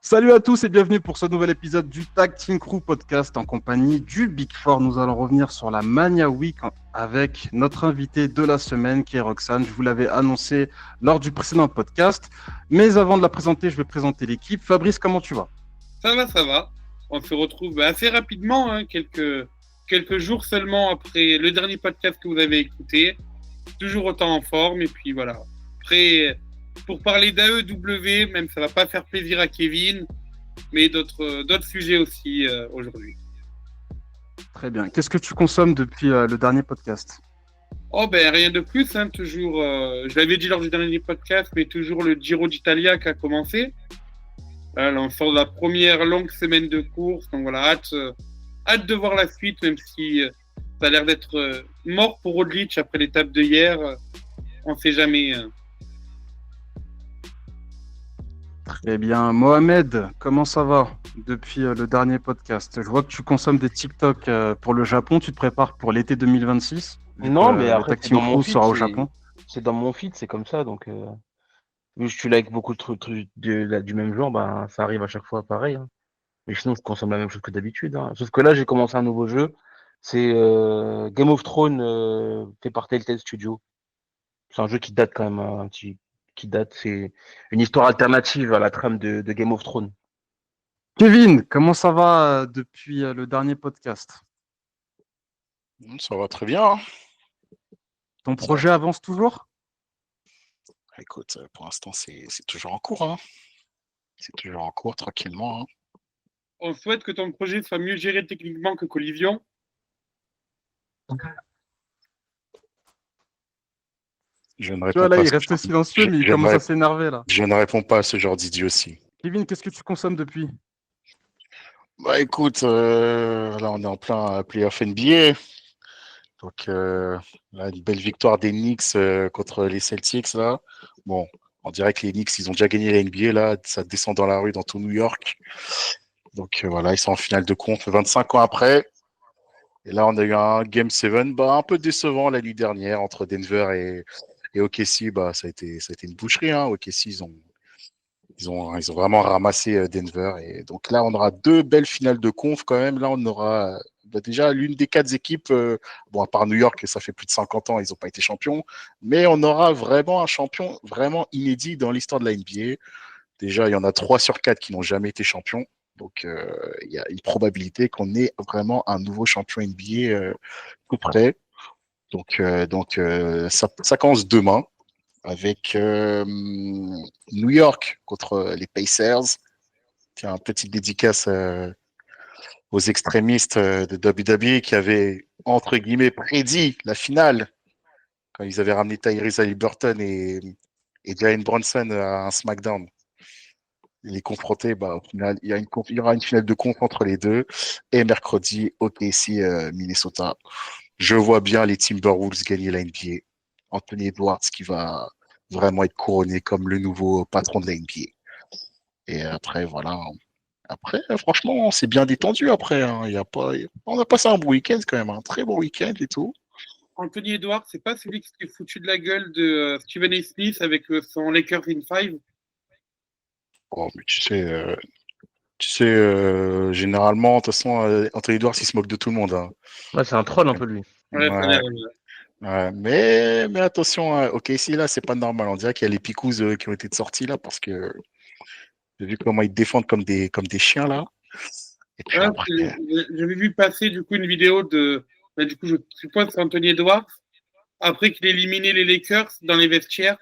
Salut à tous et bienvenue pour ce nouvel épisode du Tag Team Crew Podcast en compagnie du Big Four. Nous allons revenir sur la Mania Week avec notre invité de la semaine qui est Roxane. Je vous l'avais annoncé lors du précédent podcast. Mais avant de la présenter, je vais présenter l'équipe. Fabrice, comment tu vas? Ça va, ça va. On se retrouve assez rapidement, hein, quelques jours seulement après le dernier podcast que vous avez écouté. Toujours autant en forme. Et puis voilà. Après, pour parler d'AEW, même ça va pas faire plaisir à Kevin, mais d'autres sujets aussi aujourd'hui. Très bien. Qu'est-ce que tu consommes depuis le dernier podcast? Oh ben rien de plus, hein, toujours. Je l'avais dit lors du dernier podcast, mais toujours le Giro d'Italia qui a commencé. Là, on sort de la première longue semaine de course, donc voilà, hâte de voir la suite, même si ça a l'air d'être mort pour Roglic après l'étape de hier. On ne sait jamais. Très bien. Mohamed, comment ça va depuis le dernier podcast? Je vois que tu consommes des TikTok pour le Japon. Tu te prépares pour l'été 2026, vu que Non, mais le après, Tag Team Crew sera au Japon. c'est dans mon feed, c'est comme ça. Donc, vu que je suis là avec beaucoup de trucs du même genre, ben, ça arrive à chaque fois pareil, hein. Mais sinon, je consomme la même chose que d'habitude, hein. Sauf que là, j'ai commencé un nouveau jeu. C'est Game of Thrones fait par Telltale Studio. C'est un jeu qui date quand même, un petit, qui date. C'est une histoire alternative à la trame de Game of Thrones. Kevin, comment ça va depuis le dernier podcast? Ça va très bien, hein. Ton projet avance toujours? Écoute, pour l'instant, c'est toujours en cours, hein. C'est toujours en cours, tranquillement, hein. On souhaite que ton projet soit mieux géré techniquement que Collision. Je ne Tu vois, réponds là, pas à il ce reste genre silencieux, mais il commence à s'énerver, là. je ne réponds pas à ce genre d'idiotie. Kevin, qu'est-ce que tu consommes depuis? Bah écoute, là on est en plein playoff NBA. Donc là, une belle victoire des Knicks contre les Celtics là. Bon, on dirait que les Knicks, ils ont déjà gagné la NBA là, ça descend dans la rue dans tout New York. Donc voilà, ils sont en finale de conf 25 ans après. Et là, on a eu un Game 7, bah, un peu décevant la nuit dernière entre Denver et OKC. Bah, ça a été une boucherie, hein. OKC, ils ont vraiment ramassé Denver. Et donc là, on aura deux belles finales de conf quand même. Là, on aura bah, déjà l'une des quatre équipes, bon, à part New York, ça fait plus de 50 ans, ils n'ont pas été champions. Mais on aura vraiment un champion vraiment inédit dans l'histoire de la NBA. Déjà, il y en a 3 sur 4 qui n'ont jamais été champions. Donc, il y a une probabilité qu'on ait vraiment un nouveau champion NBA tout près. Donc, ça commence demain avec New York contre les Pacers. Tiens, petite dédicace aux extrémistes de WWE qui avaient, entre guillemets, prédit la finale quand ils avaient ramené Tyrese Haliburton et Jalen Brunson à un SmackDown. Les confronter, bah, au final, il y aura une finale de conf entre les deux. Et mercredi, OKC, Minnesota. Je vois bien les Timberwolves gagner la NBA. Anthony Edwards qui va vraiment être couronné comme le nouveau patron de la NBA. Et après, voilà. Après, franchement, c'est bien détendu après, hein. Il y a pas... On a passé un bon week-end quand même, un très bon week-end et tout. Anthony Edwards, c'est pas celui qui s'est foutu de la gueule de Stephen A. Smith avec son Lakers in 5. Oh, mais généralement, de toute façon, Anthony Edwards, il se moque de tout le monde, hein. Ouais, c'est un troll un peu lui. Ouais, ça a Ouais, l'air, ouais. Mais attention, ok, ici, là, c'est pas normal. On dirait qu'il y a les picous qui ont été sortis là parce que j'ai vu comment ils défendent comme des chiens là. Et puis ouais, après, j'avais vu passer du coup une vidéo de. Bah, du coup, je suppose que c'est Anthony Edwards, après qu'il ait éliminé les Lakers dans les vestiaires,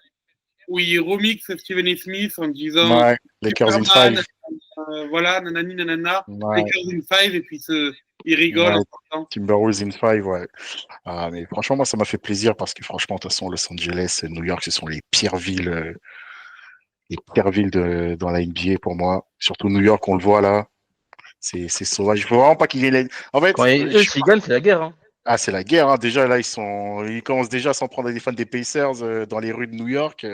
où il remixe Stephen A. Smith en disant ouais, Lakers in Superman, five. voilà, nanani nanana, Ouais, Lakers in 5, et puis il rigole en ouais, sortant. Timberwolves in five, ouais. Ah, mais franchement, moi, ça m'a fait plaisir parce que franchement, de toute façon, Los Angeles et New York, ce sont les pires villes dans la NBA pour moi. Surtout New York, on le voit là. C'est sauvage. Il faut vraiment pas qu'il y ait les... En fait, Eux, s'ils gagnent, c'est la guerre, hein. ah, c'est la guerre, hein. Déjà, là, ils commencent déjà à s'en prendre à des fans des Pacers dans les rues de New York.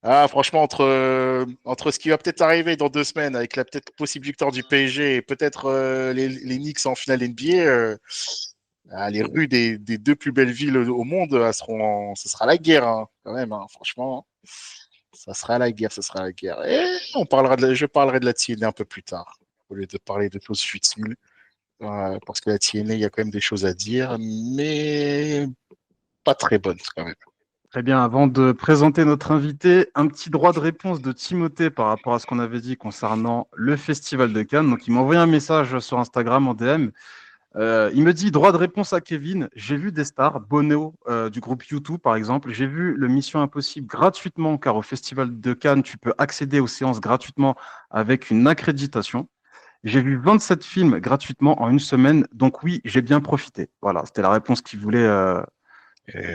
Ah, franchement, entre ce qui va peut-être arriver dans 2 semaines avec la peut-être possible victoire du PSG et peut-être les Knicks en finale NBA, les rues des deux plus belles villes au monde, ce sera la guerre, hein, quand même, hein, franchement. Ça sera la guerre, ça sera la guerre. Et je parlerai de la TNA un peu plus tard, au lieu de parler de choses futiles. Parce que la TNA, il y a quand même des choses à dire, mais pas très bonnes quand même. Très bien, avant de présenter notre invité, un petit droit de réponse de Timothée par rapport à ce qu'on avait dit concernant le Festival de Cannes. Donc, il m'a envoyé un message sur Instagram en DM. Il me dit droit de réponse à Kevin. J'ai vu des stars, Bono du groupe U2 par exemple. J'ai vu le Mission Impossible gratuitement, car au Festival de Cannes, tu peux accéder aux séances gratuitement avec une accréditation. J'ai vu 27 films gratuitement en une semaine. Donc, oui, j'ai bien profité. Voilà, c'était la réponse qu'il voulait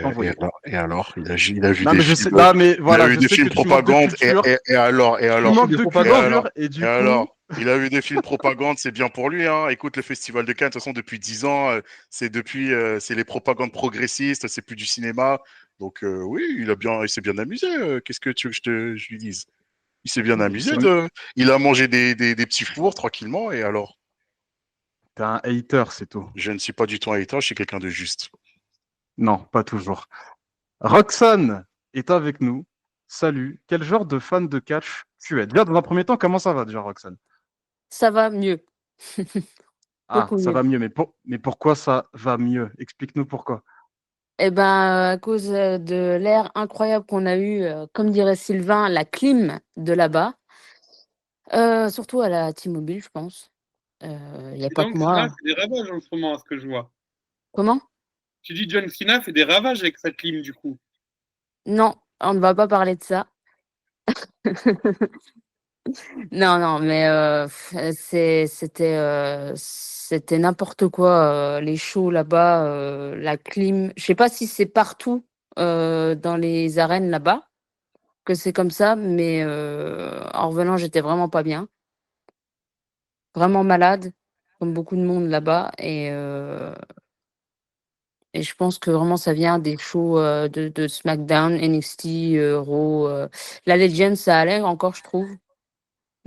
envoyer. Il a vu Non, des mais je sais, films, non, mais il a voilà, vu je des sais films que tu manques de propagande culture. et Tu alors, manques de de et propagande. culture alors, et et du coup, alors, il a vu des films propagande, c'est bien pour lui, hein. Écoute, le Festival de Cannes, de toute façon, depuis 10 ans, c'est les propagandes progressistes, c'est plus du cinéma. Donc, oui, il s'est bien amusé. Qu'est-ce que tu veux que je lui dise? Il s'est bien amusé. Il a mangé des petits fours tranquillement. Et alors, t'es un hater, c'est tout. je ne suis pas du tout un hater, je suis quelqu'un de juste. Non, pas toujours. Roxane est avec nous. Salut. Quel genre de fan de catch tu es? Déjà, dans un premier temps, comment ça va déjà, Roxane? Ça va mieux, Ah, beaucoup ça mieux. va mieux, mais pourquoi ça va mieux? Explique-nous pourquoi. Eh ben, à cause de l'air incroyable qu'on a eu, comme dirait Sylvain, la clim de là-bas, surtout à la T-Mobile, je pense. Il n'y a Et pas que donc, Sina moi. fait des ravages en ce moment, à ce que je vois. Comment? Tu dis John Cena fait des ravages avec sa clim, du coup. Non, on ne va pas parler de ça. Non, non, mais c'était n'importe quoi, les shows là-bas, la clim. Je sais pas si c'est partout dans les arènes là-bas que c'est comme ça, mais en revenant, j'étais vraiment pas bien, vraiment malade, comme beaucoup de monde là-bas, et je pense que vraiment ça vient des shows de SmackDown, NXT, Raw, la Legend, ça allait encore, je trouve.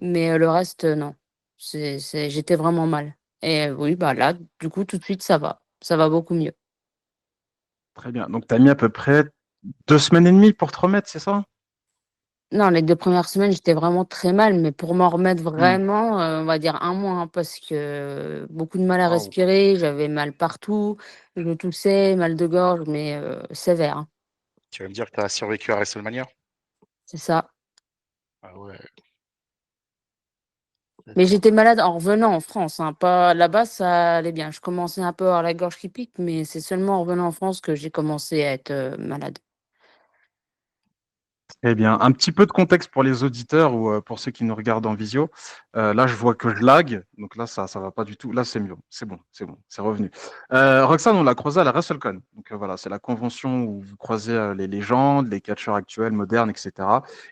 Mais le reste, non. J'étais vraiment mal. Et oui, bah là, du coup, tout de suite, ça va. Ça va beaucoup mieux. Très bien. Donc, tu as mis à peu près 2 semaines et demie pour te remettre, c'est ça? Non, les 2 premières semaines, j'étais vraiment très mal, mais pour m'en remettre Hmm. vraiment, on va dire 1 mois, hein, parce que beaucoup de mal à Waouh. respirer, j'avais mal partout, je toussais, mal de gorge, mais sévère, hein. Tu vas me dire que tu as survécu à WrestleMania? C'est ça. Ah ouais. Mais j'étais malade en revenant en France, hein, pas là-bas, ça allait bien. Je commençais un peu à avoir la gorge qui pique, mais c'est seulement en revenant en France que j'ai commencé à être, malade. Eh bien, un petit peu de contexte pour les auditeurs ou pour ceux qui nous regardent en visio. Là, je vois que je lag, donc là, ça va pas du tout. Là, c'est mieux. C'est bon, c'est revenu. Roxane, on l'a croisée à la WrestleCon. Donc voilà, c'est la convention où vous croisez les légendes, les catcheurs actuels, modernes, etc.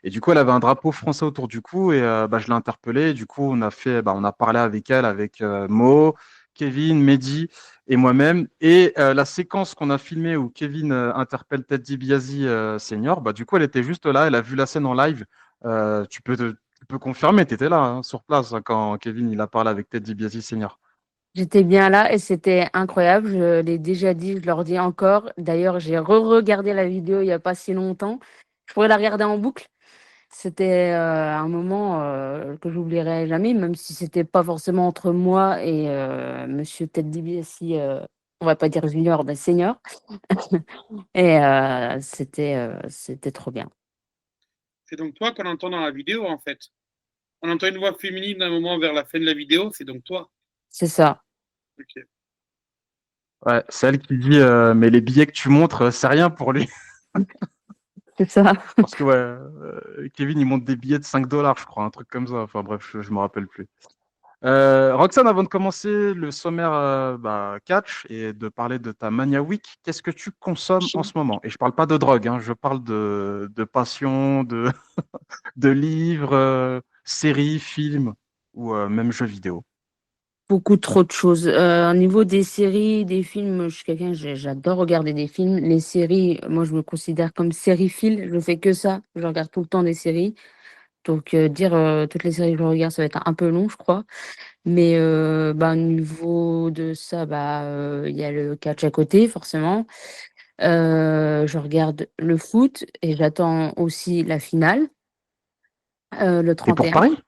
Et du coup, elle avait un drapeau français autour du cou et bah, je l'ai interpellée. Du coup, on a parlé avec elle, avec Mo, Kevin, Mehdi et moi-même. Et la séquence qu'on a filmée où Kevin interpelle Ted DiBiase senior, bah, du coup, elle était juste là, elle a vu la scène en live. Tu peux confirmer, tu étais là, hein, sur place, hein, quand Kevin il a parlé avec Ted DiBiase senior. J'étais bien là et c'était incroyable. Je l'ai déjà dit, je leur dis encore. D'ailleurs, j'ai re-regardé la vidéo il y a pas si longtemps. Je pourrais la regarder en boucle. C'était un moment que j'oublierai jamais, même si c'était pas forcément entre moi et Monsieur Ted DiBiase, on va pas dire junior, mais senior. Et c'était trop bien. C'est donc toi qu'on entend dans la vidéo, en fait. On entend une voix féminine d'un moment vers la fin de la vidéo, c'est donc toi. C'est ça, Ok. Ouais, c'est elle qui dit mais les billets que tu montres, c'est rien pour lui. c'est ça. Parce que ouais, Kevin il monte des billets de 5 dollars, je crois, un truc comme ça. Enfin bref, je me rappelle plus. Roxane, avant de commencer le sommaire bah, catch et de parler de ta Mania Week, qu'est-ce que tu consommes en ce moment? Et je parle pas de drogue, hein, je parle de passion, de livres, séries, films ou même jeux vidéo. Beaucoup trop de choses. Au niveau des séries, des films, je suis quelqu'un, j'adore regarder des films. Les séries, moi, je me considère comme sériephile. Je fais que ça. Je regarde tout le temps des séries. Donc, dire toutes les séries que je regarde, ça va être un peu long, je crois. Mais bah, au niveau de ça, bah, il y a le catch à côté, forcément. Je regarde le foot et j'attends aussi la finale. Le Et pour 31. Paris?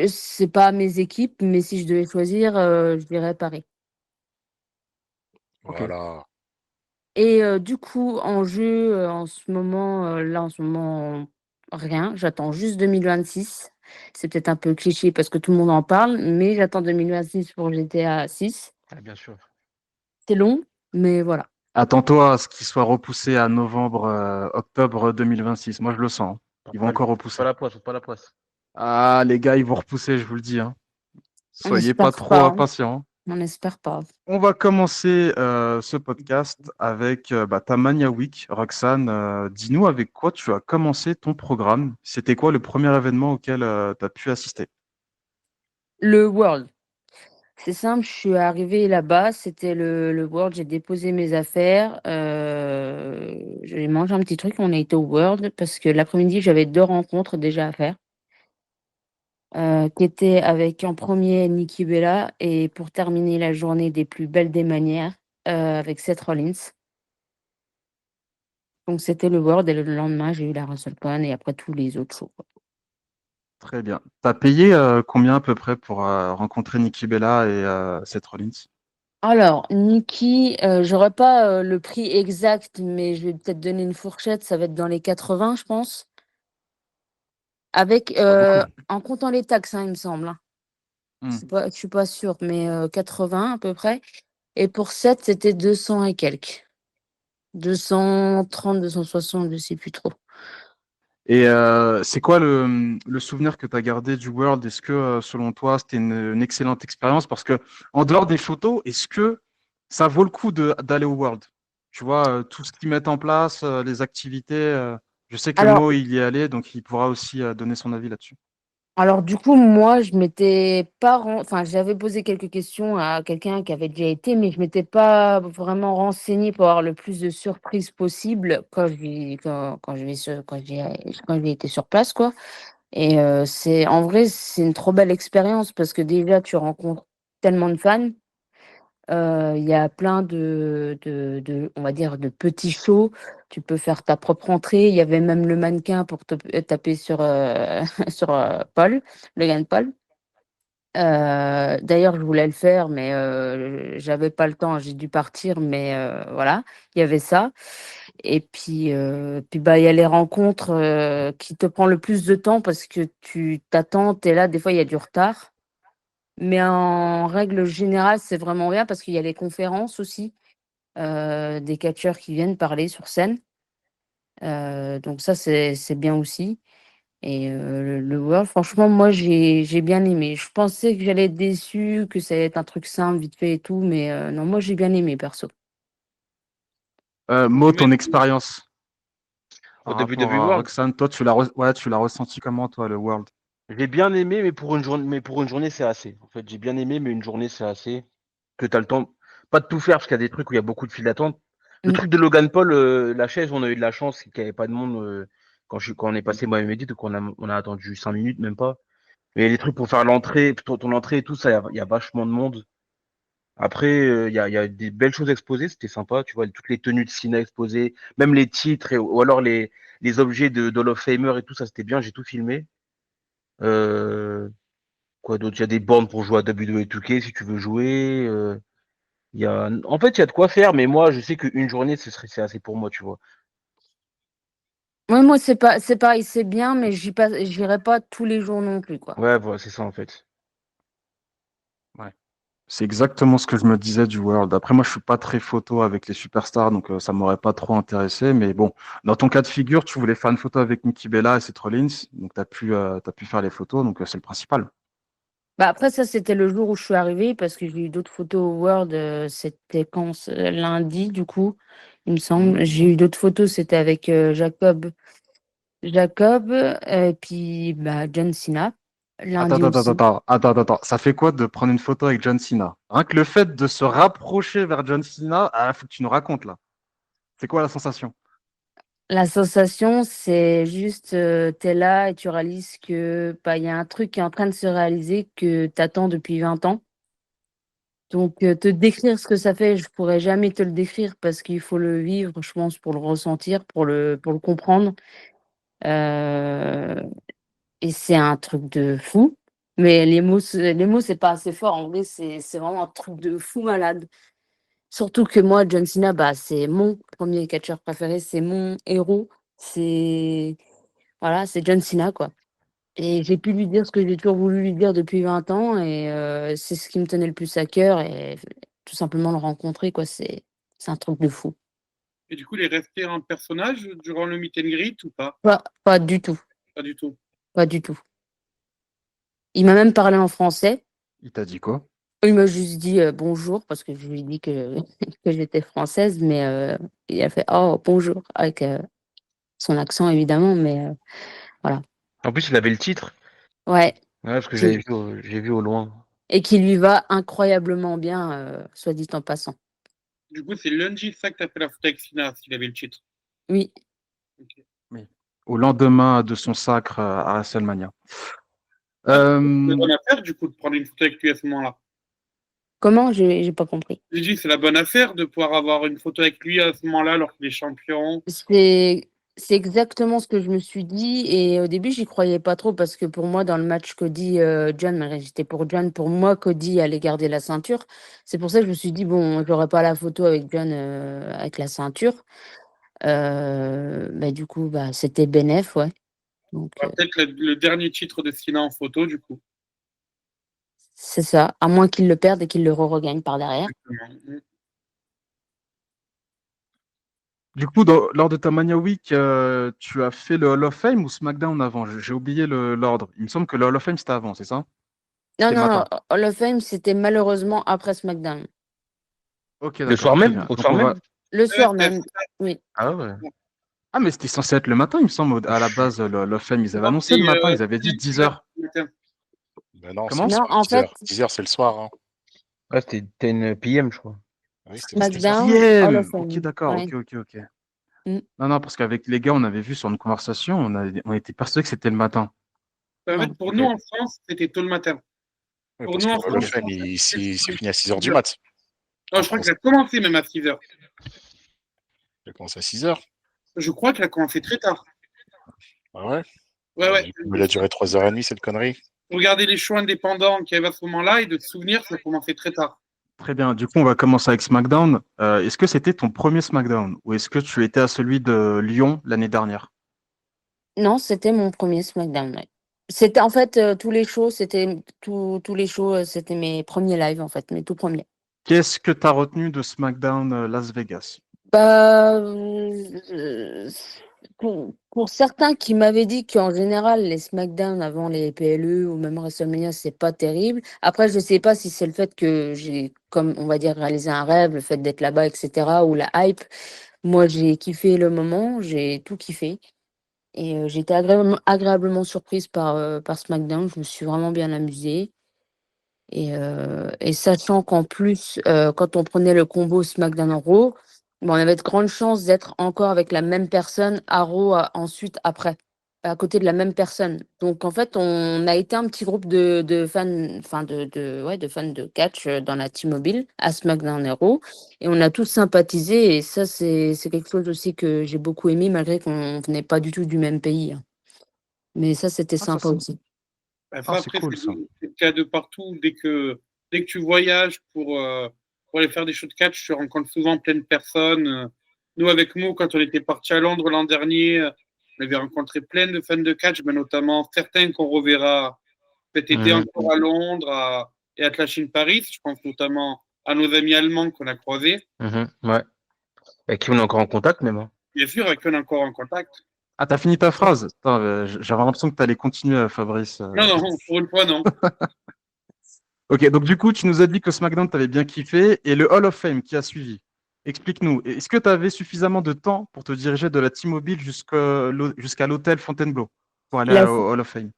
C'est pas mes équipes, mais si je devais choisir, je dirais Paris. Ok. Voilà. Et du coup, en jeu, en ce moment, là, en ce moment, rien. J'attends juste 2026. C'est peut-être un peu cliché parce que tout le monde en parle, mais j'attends 2026 pour GTA 6. Ah, bien sûr. C'est long, mais voilà. Attends-toi à ce qu'il soit repoussé à novembre, octobre 2026. Moi, je le sens, hein. Ils vont encore Faut pas repousser. la poisse, faut pas la poisse. Ah, les gars, ils vont repousser, je vous le dis, hein. On Soyez pas n'espère trop pas, hein. impatients, hein. On n'espère pas. On va commencer ce podcast avec ta Mania Week. Roxane, dis-nous avec quoi tu as commencé ton programme. C'était quoi le premier événement auquel tu as pu assister? Le World. C'est simple, je suis arrivée là-bas, c'était le World, j'ai déposé mes affaires, j'ai mangé un petit truc, on a été au World parce que l'après-midi, j'avais 2 rencontres déjà à faire, qui étaient avec en premier Nikki Bella et pour terminer la journée des plus belles des manières, avec Seth Rollins. Donc c'était le World et le lendemain, j'ai eu la WrestleCon et après tous les autres shows, quoi. Très bien. T'as payé combien à peu près pour rencontrer Nikki Bella et Seth Rollins? Alors Nikki, j'aurais pas, le prix exact, mais je vais peut-être donner une fourchette, ça va être dans les 80, je pense. Avec, C'est pas beaucoup. en comptant les taxes, hein, il me semble, hein. Hmm. Je suis pas sûre, mais 80 à peu près et pour 7 c'était 200 et quelques. 230-260, je sais plus trop. Et c'est quoi le souvenir que tu as gardé du World? Est-ce que, selon toi, c'était une excellente expérience? Parce que, en dehors des photos, est-ce que ça vaut le coup d'aller au World? Tu vois, tout ce qu'ils mettent en place, les activités. Je sais que Alors Mo, il y est allé, donc il pourra aussi donner son avis là-dessus. alors du coup, moi, je m'étais pas enfin, j'avais posé quelques questions à quelqu'un qui avait déjà été, mais je m'étais pas vraiment renseignée pour avoir le plus de surprises possible quand j'ai été sur place, quoi. Et c'est en vrai, c'est une trop belle expérience parce que déjà, tu rencontres tellement de fans. Il y a plein de on va dire, de petits shows. Tu peux faire ta propre entrée. Il y avait même le mannequin pour te taper sur, sur, Paul, Logan Paul. D'ailleurs, je voulais le faire, mais j'avais pas le temps. J'ai dû partir, mais voilà, il y avait ça. Et puis, bah, il y a les rencontres, qui te prend le plus de temps parce que tu t'attends, tu es là, des fois, il y a du retard. Mais en règle générale, c'est vraiment bien parce qu'il y a les conférences aussi, des catcheurs qui viennent parler sur scène. Donc ça, c'est bien aussi. Et le World, franchement, moi, j'ai bien aimé. Je pensais que j'allais être déçue, que ça allait être un truc simple, vite fait et tout, mais non, moi, j'ai bien aimé, perso. Mo, Combien ton de expérience Au par début rapport de à World, Roxane, toi, ouais, tu l'as ressenti comment, toi, le World? j'ai bien aimé, mais pour une journée, c'est assez. En fait, j'ai bien aimé, mais une journée, c'est assez. Que tu as le temps, pas de tout faire, parce qu'il y a des trucs où il y a beaucoup de files d'attente. Le Mmh. truc de Logan Paul, la chaise, on a eu de la chance qu'il n'y avait pas de monde quand on est passé moi et Mehdi, donc on a attendu 5 minutes, même pas. Mais les trucs pour faire l'entrée, ton entrée et tout ça, il y a vachement de monde. Après, il y a des belles choses exposées, c'était sympa, tu vois, toutes les tenues de Cena exposées, même les titres, ou alors les objets d'Hall of Famer et tout ça, c'était bien, j'ai tout filmé. Euh, quoi d'autre? Il y a des bornes pour jouer à WWE 2K si tu veux jouer. En fait, il y a de quoi faire, mais moi, je sais qu'une journée, c'est assez pour moi, tu vois. Ouais, moi, c'est pareil, c'est bien, mais j'irai pas tous les jours non plus, quoi. Ouais, voilà, c'est ça, en fait. Ouais. C'est exactement ce que je me disais du World. Après, moi, je suis pas très photo avec les superstars, donc ça m'aurait pas trop intéressé. Mais bon, dans ton cas de figure, tu voulais faire une photo avec Nikki Bella et Seth Rollins, donc t'as pu faire les photos, donc c'est le principal. Bah, après ça, c'était le jour où je suis arrivée parce que j'ai eu d'autres photos au Word, c'était quand? Lundi, du coup, il me Mhm. semble. J'ai eu d'autres photos, c'était avec, Jacob, et puis, bah, John Cena, Attends, lundi attends, attends, aussi. attends. Ça fait quoi de prendre une photo avec John Cena? Rien que le fait de se rapprocher vers John Cena, ah, faut que tu nous racontes là. C'est quoi la sensation? La sensation, c'est juste, tu es là et tu réalises que, bah, il y a un truc qui est en train de se réaliser que tu attends depuis 20 ans. Donc, te décrire ce que ça fait, je pourrais jamais te le décrire parce qu'il faut le vivre, je pense, pour le ressentir, pour le comprendre. Euh, et c'est un truc de fou. Mais les mots, c'est pas assez fort. En vrai, c'est vraiment un truc de fou malade. Surtout que moi, John Cena, bah, c'est mon premier catcheur préféré, c'est mon héros. C'est voilà, c'est John Cena, quoi. Et j'ai pu lui dire ce que j'ai toujours voulu lui dire depuis 20 ans et c'est ce qui me tenait le plus à cœur et tout simplement le rencontrer, quoi, c'est un truc de fou. Et du coup, il est resté en personnage durant le meet and greet ou pas? Pas du tout, Pas du tout. pas du tout. Il m'a même parlé en français. Il t'a dit quoi? Il m'a juste dit, bonjour parce que je lui ai dit que que j'étais française, mais il a fait: «Oh bonjour» avec, son accent évidemment, mais voilà. En plus, il avait le titre. Ouais, Ouais, parce que qui j'ai vu au loin. et qui lui va incroyablement bien, soit dit en passant. Du coup, c'est lundi, ça que tu as fait la photo avec Sina, s'il avait le titre. Oui. Ok. Oui. Au lendemain de son sacre à WrestleMania. Ah, c'est la Euh, bonne affaire, du coup, de prendre une photo avec lui à ce moment-là. Comment? J'ai pas compris. J'ai dit, c'est la bonne affaire de pouvoir avoir une photo avec lui à ce moment-là, alors qu'il est champion. C'est exactement ce que je me suis dit et au début, j'y croyais pas trop parce que pour moi, dans le match Cody, John, malgré que j'étais pour John, pour moi, Cody allait garder la ceinture. C'est pour ça que je me suis dit: «Bon, j'aurais pas la photo avec John, avec la ceinture». Bah, du coup, bah, c'était bénef, ouais. Donc Peut-être le dernier titre de Sina en photo, du coup. c'est ça, à moins qu'il le perde et qu'il le regagne par derrière. Exactement. du coup, lors de ta Mania Week, tu as fait le Hall of Fame ou SmackDown avant? J'ai oublié l'ordre. Il me semble que le Hall of Fame, c'était avant, c'est ça? Non, C'était le non, non, matin. Hall of Fame, c'était malheureusement après SmackDown. Ok, Le d'accord, soir très même? bien. Au Donc soir on va. même? Le Ouais, soir même, oui. Ah ouais. Ah, mais c'était censé être le matin, il me semble, à la base, le Hall of Fame. Ils avaient non, annoncé c'est le matin, ils avaient dit 10 10 heures heures. du matin. Ben non, c'est le Comment? Non, soir, en 10 fait, heures. 10 heures, c'est le soir. Hein. Ouais, c'était une PM, je crois. Oui, c'était le C'était soir. SmackDown, Hall of PM. Ok, Fame. d'accord, Ouais. ok, ok, ok. Mmh. Non, non, parce qu'avec les gars, on avait vu sur une conversation, on était persuadés que c'était le matin. En fait, Non. pour Ok, nous en France, c'était tôt le matin. Oui, Pour parce nous que en le Hall of France, ok. Fame, en fait, il s'est fini à 6 heures 6 du heures. mat. Non, En je crois France. qu'il a commencé même à 6 heures. Il a commencé à 6 heures. Je crois qu'il a commencé très tard. Ah ouais. Ouais, ouais. Du coup, il a duré 3h30, cette connerie. Regardez les shows indépendants qu'il y avait à ce moment-là et de se souvenir, ça commençait très tard. Très bien. Du coup, on va commencer avec SmackDown. Est-ce que c'était ton premier SmackDown ou est-ce que tu étais à celui de Lyon l'année dernière? Non, c'était mon premier SmackDown, ouais. C'était en fait, tous les shows, c'était mes premiers lives, en fait, mes tout premiers. Qu'est-ce que tu as retenu de SmackDown Las Vegas? Bah, pour certains qui m'avaient dit qu'en général, les SmackDown avant les PLE ou même WrestleMania, c'est pas terrible. Après, je sais pas si c'est le fait que j'ai, comme on va dire, réalisé un rêve, le fait d'être là-bas, et cetera, ou la hype. Moi, j'ai kiffé le moment, j'ai tout kiffé et j'ai été agréablement surprise par SmackDown. Je me suis vraiment bien amusée et sachant qu'en plus, quand on prenait le combo SmackDown Raw, bah, on avait de grandes chances d'être encore avec la même personne à Raw, ensuite après, à côté de la même personne. Donc en fait, on a été un petit groupe de fans, enfin ouais, de fans de catch, dans la T-Mobile à SmackDown et Raw et on a tous sympathisé et ça, c'est quelque chose aussi que j'ai beaucoup aimé malgré qu'on venait pas du tout du même pays, hein. Mais ça, c'était Ah, ça, sympa aussi. Bah, ah, ça, c'est après, cool ça. c'est le cas de partout. Dès que tu voyages pour aller faire des shows de catch, tu rencontres souvent plein de personnes. Nous, avec Mo, quand on était parti à Londres l'an dernier, on avait rencontré plein de fans de catch, mais notamment certains qu'on reverra cet été Mhm. encore à Londres et à Clash in Paris. Je pense notamment à nos amis allemands qu'on a croisés. Mhm. Ouais. Et qui on est encore en contact, même. Hein. Bien sûr, avec qui on est encore en contact. Ah, t'as fini ta phrase? Attends, j'avais l'impression que tu allais continuer, Fabrice. Non, non, pour une fois, non. Ok, donc du coup, tu nous as dit que SmackDown, t'avais bien kiffé et le Hall of Fame qui a suivi. Explique-nous, est-ce que tu avais suffisamment de temps pour te diriger de la T-Mobile jusqu'à l'hôtel Fontainebleau pour aller La au Hall of Fame?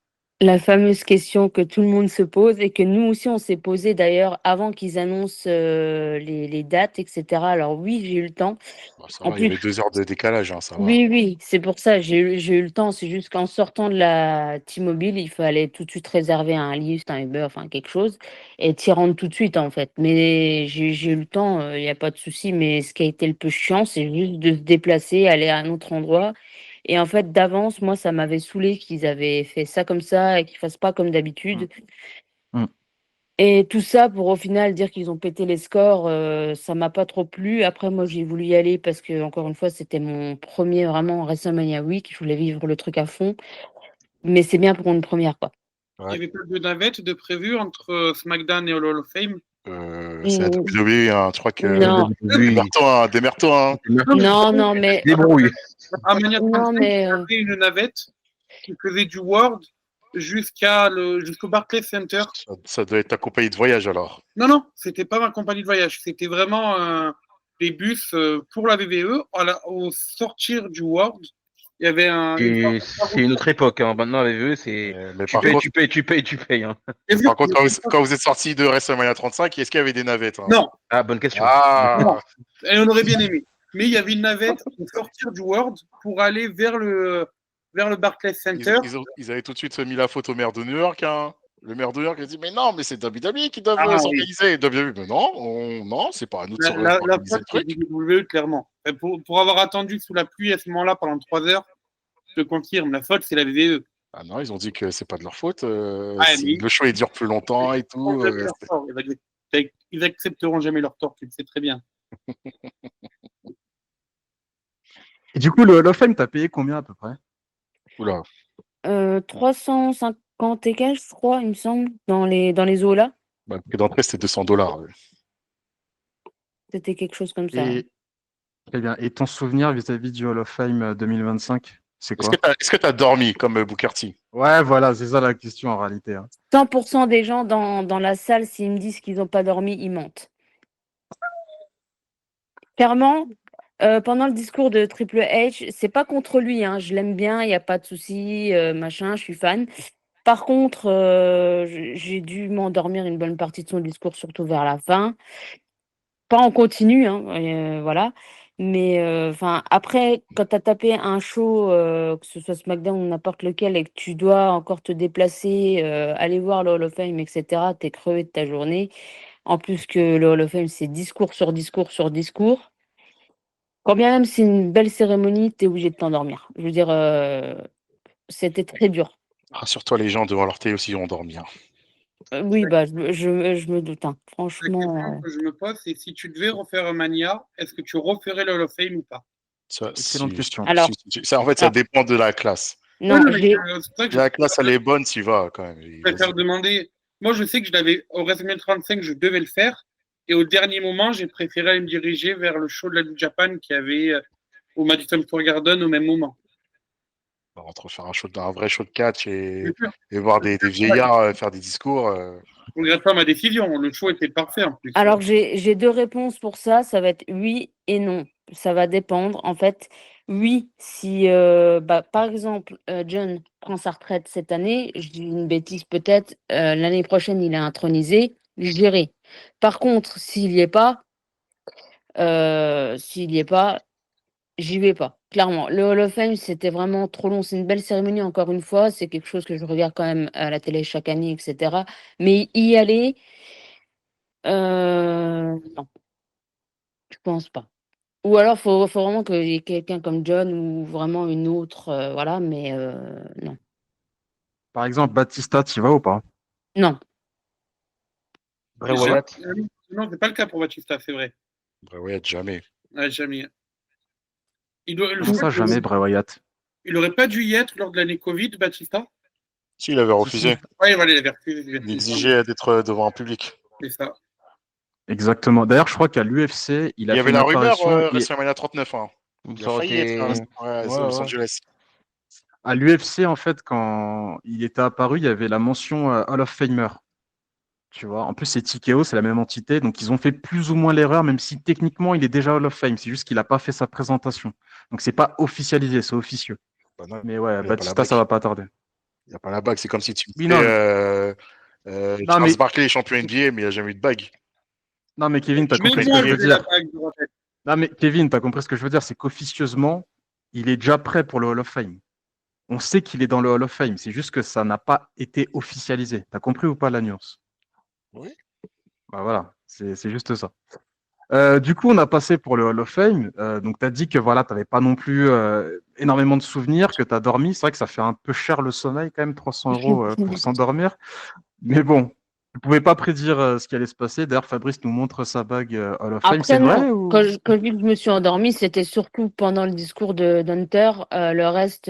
La fameuse question que tout le monde se pose et que nous aussi on s'est posé d'ailleurs avant qu'ils annoncent, les dates et cetera. Alors oui, j'ai eu le temps. Bon, ça En va, il y plus avait 2 heures de décalage, hein, ça va. oui, oui, c'est pour ça, j'ai eu le temps. C'est juste qu'en sortant de la T-Mobile, il fallait tout de suite réserver un Lyft, un Uber, enfin quelque chose et t'y rendre tout de suite en fait. Mais j'ai eu le temps, il y a pas de souci. Mais ce qui a été le peu chiant, c'est juste de se déplacer, aller à un autre endroit Et en fait, d'avance, moi, ça m'avait saoulé qu'ils avaient fait ça comme ça et qu'ils fassent pas comme d'habitude. Mm. Et tout ça pour au final dire qu'ils ont pété les scores, ça m'a pas trop plu. Après, moi, j'ai voulu y aller parce que, encore une fois, c'était mon premier vraiment WrestleMania Week. Je voulais vivre le truc à fond. Mais c'est bien pour une première, quoi. Il Ouais. n'y avait pas de navette de prévu entre SmackDown et Hall of Fame. C'est la Mm. WWE, hein, je crois que. Non, Oui, Démerde-toi, hein. non, mais débrouille. À Mania non, 35, il mais y avait une navette qui faisait du World jusqu'au Barclays Center. Ça doit être ta compagnie de voyage alors. Non, c'était pas ma compagnie de voyage. C'était vraiment des bus pour la WWE. Au sortir du World, il y avait Et c'est une autre époque. Hein. Maintenant, avec eux, c'est Mais tu par payes, contre, tu payes. Hein. par contre, quand vous êtes sorti de WrestleMania 35, est-ce qu'il y avait des navettes, hein? Non, Ah, bonne question. Ah, et on aurait bien aimé. Mais il y avait une navette au sortir du World pour aller vers le Barclays Center. ils avaient tout de suite mis la faute au maire de New York, hein. Le maire de New York a dit mais non, mais c'est WWE qui doivent Ah, oui. s'organiser. WWE, mais non, c'est pas à nous de La s'organiser le faute, c'est truc. WWE, clairement. Pour avoir attendu sous la pluie à ce moment-là pendant 3 heures, je te confirme, la faute, c'est la WWE. Ah non, ils ont dit que c'est pas de leur faute. Ah, Si mais le show il dure plus longtemps et tout. ils accepteront jamais leur tort, tu le sais très bien. Et du coup, le Hall of Fame, t'as payé combien à peu près? Oula. 350 et quelques, je crois, il me semble, dans les eaux là. Bah, le prix d'entrée c'était $200. C'était quelque chose comme ça. Et, très bien. Et ton souvenir vis-à-vis du Hall of Fame 2025, c'est Est-ce quoi? que t'as dormi comme Booker T? Ouais, voilà, c'est ça la question en réalité. Hein. 100% des gens dans la salle, s'ils me disent qu'ils n'ont pas dormi, ils mentent. Clairement, pendant le discours de Triple H, c'est pas contre lui, hein, je l'aime bien, il n'y a pas de souci, machin, je suis fan. Par contre, j'ai dû m'endormir une bonne partie de son discours, surtout vers la fin. Pas en continu, hein, voilà. Mais enfin, après, quand tu as tapé un show, que ce soit SmackDown ou n'importe lequel, et que tu dois encore te déplacer, aller voir le Hall of Fame, etc., tu es crevé de ta journée. En plus que le Hall of Fame, c'est discours sur discours sur discours. Quand bien même c'est une belle cérémonie, tu es obligé de t'endormir. Je veux dire, c'était très dur. Rassure-toi, les gens devant leur télé aussi ont dormi, hein. Oui, bah, je me doute, hein. La Franchement, question que je me pose, c'est si tu devais refaire un Mania, est-ce que tu referais le Hall of Fame ou pas? Excellente question. Alors, En fait, ça alors, dépend de la classe. non, Oui, mais j'ai c'est pour ça que Si la classe, elle est bonne, tu y vas quand même. je préfère demander. Moi, je sais que je l'avais au WrestleMania 35, je devais le faire. Et au dernier moment, j'ai préféré aller me diriger vers le show de la New Japan qui avait au Madison Square Garden au même moment. Entre faire un vrai show de catch Bien sûr. et voir des vieillards faire des discours. Je ne regrette pas ma décision. Le show était parfait en plus. Alors, j'ai deux réponses pour ça. Ça va être oui et non. Ça va dépendre. En fait, oui, si, par exemple, John prend sa retraite cette année, je dis une bêtise peut-être, l'année prochaine, il est intronisé, j'irai. Par contre, s'il y est pas, j'y vais pas. Clairement, le Hall of Fame, c'était vraiment trop long. C'est une belle cérémonie, encore une fois. C'est quelque chose que je regarde quand même à la télé chaque année, etc. Mais y aller, non, je pense pas. Ou alors, faut vraiment qu'il y ait quelqu'un comme John ou vraiment une autre, voilà, mais non. Par exemple, Batista, tu y vas ou pas? Non. Bray Wyatt. Non, c'est pas le cas pour Batista, c'est vrai. Bah ouais, jamais. Ouais, jamais. Comment ça, jamais Bray Wyatt? Il aurait pas dû y être lors de l'année Covid, Batista? Si, il avait refusé. Oui, voilà, il avait refusé. Il exigeait d'être devant un public. C'est ça. Exactement. D'ailleurs, je crois qu'à l'UFC, il Il a y fait avait une la rumeur apparition. WrestleMania 39, hein. Il a failli être à Los Angeles. À l'UFC, en fait, quand il était apparu, il y avait la mention Hall of Famer. Tu vois, en plus, c'est TKO, c'est la même entité. Donc, ils ont fait plus ou moins l'erreur, même si techniquement, il est déjà Hall of Fame. C'est juste qu'il n'a pas fait sa présentation. Donc, c'est pas officialisé, c'est officieux. Bah non, Mais ouais, il y a pas la Batista, bague. ça va pas tarder. Il n'y a pas la bague. C'est comme si tu Oui, disais non, Charles mais- Barkley est champion NBA, mais il n'a jamais eu de bague. Non, mais Kevin, t'as Même compris ce moi, que je je veux veux la dire. bague, je rappelle. Non, mais Kevin, t'as compris ce que je veux dire. C'est qu'officieusement, il est déjà prêt pour le Hall of Fame. On sait qu'il est dans le Hall of Fame. C'est juste que ça n'a pas été officialisé. T'as compris ou pas la nuance? Oui. Bah voilà, c'est juste ça. Du coup, on a passé pour le Hall of Fame. Donc, tu as dit que voilà, tu n'avais pas non plus énormément de souvenirs, que tu as dormi. C'est vrai que ça fait un peu cher le sommeil, quand même, 300 euros pour s'endormir. Mais bon, tu pouvais pas prédire ce qui allait se passer. D'ailleurs, Fabrice nous montre sa bague Hall of Fame. C'est Après, non, vrai ou... quand je me suis endormie, c'était surtout pendant le discours d'Hunter. Le reste,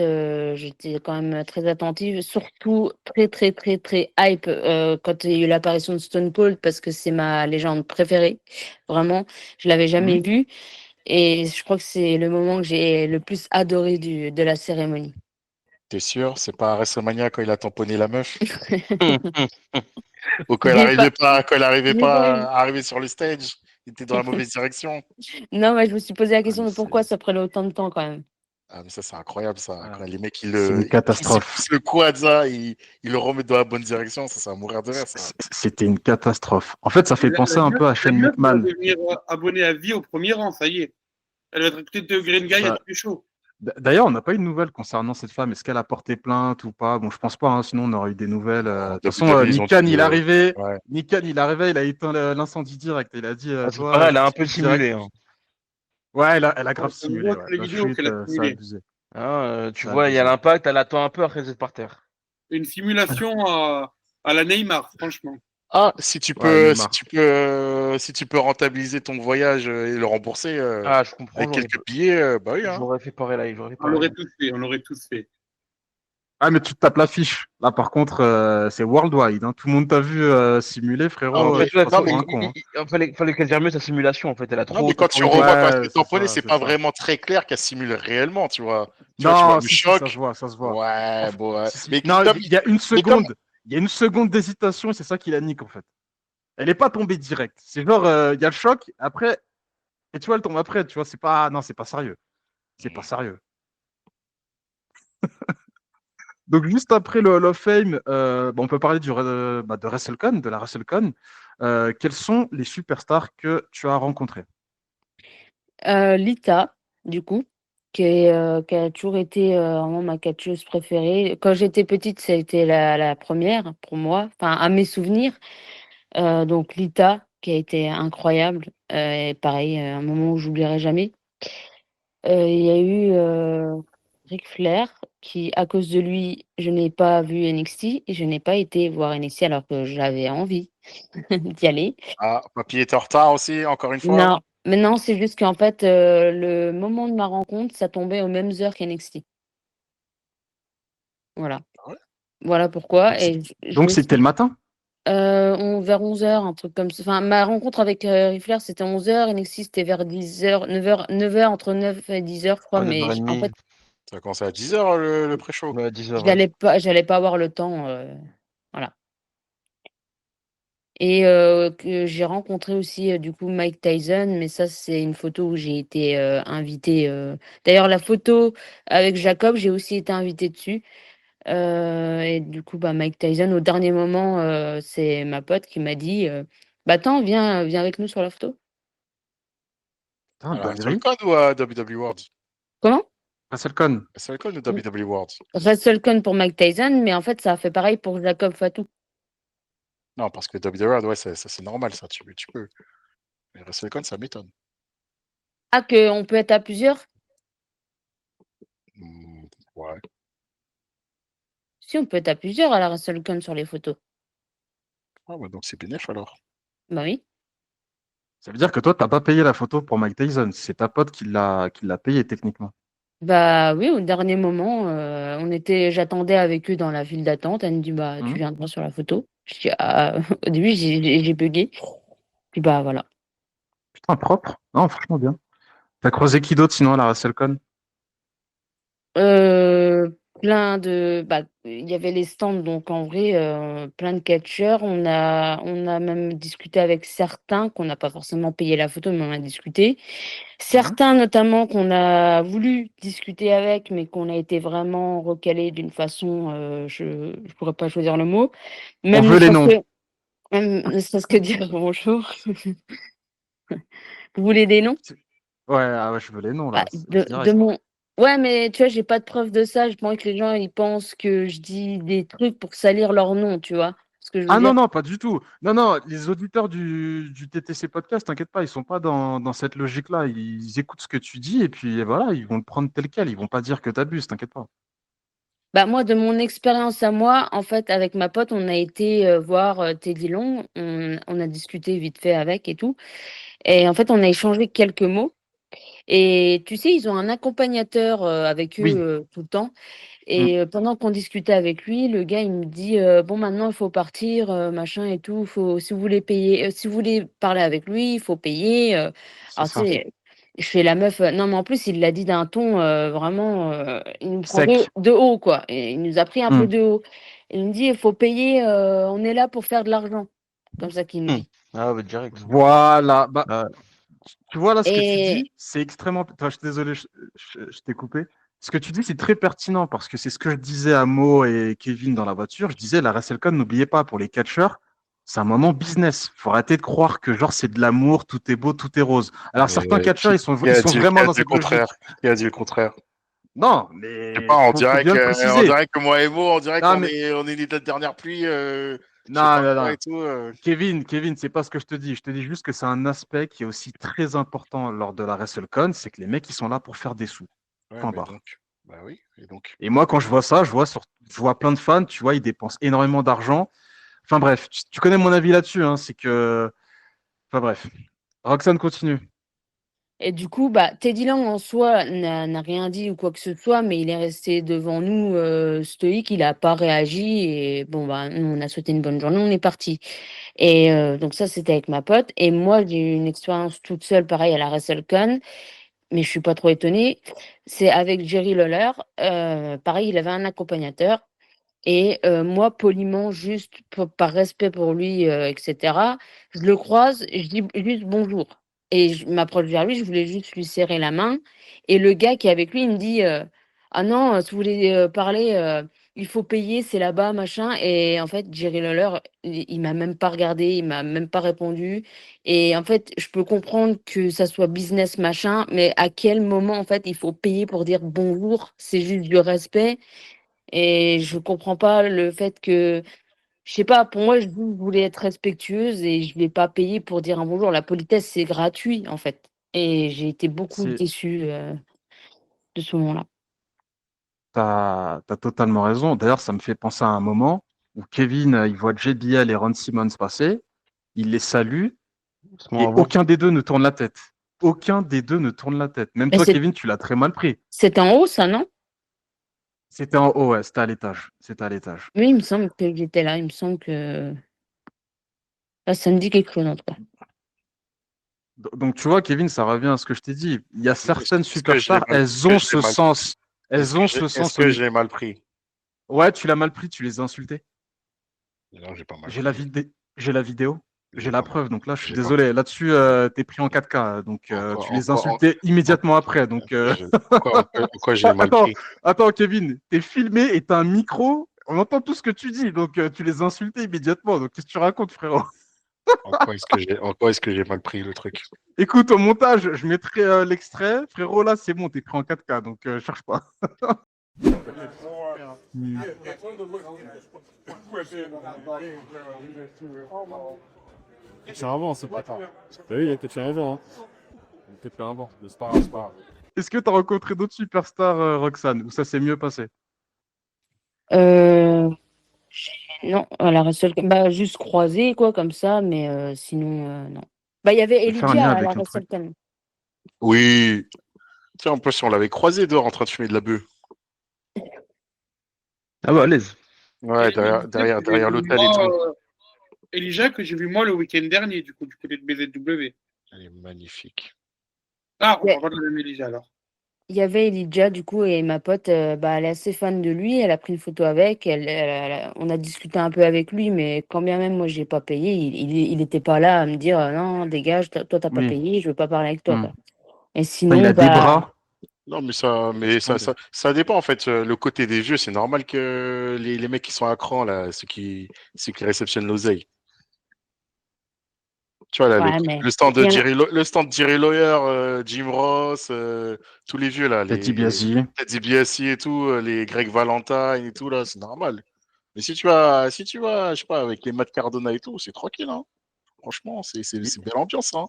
j'étais quand même très attentive. Surtout très, très, très, très hype quand il y a eu l'apparition de Stone Cold parce que c'est ma légende préférée. Vraiment, je l'avais jamais Mhm. vu. Et je crois que c'est le moment que j'ai le plus adoré de la cérémonie. T'es sûr? C'est pas à WrestleMania quand il a tamponné la meuf? Ou J'ai pas, quand elle arrivait j'ai pas pas eu. à arriver sur le stage? Il était dans la mauvaise direction. Non, mais je me suis posé la Ah, question mais de pourquoi ça prenait autant de temps quand même. Ah, mais ça, c'est incroyable, ça. ah, Quand les mecs, c'est une ils catastrophe. poussent le quad, ça, ils le remettent dans la bonne direction. Ça va mourir de rire, ça. C'était une catastrophe. En fait, ça fait penser un peu à La Shane meuf, elle va McMahon. devenir abonnée à vie au premier rang, ça y est. Elle va être écoutée de Green Guy à Bah, tous les shows. d'ailleurs, on n'a pas eu de nouvelles concernant cette femme. Est-ce qu'elle a porté plainte ou pas? Bon, je pense pas, hein, sinon on aurait eu des nouvelles. De En toute façon, WWE, ils ont Nick Khan, dit. il est arrivé. Ouais. Nick Khan, il est arrivé, il a éteint l'incendie direct. Il a dit, Ah, c'est toi, pareil, elle je a un peu t'explique direct. simulé. Hein. Ouais, elle a grave On simulé. voit Ouais. sur les La vidéos chute, qu'elle a ça a simulé. abusé. Hein, tu Ça a vois, il y a abusé. l'impact, elle attend un peu après d'être par terre. Une simulation à la Neymar, franchement. Ah, Ouais, Neymar. si tu peux rentabiliser ton voyage et le rembourser Ah, je comprends, avec quelques billets, bah oui, hein. j'aurais fait pareil là, j'aurais fait On pareil. l'aurait tous fait, on l'aurait tous fait. Ah, mais tu te tapes l'affiche. Là, par contre, c'est worldwide. Hein. Tout le monde t'a vu simuler, Ah, en frérot. fait, Tu ouais, passes Non, pour un con. Hein. fallait qu'elle gère mieux sa simulation, en fait. Elle a Non, trop mais quand tu temporisé. revois quand Ouais, c'est c'est tamponné, ça, c'est c'est pas ça. vraiment très clair qu'elle simule réellement, tu vois. Tu vois Non, le si, ça se choc. voit, ça se voit. Ouais, Enfin, bon, ouais. si, si. Mais Non, comme, il y a une mais comme, seconde. Il y a une seconde d'hésitation et c'est ça qui la nique, en fait. Elle n'est pas tombée direct. C'est genre, il y a le choc, après, et tu vois, elle tombe après, tu vois, c'est pas. Non, c'est pas sérieux. C'est pas sérieux. Donc, juste après le Hall of Fame, bon, on peut parler de WrestleCon, de la WrestleCon. Quels sont les superstars que tu as rencontrés? Lita, du coup, qui a toujours été vraiment ma catcheuse préférée. Quand j'étais petite, ça a été la première pour moi, enfin à mes souvenirs. Donc Lita, qui a été incroyable, et pareil, un moment où j'oublierai jamais. Il y a eu Ric Flair, qui, à cause de lui, je n'ai pas vu NXT et je n'ai pas été voir NXT alors que j'avais envie d'y aller. ah, Papy est en retard aussi, encore une fois. Non, mais non, c'est juste qu'en fait, le moment de ma rencontre, ça tombait aux mêmes heures qu'NXT. Voilà. Ah ouais. Voilà pourquoi. Donc, Et je donc me c'était le suis matin? vers 11 heures, un truc comme ça. Enfin, ma rencontre avec Ric Flair, c'était 11 heures. NXT, c'était vers 10 heures, 9 heures, 9 heures, entre 9 et 10 heures, je crois. Ouais, Mais en 9h30. fait, Ça a commencé à 10h le pré-show. Ouais, 10h, ouais. j'allais pas avoir le temps. Voilà. Et que j'ai rencontré aussi, du coup, Mike Tyson, mais ça, c'est une photo où j'ai été invitée. D'ailleurs, la photo avec Jacob, j'ai aussi été invitée dessus. Et du coup, bah, Mike Tyson, au dernier moment, c'est ma pote qui m'a dit bah, attends, viens avec nous sur la photo. Putain, Alors, dinguerie. WrestleCon ou à WWE World? Comment? WrestleCon. WrestleCon ou WWE World? WrestleCon pour Mike Tyson, mais en fait, ça a fait pareil pour Jacob Fatou. Non, parce que WWE World, ouais, ça c'est normal, ça, tu peux. Mais WrestleCon, ça m'étonne. Ah, qu'on peut être à plusieurs? Ouais. Si, on peut être à plusieurs à la WrestleCon sur les photos. Ah, bah, donc c'est bénéf alors. Bah oui. Ça veut dire que toi, t'as pas payé la photo pour Mike Tyson. C'est ta pote qui l'a payé techniquement. Bah oui, au dernier moment, j'attendais avec eux dans la file d'attente. Elle me dit, bah, tu Mhm. viendras sur la photo. Je dis, ah, au début, j'ai bugué. Puis bah voilà. Putain, propre. Non, franchement bien. T'as croisé qui d'autre sinon à la WrestleCon? Euh, bah, il y avait les stands, donc en vrai, plein de catcheurs. On a même discuté avec certains qu'on n'a pas forcément payé la photo, mais on a discuté. Mhm. Certains, notamment, qu'on a voulu discuter avec, mais qu'on a été vraiment recalé d'une façon, je ne pourrais pas choisir le mot. On Même ne veut les serait-ce noms. que, même ne serait-ce que dire bonjour. Vous voulez des noms? Ouais, ah ouais, je veux les noms Bah, là. C'est de direct. mon. Ouais, mais tu vois, j'ai pas de preuve de ça. Je pense que les gens, ils pensent que je dis des trucs pour salir leur nom, tu vois. Ce que je veux Ah non, dire. non, pas du tout. Non, non, les auditeurs du TTC Podcast, t'inquiète pas, ils sont pas dans cette logique-là. Ils écoutent ce que tu dis et puis voilà, ils vont le prendre tel quel. Ils vont pas dire que t'abuses, t'inquiète pas. Bah moi, de mon expérience à moi, en fait, avec ma pote, on a été voir Teddy Long. On a discuté vite fait avec et tout. Et en fait, on a échangé quelques mots. Et tu sais, ils ont un accompagnateur avec eux Oui. tout le temps. Mm. Et pendant qu'on discutait avec lui, le gars, il me dit bon, maintenant, il faut partir, machin et tout. Faut, si vous voulez payer, si vous voulez parler avec lui, il faut payer. C'est Alors, tu ça. sais, je fais la meuf. Non, mais en plus, il l'a dit d'un ton vraiment. Il nous prend Sec. de haut, quoi. Et il nous a pris un peu Mm. de haut. Il me dit il faut payer, on est là pour faire de l'argent. Comme ça qu'il me Mm. dit. Ah, ouais, direct. Voilà. Bah, Ah, tu vois là ce que tu Et dis, c'est extrêmement. Enfin, je suis désolé, je t'ai coupé. Ce que tu dis, c'est très pertinent parce que c'est ce que je disais à Mo et Kevin dans la voiture. Je disais, la WrestleCon, n'oubliez pas, pour les catcheurs, c'est un moment business. Faut arrêter de croire que genre c'est de l'amour, tout est beau, tout est rose. Alors certains catcheurs, Qui ils a sont dit, qui vraiment a dans dit le cette contraire? logique. Qui a dit le contraire? Non, Je sais mais pas, faut bien le on préciser. dirait que moi et Mo, on dirait Non, qu'on mais on est des dernières pluies, je sais non, pas non, quoi non. et tout. Kevin, c'est pas ce que je te dis. Je te dis juste que c'est un aspect qui est aussi très important lors de la WrestleCon, c'est que les mecs, ils sont là pour faire des sous. Ouais, Point mais barre. donc, bah oui, et donc. Et moi, quand je vois ça, je vois plein de fans, tu vois, ils dépensent énormément d'argent. Enfin bref, tu connais mon avis là-dessus, hein, c'est que. Enfin bref. Roxane continue. Et du coup, bah, Teddy Long en soi n'a rien dit ou quoi que ce soit, mais il est resté devant nous stoïque, il n'a pas réagi. Et bon, bah, nous, on a souhaité une bonne journée, on est parti. Et donc, ça, c'était avec ma pote. Et moi, j'ai eu une expérience toute seule, pareil, à la WrestleCon, mais je suis pas trop étonnée. C'est avec Jerry Lawler. Pareil, il avait un accompagnateur. Et moi, poliment, juste par respect pour lui, etc., je le croise, je dis juste bonjour. Et je m'approche vers lui, je voulais juste lui serrer la main. Et le gars qui est avec lui, il me dit ah non, si vous voulez parler, il faut payer, c'est là-bas, machin. Et en fait, Jerry Lawler, il m'a même pas regardé, il m'a même pas répondu. Et en fait, je peux comprendre que ça soit business, machin, mais à quel moment, en fait, il faut payer pour dire bonjour? C'est juste du respect. Et je comprends pas le fait que, je sais pas, pour moi, je voulais être respectueuse et je vais pas payer pour dire un bonjour. La politesse, c'est gratuit, en fait. Et j'ai été beaucoup C'est, déçue de ce moment-là. t'as totalement raison. D'ailleurs, ça me fait penser à un moment où Kevin, il voit JBL et Ron Simmons passer, il les salue c'est moi et avant. aucun des deux ne tourne la tête. Aucun des deux ne tourne la tête. Même Mais toi, Kevin, tu l'as très mal pris. c'était en haut, ça, non? C'était en haut, ouais, c'était à l'étage. C'était à l'étage. Oui, il me semble que j'étais là. Il me semble que ah, ça me dit quelque chose, en tout cas. Donc, tu vois, Kevin, ça revient à ce que je t'ai dit. Il y a certaines Est-ce que je l'ai superstars, mal, elles ont ce sens. Elles ont ce est-ce sens au que niveau. je l'ai mal pris? Ouais, tu l'as mal pris, tu les as insultés. Non, j'ai pas mal J'ai la, pris. vidé- j'ai la vidéo, j'ai J'ai la pas mal. preuve. Donc là, je suis J'ai pas. désolé. Là-dessus, t'es pris en 4K. Donc, Encore, tu les encore, insultais immédiatement après. Donc, encore, j'ai mal attends, pris. attends, Kevin, t'es filmé et t'as un micro. On entend tout ce que tu dis. Donc, tu les insultais immédiatement. Donc, qu'est-ce que tu racontes, frérot? Encore est-ce que j'ai mal pris le truc? Écoute, au montage, je mettrai l'extrait. Frérot, là, c'est bon, t'es pris en 4K. Donc, cherche pas. Il tient avant ce bâtard. T'as vu, il était tient avant. Hein. Il était tient avant. C'est pas grave, c'est pas grave. Est-ce que t'as rencontré d'autres superstars, Roxane, où ça s'est mieux passé? Euh, non, à la WrestleCon, bah, juste croisé, quoi, comme ça, mais sinon, non. Bah, il y avait Je vais faire un lien Elijah à la avec un truc. WrestleCon. Oui. Tiens, en plus, on l'avait croisé dehors en train de fumer de la bœuf. Ah bah, à l'aise. Ouais, derrière l'hôtel et tout. Elijah que j'ai vu moi le week-end dernier, du coup, du côté de BZW. Elle est magnifique. Ah, on Ouais. parle pas de la même Elijah alors. Il y avait Elijah, du coup, et ma pote, bah, elle est assez fan de lui. Elle a pris une photo avec. On a discuté un peu avec lui, mais quand bien même, moi, j'ai pas payé. Il était pas là à me dire non, dégage, toi, t'as pas Oui. payé, je veux pas parler avec toi, Hmm. quoi. Et Enfin, il sinon, a des bah, bras. Non, mais ça dépend en fait. Le côté des vieux, c'est normal que les mecs qui sont à cran, là, ceux qui réceptionnent l'oseille. Tu vois, là, ouais, mais le stand il de y en a- le stand de Jerry Lawyer, Jim Ross, tous les vieux, là, Teddy les Biasi. Ted DiBiase et tout, les Greg Valentine et tout, là, c'est normal. Mais si tu vas, je sais pas, avec les Matt Cardona et tout, c'est tranquille, hein. Franchement, c'est belle ambiance, hein.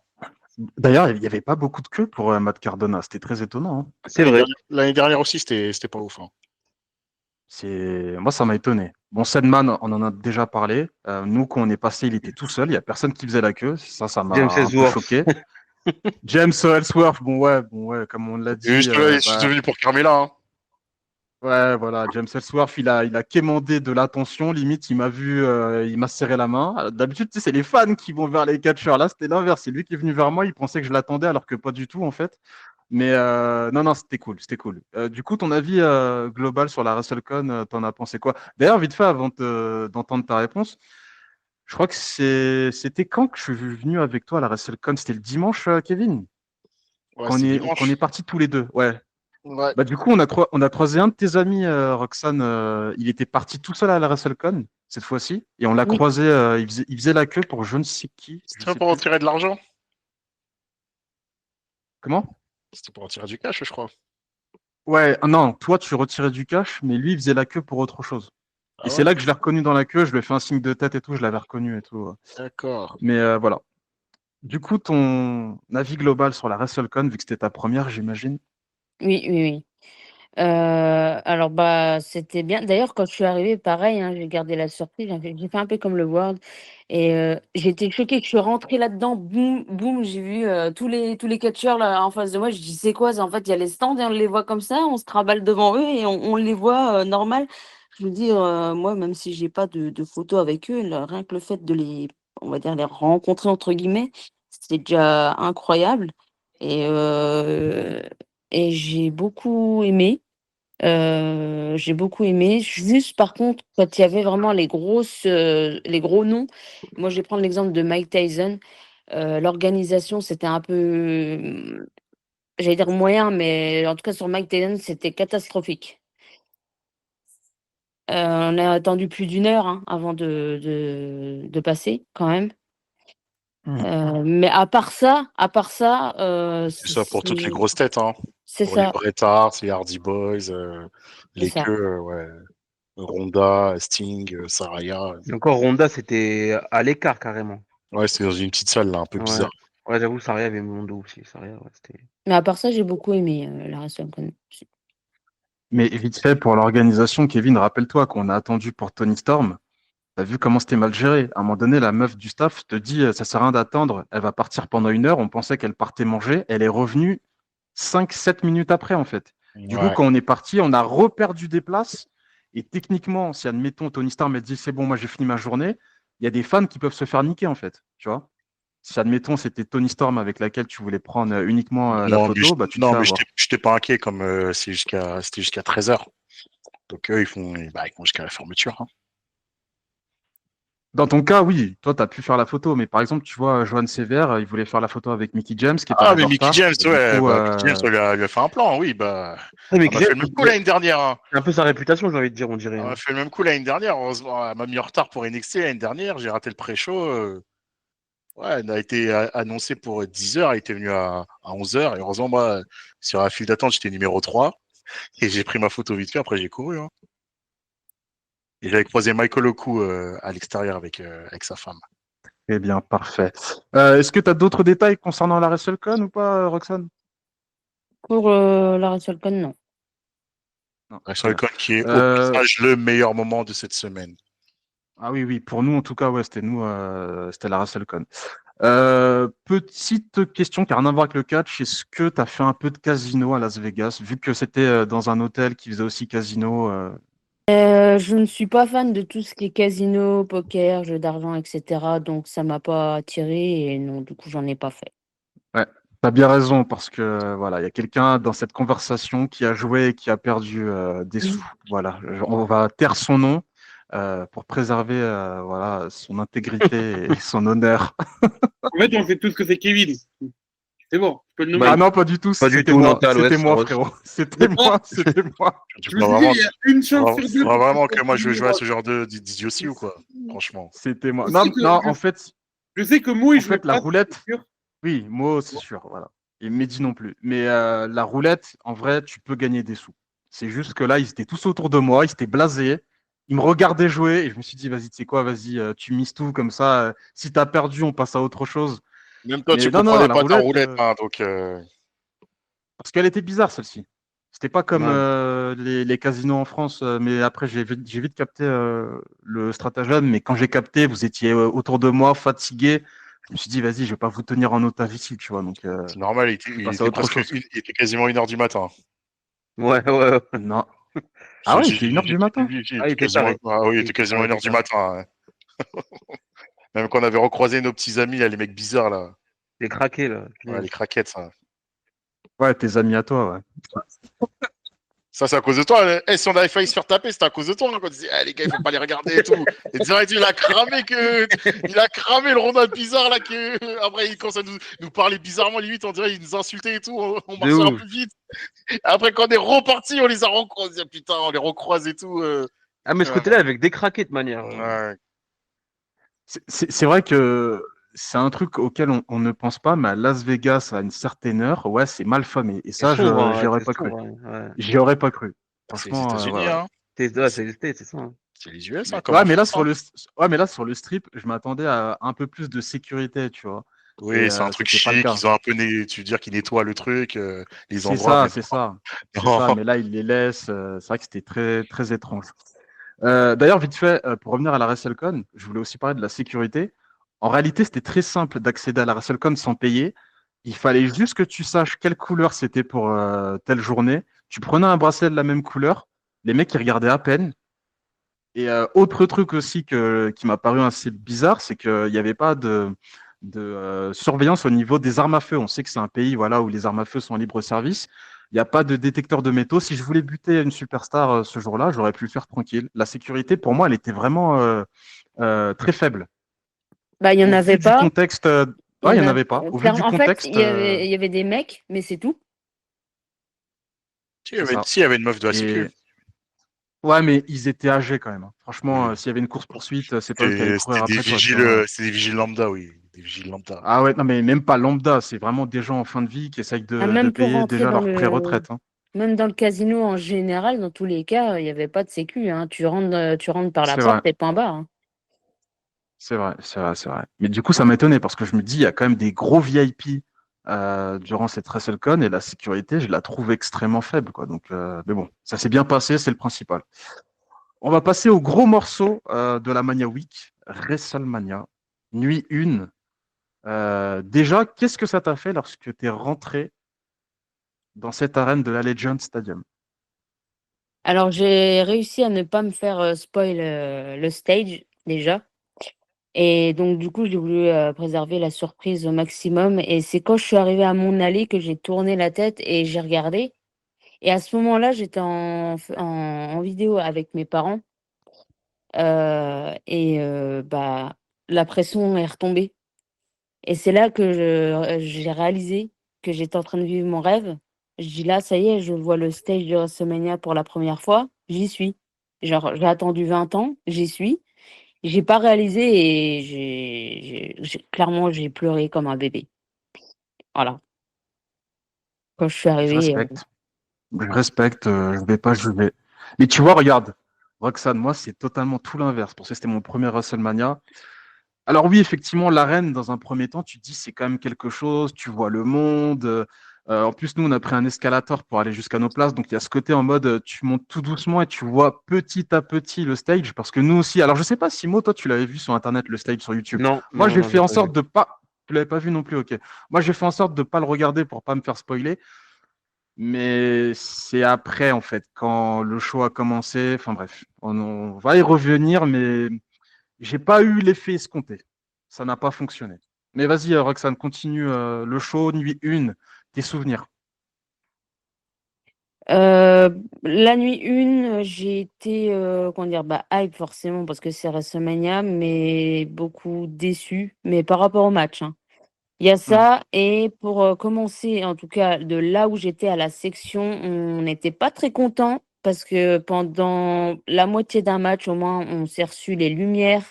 D'ailleurs, il n'y avait pas beaucoup de queue pour Matt Cardona. C'était très étonnant, hein. C'est vrai. L'année dernière aussi, c'était pas ouf, hein. Moi, ça m'a étonné. Bon, Sedman, on en a déjà parlé. Nous, quand on est passé, il était tout seul. Il n'y a personne qui faisait la queue. Ça m'a James un peu Ellsworth. choqué. James Ellsworth, bon, ouais, comme on l'a dit. Juste là, je suis devenu pour Carmela, hein. Ouais, voilà, James Ellsworth, il a quémandé de l'attention. Limite, il m'a vu, il m'a serré la main. D'habitude, tu sais, c'est les fans qui vont vers les catcheurs. Là, c'était l'inverse. C'est lui qui est venu vers moi. Il pensait que je l'attendais, alors que pas du tout, en fait. Mais non, c'était cool, c'était cool. Du coup, ton avis global sur la WrestleCon, t'en as pensé quoi? D'ailleurs, vite fait, d'entendre ta réponse, je crois que c'était quand que je suis venu avec toi à la WrestleCon? C'était le dimanche, Kevin? Ouais, c'était Qu'on est dimanche. partis tous les deux, ouais. Ouais. Bah, du coup, on a croisé un de tes amis, Roxane. Il était parti tout seul à la WrestleCon, cette fois-ci. Et on l'a Oui. croisé, il faisait la queue pour je ne sais qui, je C'était sais pour plus. retirer de l'argent. Comment? C'était pour retirer du cash, je crois. Ouais, ah non, toi, tu retirais du cash, mais lui, il faisait la queue pour autre chose. Et Ah c'est ouais? là que je l'ai reconnu dans la queue, je lui ai fait un signe de tête et tout, je l'avais reconnu et tout. D'accord. Mais voilà. Du coup, ton avis global sur la WrestleCon, vu que c'était ta première, j'imagine. Oui, oui, oui. Alors, bah, c'était bien. D'ailleurs, quand je suis arrivée, pareil, hein, j'ai gardé la surprise. J'ai fait un peu comme le World et j'ai été choquée que je suis rentrée là-dedans, boum, boum, j'ai vu tous les catcheurs là en face de moi. Je dis: «C'est quoi ça?» En fait, il y a les stands et on les voit comme ça, on se trimballe devant eux et on les voit normal. Je veux dire, moi, même si j'ai pas de photos avec eux, rien que le fait de on va dire, «les rencontrer» entre guillemets, c'est déjà incroyable et heu et j'ai beaucoup aimé. Juste par contre, quand il y avait vraiment les gros noms, moi je vais prendre l'exemple de Mike Tyson, l'organisation c'était un peu, j'allais dire moyen, mais en tout cas sur Mike Tyson, c'était catastrophique. On a attendu plus d'une heure, hein, avant de passer quand même. Mais à part ça, C'est ça pour toutes les grosses têtes, hein. c'est Pour les ça, Bret Hart, les Hardy Boys, c'est les ça. queues, ouais. Ronda, Sting, Saraya. Et encore Ronda, c'était à l'écart carrément. Ouais, c'était dans une petite salle, là, un peu Ouais. bizarre. Ouais, j'avoue, Saria avait mon dos aussi. Saria, ouais, c'était. Mais à part ça, j'ai beaucoup aimé, la WrestleCon. Mais vite fait, pour l'organisation, Kevin, rappelle-toi qu'on a attendu pour Tony Storm. T'as vu comment c'était mal géré. À un moment donné, la meuf du staff te dit, ça sert à rien d'attendre. Elle va partir pendant une heure. On pensait qu'elle partait manger. Elle est revenue 5, 7 minutes après, en fait. Du coup, Ouais. quand on est parti, on a reperdu des places. Et techniquement, si admettons Tony Stark m'a dit c'est bon, moi j'ai fini ma journée, il y a des fans qui peuvent se faire niquer en fait. Tu vois? Si admettons c'était Tony Storm avec laquelle tu voulais prendre uniquement la photo, bah tu te Non, fais mais avoir. j'étais pas inquiet comme c'était jusqu'à 13h. Donc eux, ils vont jusqu'à la fermeture, hein. Dans ton cas, oui, toi tu as pu faire la photo, mais par exemple, tu vois, Johan Sévère, il voulait faire la photo avec Mickey James qui est Ah, arrivé mais en Mickey retard. James, Et du ouais, coup, bah, Mickey James, lui a fait un plan, oui, bah, Ah, mais on a fait le même coup l'année dernière, hein. c'est un peu sa réputation, j'ai envie de dire, on dirait, On hein. a fait le même coup l'année dernière. Heureusement, elle m'a mis en retard pour NXT l'année dernière. J'ai raté le pré-show. Ouais, elle a été annoncée pour 10h. Elle était venue à 11h. Et heureusement, moi, sur la file d'attente, j'étais numéro 3. Et j'ai pris ma photo vite fait. Après, j'ai couru, hein. Et j'avais croisé Michael Oku à l'extérieur avec sa femme. eh bien, parfait. Est-ce que tu as d'autres détails concernant la WrestleCon ou pas, Roxane? Pour, la WrestleCon, non. Non, très bien. WrestleCon qui est au Euh, passage le meilleur moment de cette semaine. Ah oui, oui, pour nous en tout cas, ouais, c'était la WrestleCon. Petite question qui n'a rien à voir avec le catch, est-ce que tu as fait un peu de casino à Las Vegas, vu que c'était dans un hôtel qui faisait aussi casino Je ne suis pas fan de tout ce qui est casino, poker, jeux d'argent et cetera, donc ça m'a pas attirée et non, du coup, j'en ai pas fait. Ouais, tu as bien raison, parce que voilà, il y a quelqu'un dans cette conversation qui a joué et qui a perdu des sous. Voilà, on va taire son nom pour préserver voilà, son intégrité et son honneur. En fait, on sait tous que c'est Kevin. C'est bon, je peux le Bah, nommer. Ah non, pas du tout, pas du tout, Nantal, ouais, c'était moi, Saros. frérot. C'était moi, c'était moi. Tu Je me crois suis dit, vraiment, il y a une chance sur deux faudra pour vraiment que que moi je Kevin joue à ce Ross. genre d'idiotie ou quoi? Franchement. C'était moi. Je sais Non, que, non, je, je sais que Mo, il en jouait fait, la pas, roulette, c'est sûr. oui, moi, c'est sûr, voilà. Et Mehdi non plus. Mais la roulette, en vrai, tu peux gagner des sous. C'est juste que là, ils étaient tous autour de moi, ils étaient blasés. il me regardait jouer et je me suis dit, vas-y, tu sais quoi, vas-y, tu mises tout comme ça. Si t'as perdu, on passe à autre chose. Même toi, Mais tu non, non, à comprenais la pas ta roulette, roulette, hein, donc parce qu'elle était bizarre celle-ci. C'était pas comme Ouais. les casinos en France, mais après j'ai vite capté le stratagème. Mais quand j'ai capté, vous étiez autour de moi, fatigué. Je me suis dit, vas-y, je vais pas vous tenir en otage ici, tu vois. Donc, c'est normal, je suis il passé à était autre presque chose. il était quasiment 1 heure du matin. Ouais, ouais, ouais. Non. Ah Si, ouais, il si, était si, 1 heure si, du matin. si, si, il Ah, il était était quasiment, carré. ah oui, il Il était était quasiment carré, il 1 heure était du carré. matin. Ouais. Même quand on avait recroisé nos petits amis, là, les mecs bizarres, là. Il est craqué, là. Ouais, Punaise. les craquettes, ça. Ouais, tes amis à toi, ouais. Ça, c'est à cause de toi. Si on avait failli se faire taper, c'était à cause de toi. Hein, quand tu dis, les gars, il faut pas les regarder et tout. Et direct, il a cramé le Ronald bizarre, là, que, après, il commence à nous parler bizarrement, limite, on dirait, il nous insultait et tout. On De marchait un ouf. peu vite. Après, quand on est reparti, on les a recroisés. Putain, on les recroise et tout. Ah, mais ce Ouais, côté-là, avec des craqués, de manière. ouais. C'est vrai que c'est un truc auquel on ne pense pas, mais à Las Vegas, à une certaine heure, ouais, c'est mal famé. Et C'est ça, sombre, j'y hein. aurais C'est pas cru. sombre, hein. Ouais. J'y aurais pas cru. C'est les Franchement, États-Unis, voilà. hein. Ouais, c'est les States, c'est ça. Hein. C'est les US, hein, Mais, comme en France. Hein. ouais, mais là, sur le strip, je m'attendais à un peu plus de sécurité, tu vois. Et Oui, c'est un truc c'était pas le chic. cas. Ils ont un peu, tu veux dire qu'ils nettoient le truc, les C'est endroits, ça, mais c'est ça. C'est non. ça. Mais là, il les laisse. C'est vrai que c'était très, très étrange. D'ailleurs, vite fait, pour revenir à la WrestleCon, je voulais aussi parler de la sécurité. En réalité, c'était très simple d'accéder à la WrestleCon sans payer. Il fallait juste que tu saches quelle couleur c'était pour telle journée. Tu prenais un bracelet de la même couleur. Les mecs, ils regardaient à peine. Et autre truc aussi qui m'a paru assez bizarre, c'est qu'il n'y avait pas de surveillance au niveau des armes à feu. On sait que c'est un pays voilà, où les armes à feu sont en libre service. Il n'y a pas de détecteur de métaux. Si je voulais buter une superstar ce jour-là, j'aurais pu le faire tranquille. La sécurité, pour moi, elle était vraiment très faible. Bah, il y en Au avait vu du pas. contexte, Il y ouais, il en n'y en a... avait pas. Au vu du Clairement, en fait, contexte, il y avait des mecs, mais c'est tout. Si, c'est ça. il y avait une meuf de la Et sécu. ouais, mais ils étaient âgés quand même. Hein. Franchement, Oui. s'il y avait une course-poursuite, c'est pas eux qui allaient courir après toi, tu Vigiles, vois. c'était des vigiles lambda, oui. Des vigiles lambda. Ah ouais, non, mais même pas lambda, c'est vraiment des gens en fin de vie qui essayent Ah, de même pour payer rentrer déjà dans leur le... pré-retraite. Hein. Même dans le casino en général, dans tous les cas, il n'y avait pas de sécu. Hein. Tu rentres par la C'est vrai, porte et point barre. Hein. c'est vrai, c'est vrai, c'est vrai. Mais du coup, ça m'étonnait parce que je me dis, il y a quand même des gros VIP durant cette WrestleCon et la sécurité, je la trouve extrêmement faible, quoi. Donc, mais bon, ça s'est bien passé, c'est le principal. On va passer au gros morceau de la Mania Week, WrestleMania, nuit 1. Déjà, qu'est-ce que ça t'a fait lorsque tu es rentré dans cette arène de la Legend Stadium? Alors, j'ai réussi à ne pas me faire spoil le stage déjà. Et donc, du coup, j'ai voulu préserver la surprise au maximum. Et c'est quand je suis arrivée à mon allée que j'ai tourné la tête et j'ai regardé. Et à ce moment-là, j'étais en vidéo avec mes parents. Bah, la pression est retombée. Et c'est là que j'ai réalisé que j'étais en train de vivre mon rêve. Je dis là, ça y est, je vois le stage de WrestleMania pour la première fois. J'y suis. Genre, j'ai attendu 20 ans, j'y suis. J'ai pas réalisé et clairement, j'ai pleuré comme un bébé. Voilà. Quand je suis Je arrivée. respecte. Je respecte, je vais pas juger. Mais tu vois, regarde, Roxane, moi, c'est totalement tout l'inverse. Pour ça, c'était mon premier WrestleMania. Alors oui, effectivement, l'arène, dans un premier temps, tu te dis, c'est quand même quelque chose, tu vois le monde. En plus, nous, on a pris un escalator pour aller jusqu'à nos places. Donc, il y a ce côté en mode, tu montes tout doucement et tu vois petit à petit le stage. Parce que nous aussi, alors je sais pas, Simo, toi, tu l'avais vu sur Internet, le stage sur YouTube. Non, Moi, non, j'ai non, fait j'ai en pas vu. sorte de pas... Tu l'avais pas vu non plus, ok. Moi, j'ai fait en sorte de pas le regarder pour pas me faire spoiler. Mais c'est après, en fait, quand le show a commencé. Enfin bref, on va y revenir, mais j'ai pas eu l'effet escompté. Ça n'a pas fonctionné. Mais vas-y, Roxane, continue le show, nuit 1, tes souvenirs. Euh, la nuit 1, j'ai été, comment dire, bah, hype forcément parce que c'est WrestleMania, mais beaucoup déçue. Mais par rapport au match, hein. Il y a Hmm. ça, et pour commencer, en tout cas, de là où j'étais à la section, on n'était pas très content parce que pendant la moitié d'un match, au moins, on s'est reçu les lumières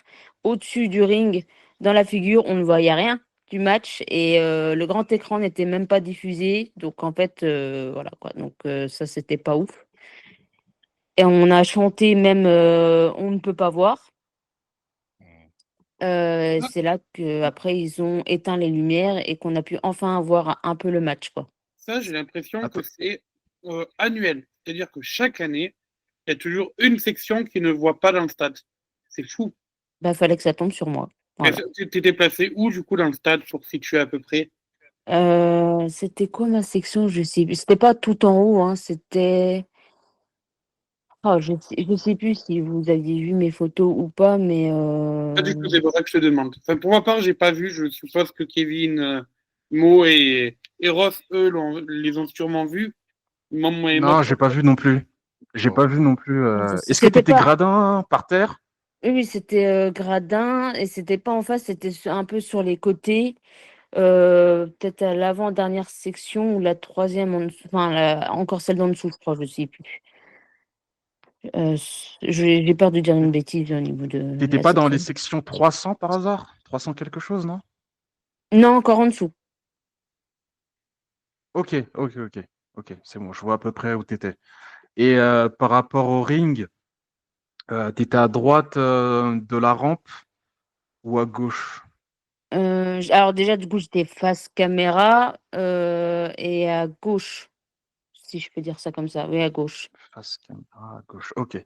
au-dessus du ring dans la figure, on ne voyait rien du match et le grand écran n'était même pas diffusé. Donc en fait, voilà quoi. Donc ça, c'était pas ouf. Et on a chanté même On ne peut pas voir. C'est là qu'après, ils ont éteint les lumières et qu'on a pu enfin voir un peu le match, quoi. Ça, j'ai l'impression que Attends. c'est annuel. C'est-à-dire que chaque année, il y a toujours une section qui ne voit pas dans le stade. C'est fou. Bah, fallait que ça tombe sur moi. Voilà. Tu étais placé où, du coup, dans le stade pour situer à peu près? C'était quoi ma section? Je sais plus. C'était pas tout en haut, hein. C'était. Oh, je sais plus si vous aviez vu mes photos ou pas, mais Pas du tout, c'est pour ça que je te demande. Enfin, pour ma part, j'ai pas vu. Je suppose que Kevin, Mo et Ross, eux, les ont sûrement vus. Non, j'ai pas vu non plus. J'ai pas vu non plus. Est-ce que c'était t'étais pas. gradin par terre? Oui, c'était gradin et c'était pas en face, c'était un peu sur les côtés. Peut-être à l'avant-dernière section ou la troisième en dessous, enfin encore celle d'en dessous, je crois, je sais plus. J'ai peur de dire une bêtise au niveau de T'étais la pas dans les section. sections 300 par hasard? 300 quelque chose, non? Non, encore en dessous. Ok, ok, ok. Ok, c'est bon, je vois à peu près où t'étais. Et par rapport au ring, t'étais à droite de la rampe ou à gauche? Alors déjà, du coup, j'étais face caméra et à gauche, si je peux dire ça comme ça. Oui, à gauche. Face caméra à gauche. Ok,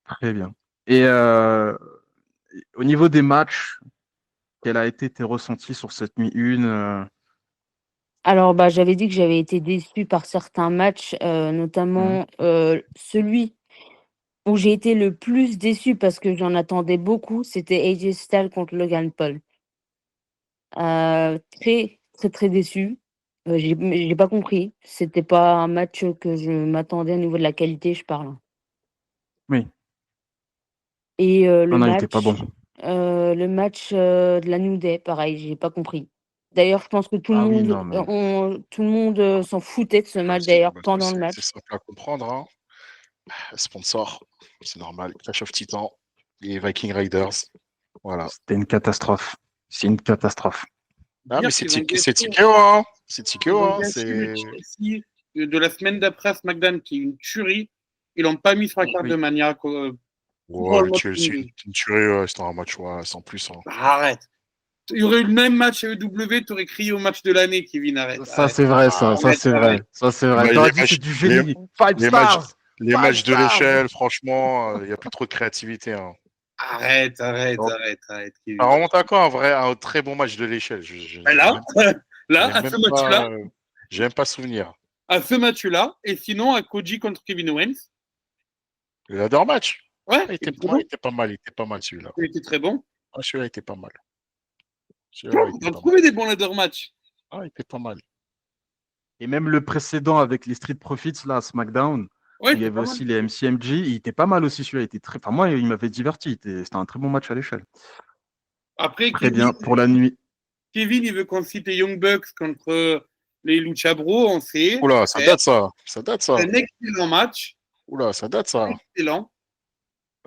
très bien. Et au niveau des matchs, quel a été tes ressentis sur cette nuit 1 Alors, bah, j'avais dit que j'avais été déçue par certains matchs, Mhm. notamment celui où j'ai été le plus déçue parce que j'en attendais beaucoup, c'était AJ Styles contre Logan Paul. Très, très, très déçue. J'ai pas compris. C'était pas un match que je m'attendais au niveau de la qualité, je parle. Oui, Et non, non, il était pas bon. le match, de la New Day, pareil, j'ai pas compris. D'ailleurs, je pense que Ah oui, non, mais tout le monde, s'en foutait de ce match d'ailleurs pendant le C'est match. simple à comprendre, hein. Sponsor, c'est normal. Clash of Titans, les Viking Raiders. Voilà. c'était une catastrophe. C'est une catastrophe. Ah, mais Dire qu'ils ont C'est gâché, TKO, hein. C'est ils TKO, ont hein. gâché le Chelsea de la semaine d'après à SmackDown, qui est une tuerie. Ils l'ont pas mis sur la carte de Oui. Mania. Ouais, Pour le le mode Chelsea, féminin. une tuerie, c'était un match, ouais, sans plus, hein. Arrête. Il y aurait eu le même match à EW, tu aurais crié au match de l'année, Kevin. Arrête, Ça, arrête, c'est vrai, ça, arrête, c'est arrête. vrai. Ça, c'est Les, vrai. ma- T'aurais les dit c'est matchs, du les, génie. Five les matchs, stars! les Five matchs de stars! l'échelle, franchement, il n'y a plus trop de créativité, hein. Arrête, arrête, Donc, arrête, arrête, ça Kevin. remonte à quoi, un très bon match de l'échelle? Et là, là, J'ai même pas, j'ai même pas souvenir. à ce match-là, et sinon à Koji contre Kevin Owens. Le ladder match? Ouais, Ah, il était bon. il était pas mal celui-là. Il était très bon. Ah, celui-là était pas mal. Celui-là était On a pas mal. trouvé des bons ladder matchs. Ah, il était pas mal. Et même le précédent avec les Street Profits, là, à SmackDown, Ouais, où il y c'était avait pas mal. aussi les MCMG, il était pas mal aussi celui-là. Il était très... Enfin, moi, il m'avait diverti. C'était un très bon match à l'échelle. Après, Très bien. Pour la nuit. Kevin, il veut qu'on cite les Young Bucks contre les Lucha Bros. On sait. Oula, ça Super. date ça. Ça date C'est ça. un excellent match. Oula, ça date ça. Excellent.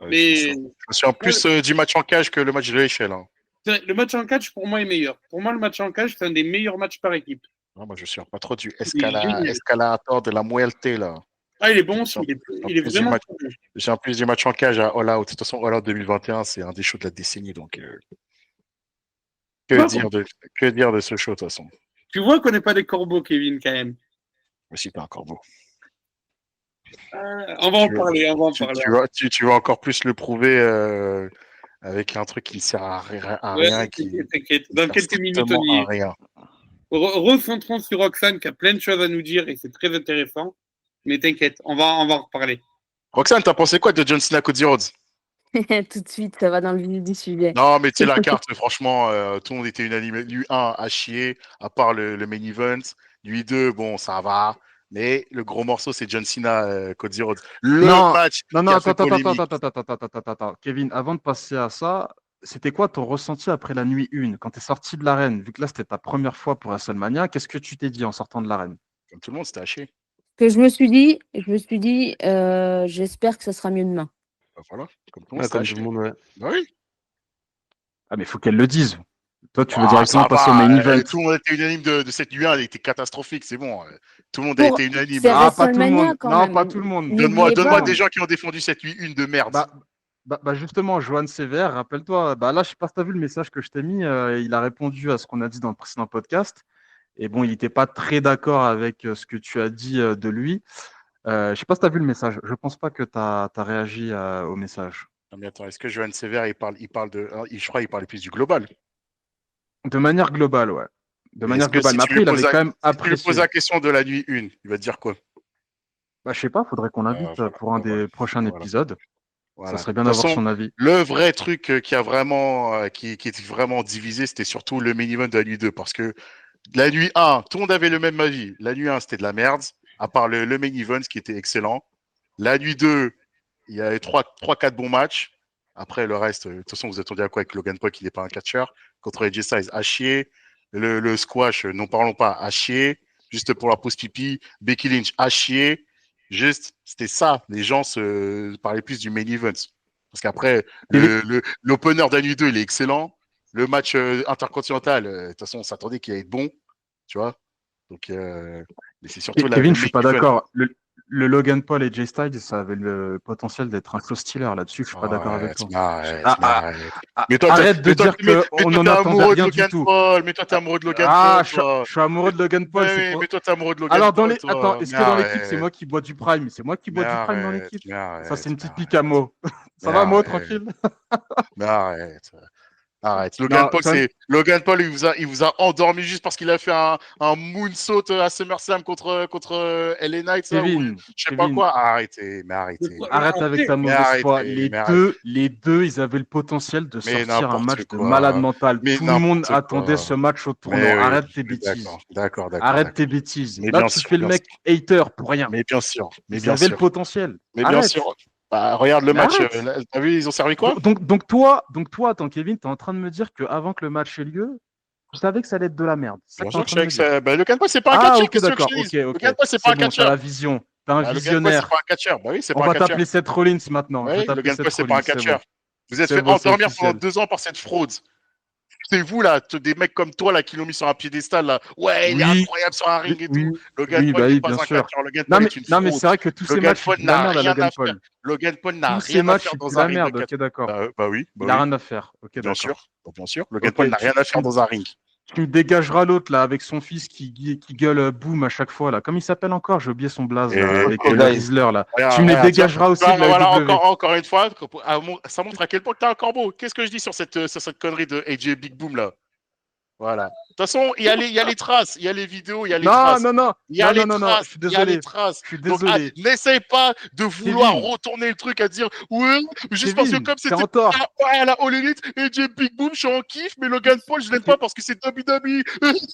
Je Mais me souviens plus du match en cage que le match de l'échelle, hein. le match en catch, pour moi, est meilleur. Pour moi, le match en catch, c'est un des meilleurs matchs par équipe. Ah, moi, je me souviens pas trop du Il est génial. escalator de la Muerte, là. Ah, il est bon Je me aussi. souviens Il est plus du vraiment match. très bon. J'ai en plus du match en cage à All Out. De toute façon, All Out 2021, c'est un des shows de la décennie. Donc, Tu vois, que dire de ce show, de toute façon? tu vois qu'on n'est pas des corbeaux, Kevin, quand même. Mais si, t'es un corbeau. On va en parler, on va en parler. Tu vas encore plus le prouver avec un truc qui ne sert à Ouais, rien, t'inquiète. qui Dans sert quelques minutes, on strictement y à est. rien. Recentrons sur Roxane, qui a plein de choses à nous dire et c'est très intéressant. Mais t'inquiète, on va en reparler. Roxane, t'as pensé quoi de John Cena Cody Rhodes? Tout de suite, ça va dans le vif du sujet. Non, mais tu sais, la carte, franchement, tout le monde était unanime. Lui 1 à chier, à part le main event. Lui 2, bon, ça va. Mais le gros morceau, c'est John Cena, Cody Rhodes. Le Non, match non, qui non, a attends, fait attends, attends, polémique. attends, attends, attends, attends, attends. Kevin, avant de passer à ça, c'était quoi ton ressenti après la nuit 1, quand tu es sorti de l'arène? Vu que là, c'était ta première fois pour WrestleMania, qu'est-ce que tu t'es dit en sortant de l'arène? Comme tout le monde, c'était à chier. Que je me suis dit, j'espère que ça sera mieux demain. Bah, voilà, comme tout le monde, Ouais, c'était à comme tout le chier. monde, ouais. Bah oui. Ah, mais il faut qu'elle le dise. Toi, tu veux directement Ça passer au va. main event. Tout le monde était unanime de cette nuit 1, elle était catastrophique, c'est bon. Tout le monde a Pour... été unanime. C'est Ah, pas tout le WrestleMania monde. quand Non, même. pas tout le monde. Donne-moi N'oubliez pas. des gens qui ont défendu cette nuit 1 de merde. Justement, Johan Sévère, rappelle-toi, là, je sais pas si tu as vu le message que je t'ai mis, il a répondu à ce qu'on a dit dans le précédent podcast. Et bon, il n'était pas très d'accord avec ce que tu as dit de lui. Je sais pas si tu as vu le message. Je pense pas que tu as réagi au message. Non, mais attends, est-ce que Johan Sévère, il parle de. Je crois qu'il parlait plus du global. De manière globale, ouais. De Mais manière est-ce que globale. si Mais tu après, lui il avait poses quand même si tu lui apprécié. poses la question de la nuit 1, il va te dire quoi? Je sais pas, faudrait qu'on l'invite Voilà, pour un des prochains voilà. épisodes. Voilà. Ça De serait bien toute d'avoir façon, son avis. le vrai truc qui a vraiment, qui était vraiment divisé, c'était surtout le main event de la nuit 2. Parce que la nuit 1, tout le monde avait le même avis. La nuit 1, c'était de la merde, à part le main event qui était excellent. La nuit 2, il y avait 3-4 bons matchs. Après, le reste, de toute façon, vous attendez à quoi avec Logan Paul qui n'est pas un catcheur? Contre AJ Styles, à chier. Le squash, n'en parlons pas, à chier. Juste pour la pause pipi. Becky Lynch, à chier. Juste, c'était ça. Les gens se parlaient plus du main event. Parce qu'après, l'opener de la nuit 2, il est excellent. Le match intercontinental, de toute façon, on s'attendait qu'il allait être bon. Tu vois? Donc, mais c'est surtout le Kevin, je main suis pas event. d'accord. Le Logan Paul et Jay Styles, ça avait le potentiel d'être un faux stealer là-dessus. Je suis pas d'accord avec toi. Mais toi, arrête de dire qu'on n'en t'es attendait amoureux de rien du Logan tout. Paul. Mais toi, t'es amoureux de Logan Paul, Je toi. suis amoureux de Logan Paul. Mais toi, t'es amoureux de Logan Alors, Paul, attends, est-ce que dans l'équipe, c'est arrête. moi qui bois du prime? C'est moi qui bois Mais du prime dans arrête, l'équipe? mais arrête, Ça, c'est une mais petite pique à Mo. Ça mais va, Mo, arrête. tranquille? Mais arrête. Arrête. Non, Logan Paul, il vous a endormi juste parce qu'il a fait un moonsault à SummerSlam contre LA Knight, là, ou Kevin, je sais pas quoi. Arrêtez. arrête avec ta Après, mauvaise foi. arrêtez. Les deux, ils avaient le potentiel de Mais sortir un n'importe match de quoi. malade mental. Mais Tout le monde n'importe attendait quoi. ce match au tournant. Mais oui, Arrête tes mais bêtises. D'accord. Arrête tes bêtises. Mais Là, bien tu sûr, fais le bien mec hater pour rien. Mais bien sûr. Ils avaient le potentiel. Mais bien Arrête. sûr. Bah, regarde le Mais match. arrête. Là, t'as vu, ils ont servi quoi? Donc toi, attends, Kevin, t'es en train de me dire qu'avant que le match ait lieu, tu savais que ça allait être de la merde. C'est ça que t'es en Bien sûr que train de me je sais dire. que bah, Logan Paul, c'est pas un Ah, catcheur. ok, Qu'est-ce que tu veux d'accord. que je dise? Ok. Logan Paul, c'est pas C'est un bon, t'as catcheur. la vision. T'es un Logan Paul, visionnaire. c'est pas un catcheur. Bah oui, c'est On pas un va catcheur. t'appeler Seth Rollins maintenant. Je vais Oui, t'appeler Logan Seth Paul, c'est pas un Rollins. C'est catcheur. bon. Vous êtes C'est fait bon, c'est endormir pendant officiel. 2 ans par cette fraude. C'est vous, là, des mecs comme toi, là, qui l'ont mis sur un piédestal, là. Ouais, il est Oui. incroyable sur un ring et Oui. tout. Logan Oui, Paul bah n'est oui, pas bien un sûr. catcheur. Logan Non, Paul mais, est une non, mais fraude. c'est vrai que tous ces Logan matchs, Paul il fait de la n'a merde à rien à Logan faire. Paul. Logan Paul n'a Tous ces rien à matchs, faire il fait dans de un la ring de merde. catch. Ok, d'accord. Bah oui. Il a rien à faire. Ok, Bien d'accord. sûr. Bien sûr. Logan Ok, Paul n'a rien à faire dans un ring. tu me dégageras l'autre là avec son fils qui gueule boum à chaque fois là. Comme il s'appelle encore? J'ai oublié son blaze là Et- avec Cole le Guys. Rizzler là. Regarde, Tu me les regarde, tiens. dégageras aussi de la Voilà, AEW. encore une fois, ça montre à quel point t'es un corbeau. Qu'est-ce que je dis sur cette connerie de AJ Big Boom là? Voilà. De toute façon, il y a les traces, il y a les vidéos, il y a les traces. Non, Il y a les non, traces, je suis il y a les désolé. traces. Je suis Donc, désolé. n'essaye pas de vouloir Kevin. retourner le truc à dire ouais, juste parce que Kevin, comme t'es c'était en tort. à la All Elite, AJ Big Boom, je suis en kiff, mais Logan Paul, je l'aime pas parce que c'est WWE.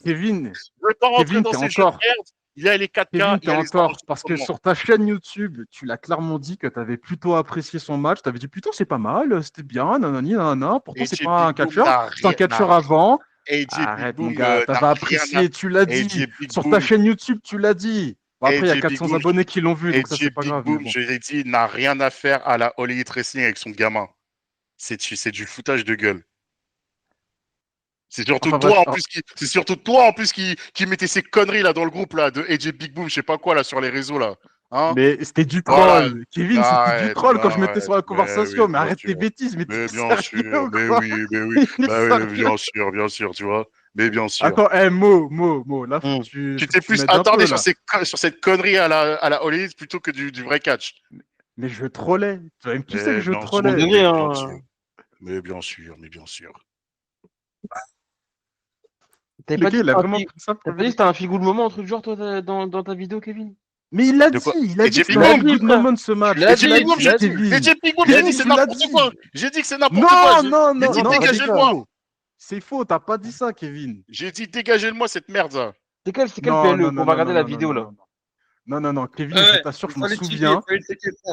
Kevin, Je vais pas rentrer Kevin, dans t'es ces en jeux de tort. merde. Il y a les 4K, Kevin, il t'es y a en les tort parce que enregistrements. sur ta chaîne YouTube, tu l'as clairement dit que t'avais plutôt apprécié son match. T'avais dit putain, c'est pas mal, c'était bien, nanani, nanana. Pourtant, c'est AJ pas un Big Boom catcheur. n'a C'est un rien, catcheur avant. AJ Big Arrête, mon Boom gars, n'a t'avais rien à apprécié, tu l'as AJ dit. Big Sur ta Boom, chaîne YouTube, tu l'as dit. Bon, après, il y a AJ Big 400 Boom, abonnés qui l'ont vu, donc ça, AJ c'est pas Big grave. Mais Boom, bon. je l'ai dit, n'a rien à faire à la All Elite Wrestling avec son gamin. C'est du foutage de gueule. C'est surtout Enfin, toi bref. en plus qui mettait ces conneries là dans le groupe là de AJ Big Boom, je sais pas quoi là sur les réseaux là. Hein? Mais c'était du Voilà. troll. Kevin, c'était du troll quand je mettais sur la Mais conversation. oui, Mais bien arrête tes sûr. bêtises, mais Mais t'es bien sérieux sûr, ou mais quoi? oui, Il est bah oui, sérieux. bien sûr, tu vois. Mais bien sûr. Attends, Mo, là, faut que Tu faut t'es que tu plus m'aides un attardé peu, sur, là. sur cette connerie à la All Elite plutôt que du vrai catch. Mais je trollais. Toi-même, tu sais que Mais je bien sûr, trollais. Degré, mais hein. bien sûr. Mais bien sûr. T'avais Le pas gars, dit il a que vraiment t'as pris ça pas dit que c'était un figou de moment, un truc genre, toi, dans ta vidéo, Kevin? Mais il l'a De dit, quoi? il a Et dit que Jeffy c'était un Boom, good frère. moment ce match. Tu l'as AJ dit, Big Boom, tu l'as dit. j'ai dit Big Boom, Kevin, j'ai dit c'est tu l'as n'importe dit. quoi. J'ai dit que c'est n'importe quoi. Non, J'ai dit non, dégagez-le-moi. C'est faux, t'as pas dit ça, Kevin. J'ai dit dégagez-le-moi cette merde là. C'est quel Non, PLE non, qu'on non, va non, regarder non, la non, vidéo, non, là? non, Kevin, je t'assure, je m'en souviens.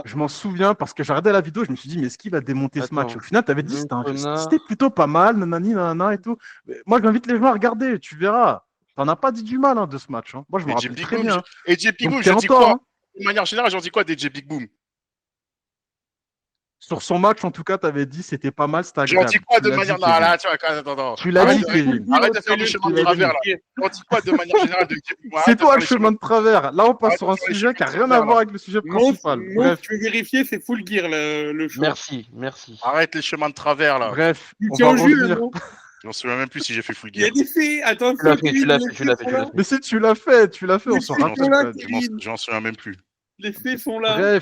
Je m'en souviens parce que j'ai regardé la vidéo, je me suis dit, mais est-ce qu'il va démonter ce match? Attends. Au final, tu avais dit c'était plutôt pas mal, nanani, nanana et tout. Moi, j'invite les gens à regarder, tu verras. T'en as pas dit du mal de ce match. Hein. Moi, je me AJ rappelle Big très Boom, bien. AJ Big Donc, Boom, t'es je en dis tort. quoi? Hein. De manière générale, j'en dis quoi d'AJ Big Boom? Sur son match, en tout cas, tu avais dit c'était pas mal, c'était J'en dis agréable. quoi Tu de l'as manière. dit, Non, Kevin. là, tu vois, attends. Tu l'as Arrête dit, de, Kevin. arrête de faire le chemin de travers, là. J'en dis quoi de manière générale de C'est arrête de toi faire le les chemin de travers. Là, on passe arrête sur de un faire les sujet chemins qui n'a de rien à travers, voir là. avec le sujet Non, principal. non, Bref, tu veux vérifier, c'est Full Gear le choix. Merci. Arrête les chemins de travers, là. bref, Tu on tiens va au jus, revenir. non? Je m'en souviens même plus si j'ai fait full Il y a gear. des faits, attention, Tu Kevin, l'as les fait, tu faits l'as fait, sont tu l'as là. fait. Mais si tu l'as fait, on Les s'en faits rappelle sont là, quand même. Kevin. J'en souviens même plus. Les faits sont là.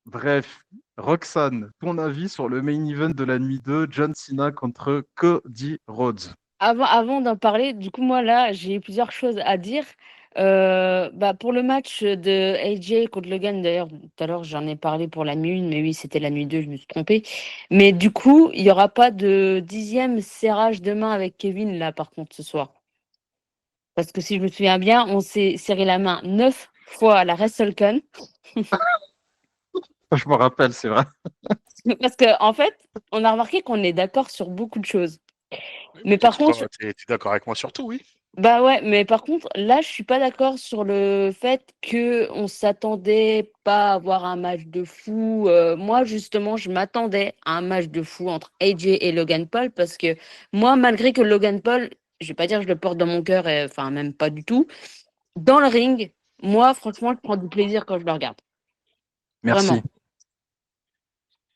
Bref, Roxane, ton avis sur le main event de la nuit 2, John Cena contre Cody Rhodes. Avant d'en parler, du coup, moi, là, j'ai plusieurs choses à dire. Pour le match de AJ contre Logan, d'ailleurs, tout à l'heure, j'en ai parlé pour la nuit 1, mais oui, c'était la nuit 2, je me suis trompée. Mais du coup, il n'y aura pas de 10e serrage de main avec Kevin, là, par contre, ce soir. Parce que si je me souviens bien, on s'est serré la main 9 fois à la WrestleCon. Je me rappelle, c'est vrai. Parce qu'en fait, on a remarqué qu'on est d'accord sur beaucoup de choses. Mais par contre, T'es d'accord avec moi sur tout, oui. bah ouais, mais par contre, là, je suis pas d'accord sur le fait que on s'attendait pas à avoir un match de fou. Moi, justement, je m'attendais à un match de fou entre AJ et Logan Paul parce que moi, malgré que Logan Paul, je vais pas dire que je le porte dans mon cœur, enfin même pas du tout. Dans le ring, moi, franchement, je prends du plaisir quand je le regarde. Merci. Vraiment.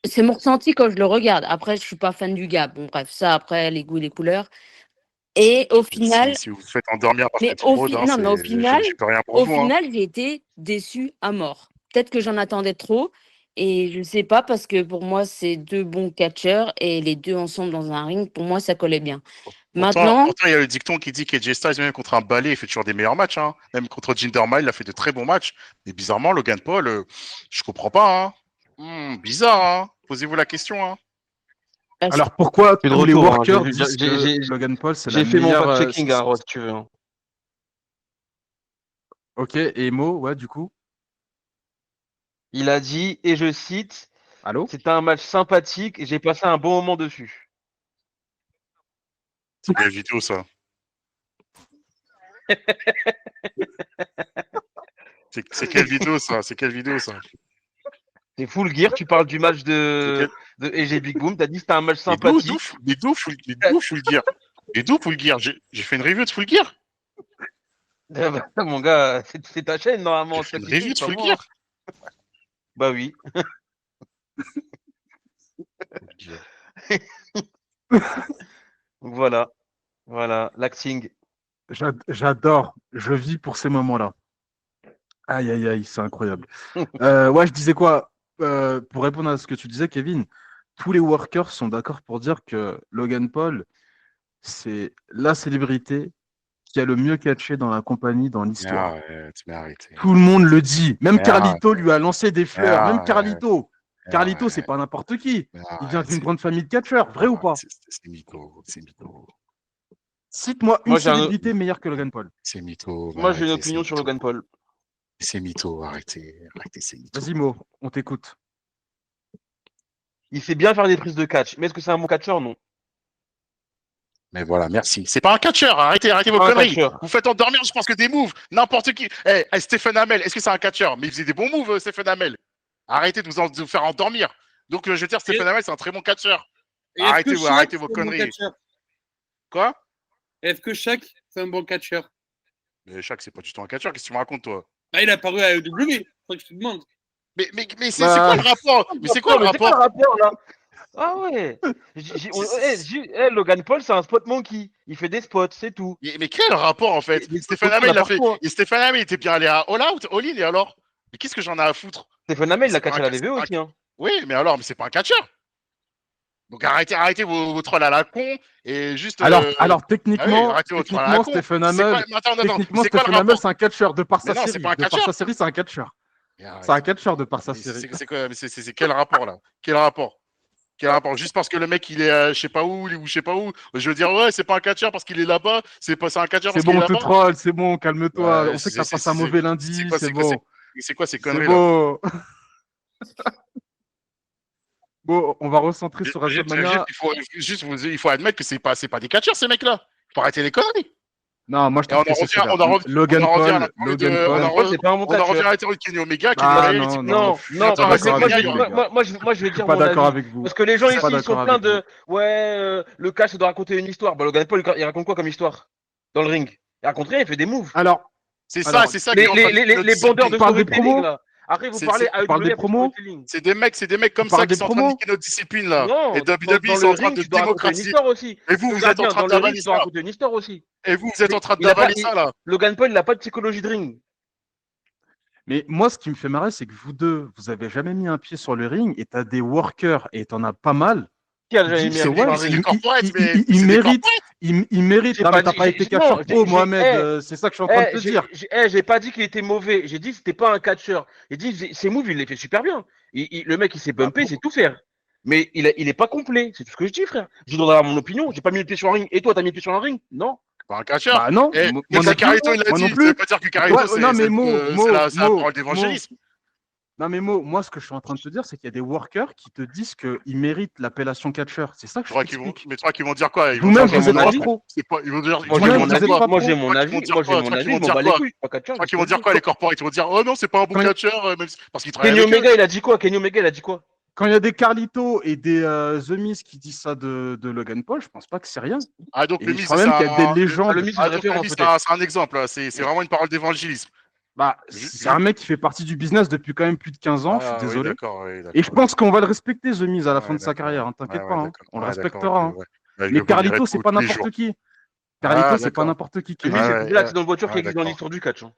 C'est mon ressenti quand je le regarde. Après, je suis pas fan du gars. Bon, bref, ça, après, les goûts et les couleurs. Et au final, Si vous vous faites endormir par mais cette au, fraude, hein, non, mais au final, je peux rien pour vous. Hein. j'ai été déçue à mort. Peut-être que j'en attendais trop. Et je sais pas, parce que pour moi, c'est deux bons catcheurs. Et les deux ensemble dans un ring, pour moi, ça collait bien. Maintenant, Pourtant, il y a le dicton qui dit qu'AJ Styles, même contre un balai, il fait toujours des meilleurs matchs. Hein. Même contre Jinder Mahal, il a fait de très bons matchs. Mais bizarrement, Logan Paul, je comprends pas. Hein. Bizarre. Hein. Posez-vous la question. Hein. parce- Alors pourquoi Je suis de tous les retour, hein. workers J'ai- disent j'ai- que Logan Paul c'est la J'ai fait mon meilleure fact-checking, hein, Rod, si tu veux. Hein. Ok, et Mo, ouais, du coup. Il a dit, et je cite, Allô? c'était un match sympathique et j'ai passé un bon moment dessus. C'est quelle vidéo, ça? C'est quelle vidéo, ça? C'est quelle vidéo, ça? C'est full gear, tu parles du match de AJ Big Boom, t'as dit c'était un match sympathique. Mais d'où Full Gear? Mais d'où Full Gear? J'ai fait une review de Full Gear. Mon gars, c'est ta chaîne normalement. J'ai fait une review de Full Gear. Bah oui. Voilà, l'acting. J'adore, je vis pour ces moments-là. Aïe, aïe, aïe, c'est incroyable. Ouais, je disais quoi? Pour répondre à ce que tu disais, Kevin, tous les workers sont d'accord pour dire que Logan Paul, c'est la célébrité qui a le mieux catché dans la compagnie, dans l'histoire. Mais arrêtez. Tout le monde le dit. Même Mais Carlito lui a lancé des fleurs. Même Carlito. Mais Carlito, c'est pas n'importe qui. Mais Il vient d'une c'est- grande famille de catcheurs, vrai ou pas? C'est mytho. C'est mytho. Cite-moi une Moi, j'ai un- célébrité meilleure que Logan Paul. C'est mytho. Moi j'ai une Arrêtez, opinion c'est sur mytho. Logan Paul. C'est mytho. Arrêtez, c'est mytho. Vas-y, Mo, on t'écoute. Il sait bien faire des prises de catch, mais est-ce que c'est un bon catcheur? Non. Mais voilà, merci. C'est pas un catcheur. Arrêtez vos Pas un conneries. catcheur. Vous faites endormir, je pense que des moves. N'importe qui. Stephen Amell, est-ce que c'est un catcheur? Mais il faisait des bons moves, Stephen Amell. Arrêtez de vous faire endormir. Donc, je veux dire, Stephen Amell, c'est un très bon catcheur. Et est-ce que Shaq, Arrêtez vos c'est un bon conneries. catcheur? Quoi? Est-ce que Shaq, c'est un bon catcheur? Mais Shaq, c'est pas du tout un catcheur. Qu'est-ce que tu me racontes, toi? Ah, il a apparu à AEW, c'est ça que je te demande. Mais c'est quoi le rapport? Mais c'est quoi le rapport? Là ah ouais. Logan Paul, c'est un spot monkey. Il fait des spots, c'est tout. Mais quel rapport, en fait? Mais Stephen Amell, il a fait. partout, hein. Et Stephen Amell, il était bien allé à All Out, All In, et alors? Mais qu'est-ce que j'en ai à foutre? Stephen Amell, il a C'est catché pas la un- VV aussi. Hein. Oui, mais alors, mais c'est pas un catcheur. Donc arrêtez vos trolls à la con et juste. Alors techniquement, arrêtez vos trolls à la con. Stephen C'est Amell, quoi- mais attends, techniquement, c'est quoi le Stephen Amell, rapport? c'est un catcheur de par Mais sa non, c'est série. pas un De par catcheur. sa série, c'est un catcheur. Mais arrête. C'est un catcheur de par sa Mais série. c'est quoi? Mais c'est quel rapport là? Quel rapport? Quel rapport? Juste parce que le mec il est je sais pas où ou je sais pas où. Je veux dire ouais, c'est pas un catcheur parce qu'il est là-bas. C'est un catcheur C'est parce qu'il est bon, tout là-bas. troll, c'est bon, calme-toi. Ouais, On sait que t'as passé un mauvais lundi, c'est bon. C'est quoi ces C'est conneries là? bon. Bon, on va recentrer sur WrestleMania. Il faut admettre que c'est pas des catcheurs ces mecs là. Faut arrêter les conneries. Non, moi je Et on trouve que en c'est revient, sévère. on en revient, Logan on en revient à la Paul, théorie de, Logan Paul. Logan Paul, c'est pas un bon on en revient à catcheur. la théorie de Kenny Omega qui Ah mérite. non, Non, je suis non, pas parce que d'accord moi, avec je vais, vous, les moi, gars. moi, je vais Je suis dire pas mon d'accord avis. avec vous. Parce que les Je gens suis ici, pas ils sont d'accord pleins avec vous. de ouais, le catch, ça doit raconter une histoire. Bah, Logan Paul, il raconte quoi comme histoire dans le ring? Il raconte rien, il fait des moves. Alors, C'est alors, ça qui est en train de tuer notre Les bandeurs discipline. de tu parles des storytelling, promos? là. Après, vous C'est parlez c'est- Tu parles des AEW pour promos? storytelling. c'est des mecs Tu comme ça parles qui des sont en train de promos? niquer notre discipline là. Et Non, WWE, dans ils sont en le train ring, de tu dois raconter une démocratiser. histoire aussi. Et vous, Le vous êtes en gardien, train dans le ring, d'avaler tu dois ça. raconter une histoire aussi. Et vous êtes en train Il a pas, d'avaler ça là. Logan Paul, il n'a pas de psychologie de ring. Mais moi, ce qui me fait marrer, c'est que vous deux, vous avez jamais mis un pied sur le ring et tu as des workers et tu en as pas mal Qui a qui jamais mis disent un que pied sur ouais, un C'est ring? des corporates, mais ils c'est des méritent. corporates. Il mérite. J'ai Non, pas mais t'as dit, pas été non, catcheur pro, Mohamed. eh, C'est ça que je suis en train de te dire. j'ai pas dit qu'il était mauvais. J'ai dit que c'était pas un catcheur. J'ai dit ses moves, il les fait super bien. Le mec, il s'est Bah, bumpé, il sait tout faire. Mais il est pas complet. C'est tout ce que je dis, frère. Je dois avoir mon opinion. J'ai pas mis le pied sur un ring. Et toi, t'as mis le pied sur un ring? Non. Pas un catcheur. Bah non, Et moi même non si plus. Carlito il l'a Moi non dit, ça plus. veut pas dire que Carlito Ouais, non, mais c'est la parole d'évangélisme. Non, mais moi, ce que je suis en train de te dire, c'est qu'il y a des workers qui te disent qu'ils méritent l'appellation catcheur. C'est ça que je t'explique. Mais toi qui vont dire quoi? Vous-même, dire vous êtes mon pas avis. pro. C'est pas, ils vont dire, Moi, Vous-même, j'ai vous mon êtes avis. pas Moi, pro. j'ai mon avis. Moi, j'ai mon avis. Je m'en bats les couilles. Pas catcheur. toi qui vont dire quoi les corporates? Ils vont dire, oh non, c'est pas un bon Quand- catcheur, même parce qu'il travaille Kenny avec eux. Omega, il a dit quoi? Kenny Omega, il a dit quoi? Quand il y a des Carlito et des The Miz qui disent ça de Logan Paul, je pense pas que c'est rien. Ah, donc Et le je Miz, crois même qu'il y a des légendes. Le Miz, c'est Ah, une donc le référence, Miz, peut-être. c'est un exemple, là. C'est vraiment une parole d'évangélisme. Bah, c'est un mec qui fait partie du business depuis quand même plus de 15 ans, je suis Ah, oui, désolé. d'accord, oui, Et je d'accord. pense qu'on va le respecter, The Miz, à la fin Ouais, de sa d'accord. carrière, hein, t'inquiète Ouais, pas, hein. d'accord. On le Ouais, respectera. d'accord, Hein. ok, ouais. Ouais, je Mais le bénirai Carlito, c'est pas tous les n'importe jours. qui. Ah, Carlito, c'est pas d'accord. n'importe qui Le est Miz, c'est Ouais, plus l'accident de voiture qui ouais, existe dans d'accord. l'histoire du catch. Hein.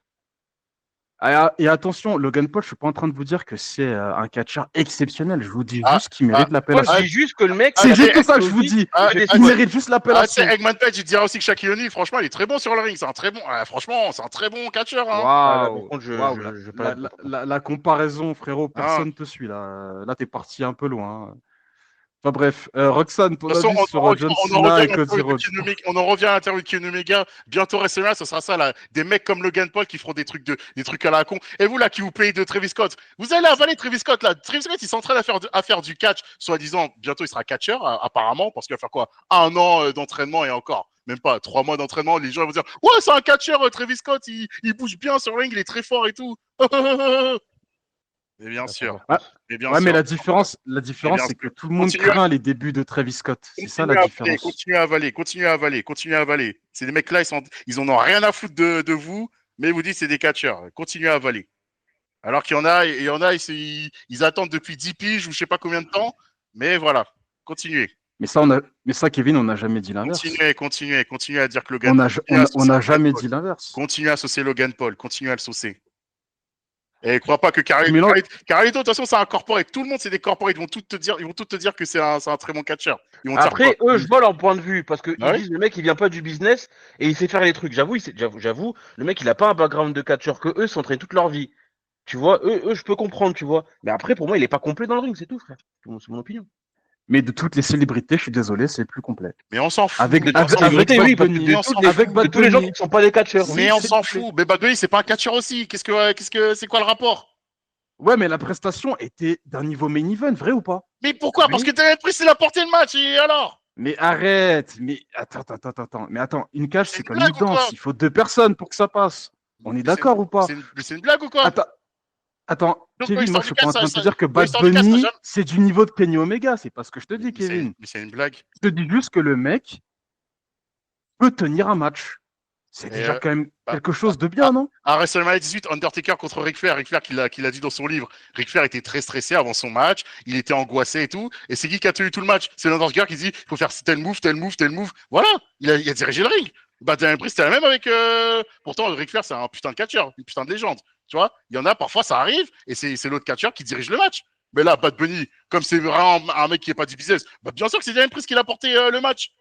Et attention, Logan Paul, je suis pas en train de vous dire que c'est un catcheur exceptionnel. Je vous dis Ah, juste qu'il mérite Moi, l'appellation. je dis juste que le mec. C'est il a juste fait ça que je vous dis. Ah, des Il spots. mérite juste Ah, tu l'appellation. sais, Eggman Page, il te dira aussi que Shaquille O'Neal, franchement, il est très bon sur le ring. C'est un très bon, franchement, c'est un très bon catcheur, hein. Ah, là, par Waouh, contre, waouh, je pas. la comparaison, frérot, Ah. personne te suit là. Là, t'es parti un peu loin. Enfin bref, Roxane, ton De toute façon, avis sur John Cena et Cody Rhodes. on en revient à l'interview de Kenny Omega. Bientôt WrestleMania, ce sera ça, là. Des mecs comme Logan Paul qui feront des trucs à la con. Et vous, là, qui vous payez de Travis Scott. Vous allez avaler Travis Scott, là. Travis Scott, il s'entraîne à faire du catch. Soi-disant, bientôt, il sera catcheur, apparemment, parce qu'il va faire quoi? 1 an d'entraînement et encore. Même pas 3 mois d'entraînement. Les gens vont dire, ouais, c'est un catcheur, Travis Scott. Il bouge bien sur le ring, il est très fort et tout. Et bien sûr. Ouais, Et bien ouais, sûr. mais la différence, bien c'est que tout le monde Continue à- craint les débuts de Travis Scott. C'est ça la différence. Continuez à avaler. C'est des mecs là, ils en ont rien à foutre de vous, mais vous dites c'est des catcheurs. Continuez à avaler. Alors qu'il y en a, ils attendent depuis 10 piges ou je sais pas combien de temps, mais voilà. Continuez. Mais ça, Kevin, on n'a jamais dit l'inverse. Continuez à dire que Logan On Paul. n'a jamais dit l'inverse. Continuez à saucer Logan Paul. Continuez à le saucer. Et crois pas que Carlito, Mais non. de toute façon, c'est un corporate. Tout le monde, c'est des corporates. Ils vont tout te dire que c'est un très bon catcheur. Ils vont te dire Après, quoi? eux, je vois leur point de vue parce que Ah ils oui disent le mec il vient pas du business et il sait faire les trucs. J'avoue, le mec il a pas un background de catcheur que eux s'entraînent toute leur vie. Tu vois, eux, je peux comprendre, tu vois. Mais après, pour moi, il est pas complet dans le ring, c'est tout, frère. C'est mon opinion. Mais de toutes les célébrités, je suis désolé, c'est le plus complet. Mais on s'en fout. Avec De Bad célébrités, oui, parce que Bunny, de tous les gens qui sont pas des catcheurs. Mais oui, on s'en fout. Mais Bad Bunny, c'est pas un catcheur aussi. C'est quoi le rapport? Ouais, mais la prestation était d'un niveau main event, vrai ou pas? Mais pourquoi? Oui. Parce que Damien Priest, il a porté le match. Et alors? Mais arrête! Mais attends. Mais attends, une cage, C'est c'est une comme blague une ou quoi? danse. Il faut 2 personnes pour que ça passe. On est d'accord ou pas? C'est une blague ou quoi? Attends, Donc, Kevin, quand moi il je suis sort pas du en train de casse, te dire que quand il Bad sort du casse, Bunny, ça jamais- c'est du niveau de Kenny Omega. C'est pas ce que je te dis, Mais Kevin. c'est une blague. Je te dis juste que le mec peut tenir un match. C'est Et, déjà quand même bah, quelque chose de bien, non? À WrestleMania 18, Undertaker contre Ric Flair. Ric Flair qui l'a dit dans son livre. Ric Flair était très stressé avant son match. Il était angoissé et tout. Et c'est qui a tenu tout le match? C'est l'Undertaker qui dit il faut faire tel move. Voilà. Il a dirigé le ring. Bah, Damien Priest, c'était la même avec. Pourtant, Ric Flair, c'est un putain de catcheur, une putain de légende. Tu vois, il y en a parfois, ça arrive et c'est l'autre catcheur qui dirige le match. Mais là, Bad Bunny, comme c'est vraiment un mec qui est pas du business, bah, bien sûr que c'est Damien Priest qui l'a porté le match.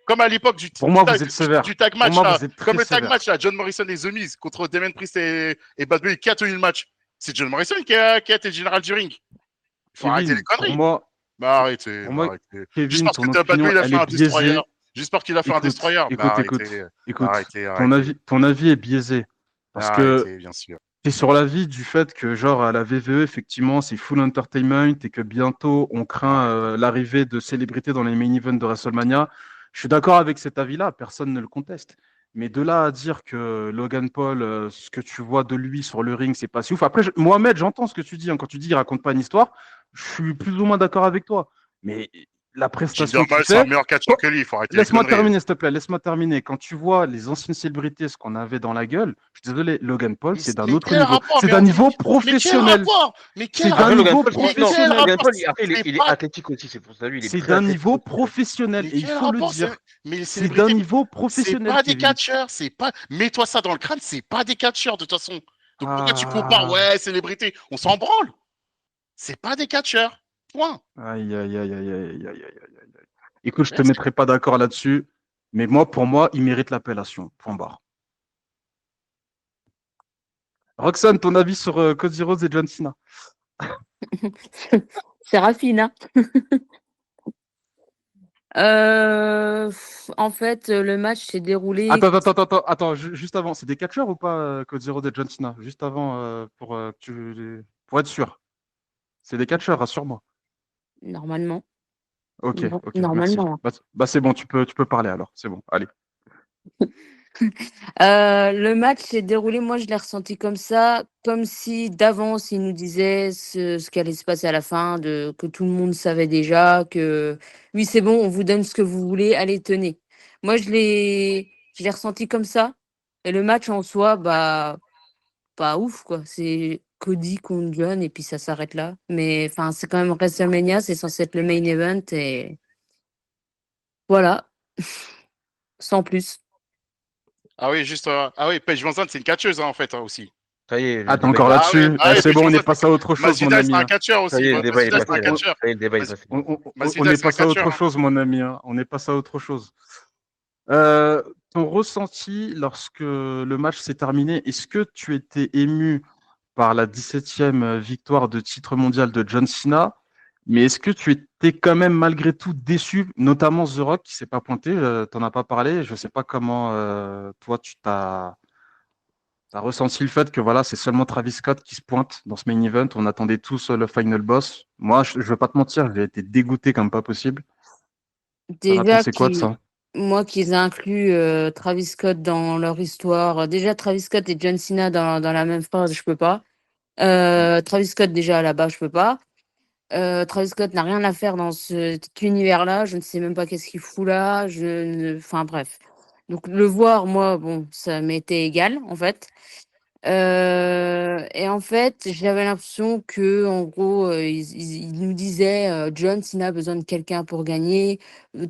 Comme à l'époque Pour moi, vous êtes sévère. du tag match, Pour moi, là. vous êtes très Comme le tag sévère. match, là, John Morrison et The Miz contre Damien Priest et Bad Bunny, qui a tenu le match? C'est John Morrison qui a été le général du ring. Il faut arrêter les conneries. Pour moi, Bah arrêtez. pour moi, arrêtez. Kevin, J'espère ton que Bad opinion, Bunny a elle fait un est biaisée. destroyer. J'espère qu'il a fait un Écoute, destroyer. écoute, Bah, écoute. arrêtez. Écoute, Arrêtez. ton avis est biaisé. Parce que Arrêtez, bien sûr. t'es sur l'avis du fait que, genre, à la VVE, effectivement, c'est full entertainment et que bientôt, on craint l'arrivée de célébrités dans les main events de WrestleMania. Je suis d'accord avec cet avis-là, personne ne le conteste. Mais de là à dire que Logan Paul, ce que tu vois de lui sur le ring, c'est pas si ouf. Après, Mohamed, j'entends ce que tu dis, hein. Quand tu dis il raconte pas une histoire, je suis plus ou moins d'accord avec toi. Mais la prestation Jinder qu'il Mahal, c'est un fait. meilleur catcheur que lui. Il faut arrêter les Laisse-moi conneries. terminer, s'il te plaît. Laisse-moi terminer. Quand tu vois les anciennes célébrités, ce qu'on avait dans la gueule, je suis désolé, Logan Paul, c'est d'un Mais autre quel niveau. rapport? C'est d'un niveau Mais quel professionnel. rapport? Mais quel C'est d'un Après, rapport? Logan niveau Paul, Mais non, quel professionnel. rapport? Après, C'est il est pas. athlétique aussi, c'est pour ça, lui, il est C'est très d'un athlétique niveau aussi. professionnel. Mais Et il quel faut le rapport? dire. Mais les C'est d'un célébrités, niveau c'est professionnel, pas des Kevin. catcheurs, c'est pas. Mets-toi ça dans le crâne, c'est pas des catcheurs de toute façon. Donc pourquoi tu compares? Ah. Ouais, célébrité, on s'en branle. C'est pas des catcheurs. Point. Aïe, aïe, aïe, aïe, aïe, aïe, aïe, aïe. Écoute, je te Ouais, c'est- mettrai pas d'accord là-dessus. Mais moi, pour moi, il mérite l'appellation. Point barre. Roxane, ton avis sur Cody Rhodes et John Cena? C'est Rafina. En fait, le match s'est déroulé. Attends, juste avant, c'est des catcheurs ou pas, Cody Rhodes et John Cena? Juste avant, pour être sûr. C'est des catcheurs, rassure-moi. Normalement. Ok, merci. Normalement. Bah, c'est bon, tu peux parler alors. C'est bon, allez. Le match s'est déroulé, moi je l'ai ressenti comme ça, comme si d'avance il nous disait ce qui allait se passer à la fin, que tout le monde savait déjà, que oui c'est bon, on vous donne ce que vous voulez, allez tenez. Moi je l'ai ressenti comme ça. Et le match en soi, bah pas ouf quoi. C'est Cody contre John et puis ça s'arrête là. Mais enfin c'est quand même WrestleMania, c'est censé être le main event et voilà, sans plus. Ah oui, juste. Ah oui, Paige Van Zandt, c'est une catcheuse hein, en fait hein, aussi. Ça y est, Ah, le t'es débat, il encore est Ah oui, là-dessus? ah oui, C'est Paige bon, Van on est Zandt, passé à autre chose, mon Masvidal, c'est ami, un hein. catcheur Ça aussi. y est, le débat, il est Masvidal, c'est un passé, là. catcheur. Ça y est, le débat, il est passé. On est Masvidal, c'est un passé à catcheur. autre Hein. chose, mon ami, hein. On est passé à autre chose. Euh, Ton ressenti lorsque le match s'est terminé, est-ce que tu étais ému par la 17e victoire de titre mondial de John Cena, mais est-ce que tu étais quand même malgré tout déçu, notamment The Rock qui s'est pas pointé, t'en as pas parlé, je sais pas comment toi t'as ressenti le fait que voilà, c'est seulement Travis Scott qui se pointe dans ce main event, on attendait tous le final boss. Moi, je vais pas te mentir, j'ai été dégoûté comme pas possible. T'en as Déjà, pensé quoi de ça? moi, qu'ils incluent Travis Scott dans leur histoire. Déjà, Travis Scott et John Cena dans la même phrase, je peux pas. Travis Scott, déjà, là-bas, je peux pas. Travis Scott n'a rien à faire dans cet univers-là. Je ne sais même pas qu'est-ce qu'il fout là. Enfin, bref. Donc, le voir, moi, bon, ça m'était égal, en fait. Et en fait, j'avais l'impression que, en gros, ils nous disaient, John Cena a besoin de quelqu'un pour gagner.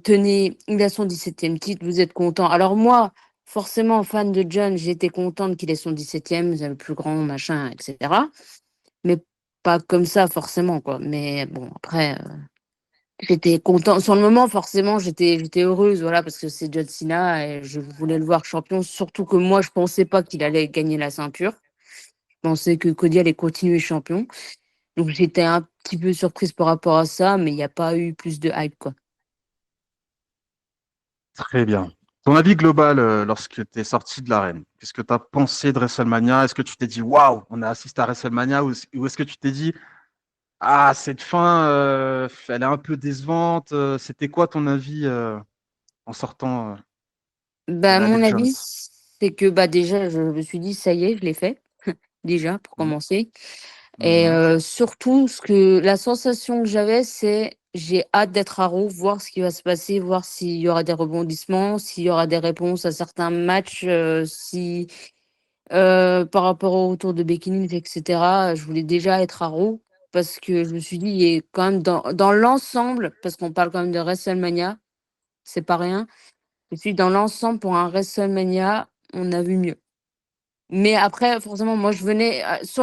Tenez, il a son 17e titre, vous êtes content. Alors moi, forcément, fan de John, j'étais contente qu'il ait son 17e, c'est le plus grand, machin, etc. Mais pas comme ça, forcément, quoi. Mais bon, après, j'étais content. Sur le moment, forcément, j'étais heureuse, voilà, parce que c'est John Cena et je voulais le voir champion. Surtout que moi, je pensais pas qu'il allait gagner la ceinture. Je pensais que Cody allait continuer champion. Donc j'étais un petit peu surprise par rapport à ça, mais il n'y a pas eu plus de hype, quoi. Très bien. Ton avis global lorsque tu es sorti de l'arène, qu'est-ce que tu as pensé de WrestleMania? Est-ce que tu t'es dit waouh, on a assisté à WrestleMania ou est-ce que tu t'es dit ah, cette fin, elle est un peu décevante. C'était quoi ton avis en sortant de Bah, l'allée mon de John? avis, c'est que bah, déjà, je me suis dit, ça y est, je l'ai fait, déjà, pour Mhm, commencer. Et mhm. surtout, la sensation que j'avais, c'est j'ai hâte d'être à Raw, voir ce qui va se passer, voir s'il y aura des rebondissements, s'il y aura des réponses à certains matchs, si par rapport au retour de Becky Lynch, etc. Je voulais déjà être à Raw parce que je me suis dit, il est quand même dans l'ensemble, parce qu'on parle quand même de WrestleMania, c'est pas rien. Et puis dans l'ensemble, pour un WrestleMania, on a vu mieux. Mais après, forcément, moi, sur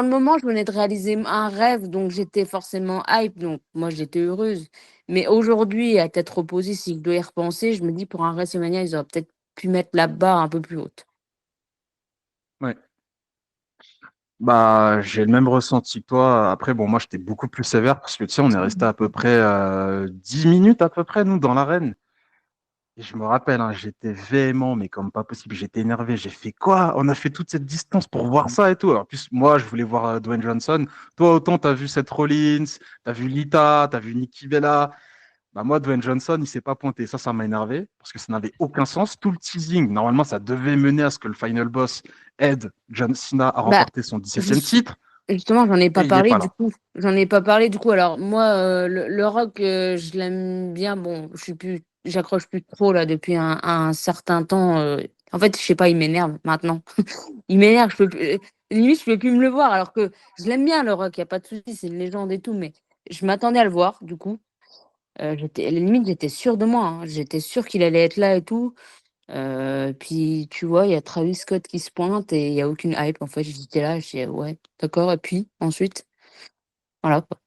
le moment, je venais de réaliser un rêve, donc j'étais forcément hype, donc moi, j'étais heureuse. Mais aujourd'hui, à tête reposée, si je dois y repenser, je me dis, pour un WrestleMania, ils auraient peut-être pu mettre la barre un peu plus haute. Ouais. Bah, j'ai le même ressenti que toi. Après, bon, moi, j'étais beaucoup plus sévère parce que tu sais, on est resté à peu près 10 minutes à peu près, nous, dans l'arène. Et je me rappelle, hein, j'étais véhément, mais comme pas possible, j'étais énervé. J'ai fait quoi? On a fait toute cette distance pour voir ça et tout. Alors, en plus, moi, je voulais voir Dwayne Johnson. Toi, autant, t'as vu Seth Rollins, t'as vu Lita, t'as vu Nikki Bella. Bah, moi, Dwayne Johnson, il s'est pas pointé. Ça m'a énervé parce que ça n'avait aucun sens. Tout le teasing, normalement, ça devait mener à ce que le final boss aide John Cena à Bah, remporter son 17e juste- titre. justement, j'en ai Et pas il est parlé pas du là. coup. J'en ai pas parlé du coup. Alors moi, le rock, je l'aime bien. Bon, j'accroche plus trop là depuis un certain temps. En fait, je sais pas, il m'énerve maintenant. Il m'énerve. Je peux plus, limite, je peux plus me le voir. Alors que je l'aime bien le rock. Y a pas de souci, c'est une légende et tout. Mais je m'attendais à le voir du coup. Limite, j'étais sûre de moi, hein. J'étais sûre qu'il allait être là et tout. Puis tu vois, il y a Travis Scott qui se pointe et il y a aucune hype. En fait, j'étais là, je dis ouais, d'accord. Et puis ensuite, voilà quoi.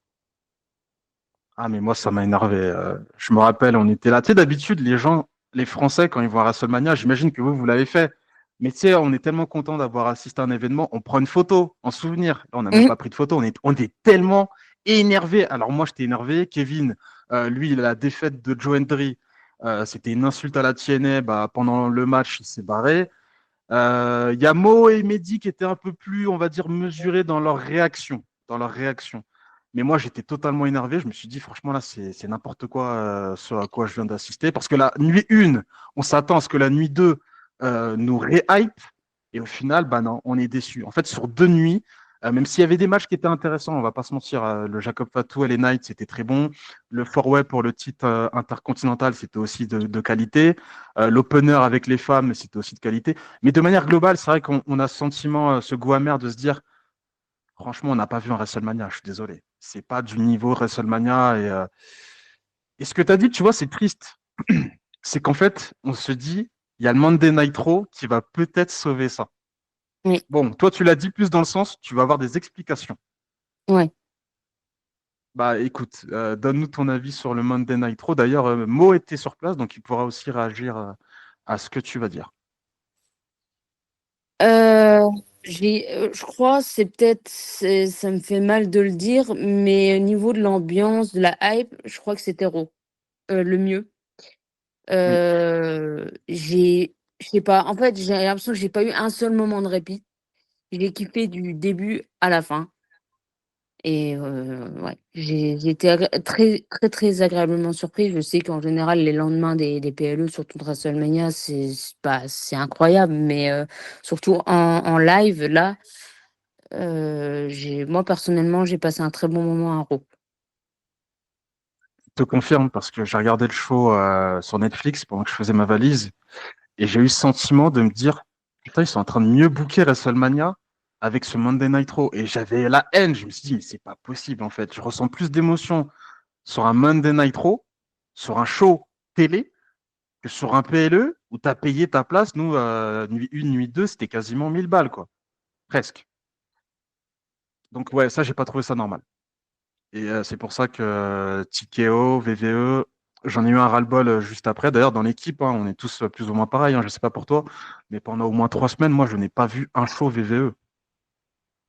Ah, mais moi, ça m'a énervé. Je me rappelle, on était là. Tu sais, d'habitude, les gens, les Français, quand ils vont à WrestleMania, j'imagine que vous l'avez fait. Mais tu sais, on est tellement content d'avoir assisté à un événement, on prend une photo en souvenir. Là, on n'a même Mhm. pas pris de photo. On est tellement énervé. Alors, moi, j'étais énervé. Kevin, lui, la défaite de Joe Hendry, c'était une insulte à la TNA. Bah, pendant le match, il s'est barré. Il y a Mo et Mehdi qui étaient un peu plus, on va dire, mesurés dans leur réaction. Dans leur réaction. Mais moi, j'étais totalement énervé. Je me suis dit, franchement, là, c'est n'importe quoi ce à quoi je viens d'assister. Parce que la nuit 1, on s'attend à ce que la nuit 2 nous ré-hype. Et au final, bah non, on est déçu. En fait, sur 2 nuits, même s'il y avait des matchs qui étaient intéressants, on va pas se mentir, le Jacob Fatou et les Knights, c'était très bon. Le four-way pour le titre intercontinental, c'était aussi de qualité. L'opener avec les femmes, c'était aussi de qualité. Mais de manière globale, c'est vrai qu'on a ce sentiment, ce goût amer de se dire, franchement, on n'a pas vu un WrestleMania, je suis désolé. C'est pas du niveau WrestleMania. Et ce que tu as dit, tu vois, c'est triste. C'est qu'en fait, on se dit, il y a le Monday Nitro qui va peut-être sauver ça. Oui, Bon, toi, tu l'as dit plus dans le sens, tu vas avoir des explications. ouais. Bah écoute, donne-nous ton avis sur le Monday Nitro. D'ailleurs, Mo était sur place, donc il pourra aussi réagir à ce que tu vas dire. Euh, je crois, ça me fait mal de le dire, mais au niveau de l'ambiance, de la hype, je crois que c'était Raw, le mieux. Oui, Je sais pas, en fait, j'ai l'impression que j'ai pas eu un seul moment de répit. J'ai kiffé du début à la fin. Et ouais, j'ai été très, très, très agréablement surpris. Je sais qu'en général, les lendemains des PLE, surtout de WrestleMania, c'est incroyable. Mais surtout en live, là, moi, personnellement, j'ai passé un très bon moment à Raw. je te confirme parce que j'ai regardé le show sur Netflix pendant que je faisais ma valise et j'ai eu le sentiment de me dire, putain, ils sont en train de mieux booker WrestleMania avec ce Monday Nitro. Et j'avais la haine. Je me suis dit, mais c'est pas possible en fait. Je ressens plus d'émotion sur un Monday Nitro, sur un show télé, que sur un PLE où tu as payé ta place. Nous, nuit 1, nuit 2, c'était quasiment 1000 balles, quoi. Presque. Donc, ouais, ça, j'ai pas trouvé ça normal. Et c'est pour ça que TKO, VVE, j'en ai eu un ras-le-bol juste après. D'ailleurs, dans l'équipe, hein, on est tous plus ou moins pareils. Je ne sais pas pour toi, mais pendant au moins 3 semaines, moi, je n'ai pas vu un show VVE.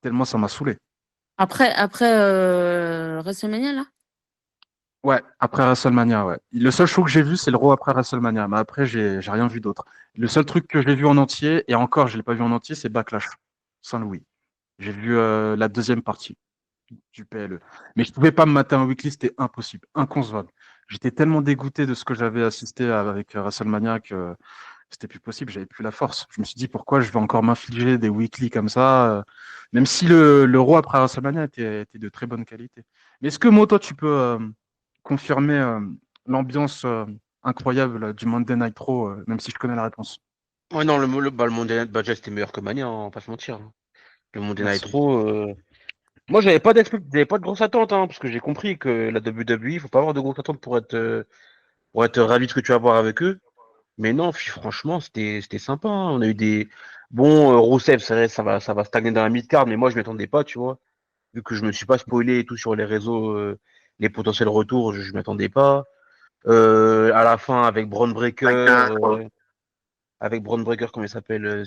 Tellement ça m'a saoulé. Après WrestleMania, là? Ouais, après WrestleMania, ouais. Le seul show que j'ai vu, c'est le Raw après WrestleMania. Mais après, j'ai rien vu d'autre. Le seul truc que j'ai vu en entier, et encore, je l'ai pas vu en entier, c'est Backlash, Saint-Louis. J'ai vu la deuxième partie du PLE. Mais je pouvais pas me mater un weekly, c'était impossible, inconcevable. J'étais tellement dégoûté de ce que j'avais assisté avec WrestleMania que c'était plus possible, j'avais plus la force. Je me suis dit pourquoi je vais encore m'infliger des weekly comme ça, même si le Raw après WrestleMania était de très bonne qualité. Mais est-ce que moi, toi, tu peux confirmer l'ambiance incroyable du Monday Night Raw, même si je connais la réponse? Ouais, non, le Monday Night Badger, c'était meilleur que Mania, hein, on va pas se mentir, hein. Le Monday Night Merci. Raw, moi, j'avais pas de grosses attentes, hein, parce que j'ai compris que la WWE, il faut pas avoir de grosses attentes pour être ravi de ce que tu vas voir avec eux. Mais non, franchement, c'était sympa, hein. On a eu des bons Rousseff, c'est vrai, ça va stagner dans la mid-card, mais moi, je m'y attendais pas, tu vois. Vu que je me suis pas spoilé et tout sur les réseaux, les potentiels retours, je m'y attendais pas. À la fin, avec Braun Breaker, comment il s'appelle,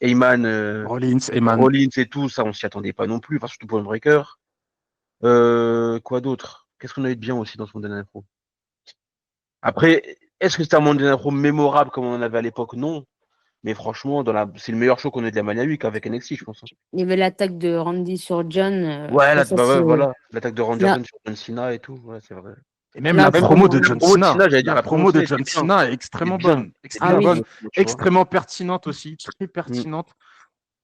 Heyman, Rollins, Eman, Rollins et tout, ça, on s'y attendait pas non plus, enfin, surtout Braun Breaker. Quoi d'autre? Qu'est-ce qu'on a eu de bien aussi dans ce Monday Night Raw? Après, est-ce que c'était un Monday Night Raw mémorable comme on en avait à l'époque? Non. Mais franchement, c'est le meilleur show qu'on ait de la Mania Week avec NXT, je pense, hein. Il y avait l'attaque de Randy sur John. Ouais, Bah, ça, bah ouais, c'est voilà. L'attaque de Randy là, Orton sur John Cena et tout. Ouais, c'est vrai. Et même Là, la pour promo le de moment. John promo de Cena, Cena, j'allais dire, la la promo promo de de Cena John était bien. Cena est C'est extrêmement bien. bonne, C'est Ah extrêmement oui. bonne, tu vois. extrêmement pertinente aussi, très pertinente.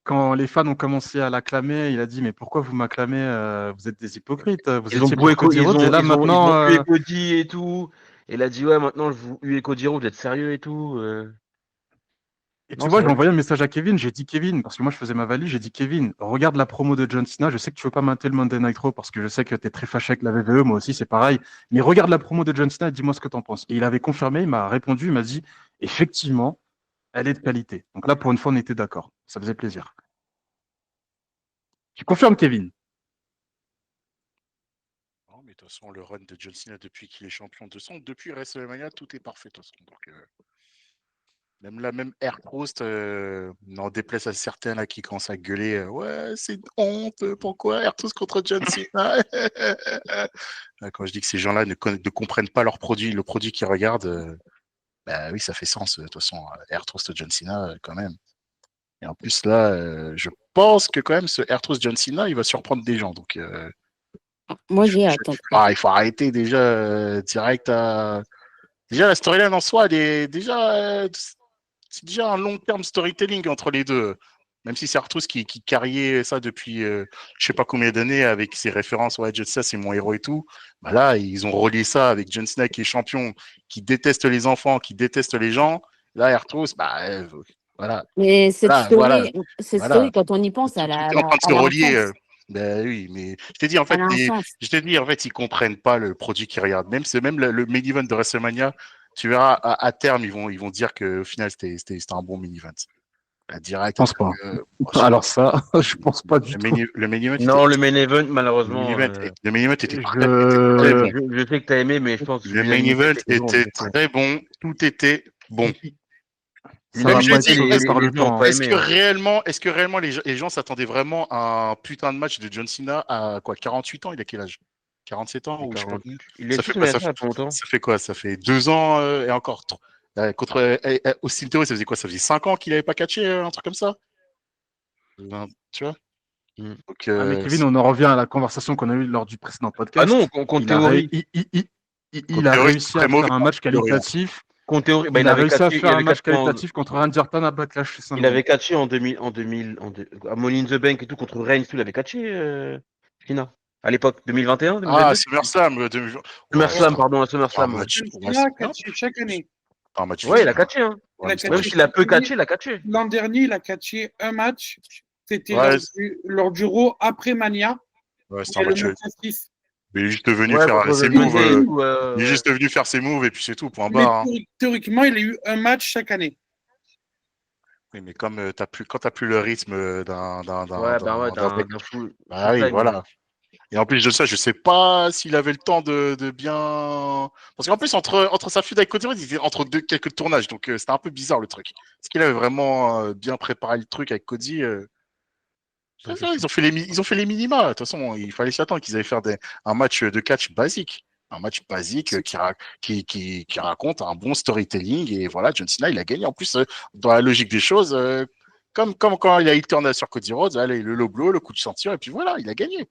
Quand les fans ont commencé à l'acclamer, il a dit mais pourquoi vous m'acclamez Vous êtes des hypocrites. Vous Ils ont étiez beau pour Cody Rhodes et là ils maintenant. ont hué Cody et tout. Et il a dit, ouais, maintenant, je vous huez Cody Rhodes, vous êtes sérieux et tout. Et tu Non, vois, c'est j'ai vrai. envoyé un message à Kevin. J'ai dit Kevin parce que moi je faisais ma valise. J'ai dit Kevin, regarde la promo de John Cena. Je sais que tu veux pas mater le Monday Night Raw parce que je sais que tu es très fâché avec la WWE. Moi aussi c'est pareil. Mais regarde la promo de John Cena et dis-moi ce que t'en penses. Et il avait confirmé. Il m'a répondu. Il m'a dit effectivement, elle est de qualité. Donc là pour une fois on était d'accord. Ça faisait plaisir. Tu confirmes Kevin? Non, mais de toute façon, le run de John Cena depuis qu'il est champion de son, depuis WrestleMania, tout est parfait de toute façon. Donc, même la même Air Prost, n'en déplace à certains là qui commencent à gueuler, ouais, c'est une honte, pourquoi Air Prost contre John Cena? Quand je dis que ces gens-là ne comprennent pas leur produit, le produit qu'ils regardent, bah oui, ça fait sens. De toute façon, Air Prost John Cena, quand même. Et en plus, là, je pense que quand même, ce Air Prost John Cena, il va surprendre des gens. Donc, Moi, j'ai hâte en tout cas. il faut arrêter déjà direct à. Déjà, la storyline en soi, elle est déjà. C'est déjà un long terme storytelling entre les deux. Même si c'est Arthur qui carriait ça depuis je sais pas combien d'années avec ses références, ouais, John Cena, c'est mon héros et tout. Bah là, ils ont relié ça avec John Cena qui est champion, qui déteste les enfants, qui déteste les gens. Là, Arthur, bah voilà, Mais voilà, cette voilà. story, quand on y pense, Tout est en train de se elle a un relier. sens. Ben oui, mais je t'ai dit en fait, Elle a un sens. ils comprennent pas le produit qu'ils regardent. Même c'est même le main event de WrestleMania, tu verras à terme ils vont dire que au final c'était un bon main event. Là, Je direct, pense pas. oh, si. Alors ça, je pense pas du tout. Le main event Non, le était main event, le main malheureusement, event, le main event était très Je bon. je sais que t'as aimé, mais je pense que Le main l'unanimité event fait que non. était très bon, tout était bon. Ça va Même je pas L'unanimité, être dis, sauvé par les le gens ont temps. pas Hein. aimé. Hein. est-ce que réellement les gens s'attendaient vraiment à un putain de match de John Cena à quoi 48 ans, il a quel âge? 47 ans ou je sais pas 40. combien. Il est Ça fait tous quoi mais ça, il y a pas longtemps. ça fait quoi? Ça fait 2 ans et encore. Contre Austin Theory, ça faisait quoi? Ça faisait 5 ans qu'il avait pas catché un truc comme ça? Tu vois? Mm. Donc, Ah, mais Kevin, on en revient à la conversation qu'on a eue lors du précédent Ah non, podcast. contre Il a, ré- théorie. contre il a Theory, c'est réussi très à mauvais faire un contre match Theory, hein. qualitatif. Contre théorie, bah, Il a réussi à faire il un avait match catché qualitatif contre Randy Orton à Backlash chez il Samedi. avait catché en 2000, à Money in the Bank et tout contre Reigns, tout, il avait catché, Fina. À l'époque, 2021, Ah, 2022. SummerSlam. Ouais, SummerSlam, pardon, c'était un SummerSlam, ouais. match. Ouais, Cena a catché chaque année. un match Ouais, il vide. a catché, hein. Il a Ouais, Même catché s'il a chaque peu année. catché, il a catché. L'an dernier, il a catché un match. C'était ouais, lors du Raw après Mania. c'était Il un y a le match. match à 6. Mais il est juste venu Ouais, faire contre ses The New moves. Day et tout, Il est juste venu faire ses moves et puis c'est tout, point Mais barre. Hein. théoriquement, il a eu un match chaque année. Oui, mais comme quand t'as plus le rythme ouais, bah ouais, d'un mec. d'un full, Bah full oui, time. Ouais. voilà. Et en plus de ça, je sais pas s'il avait le temps de bien. Parce qu'en plus, entre sa feud avec Cody Rhodes, il était entre quelques tournages. Donc c'était un peu bizarre le truc. Est-ce qu'il avait vraiment bien préparé le truc avec Cody Ça, c'est ils chaud. ont fait ils ont fait les minima. De toute façon, il fallait s'y attendre qu'ils allaient faire un match de catch basique. Un match basique qui raconte un bon storytelling. Et voilà, John Cena, il a gagné. En plus, dans la logique des choses, comme quand il a tourné sur Cody Rhodes, allez, le low blow, le coup de ceinture, et puis voilà, il a gagné.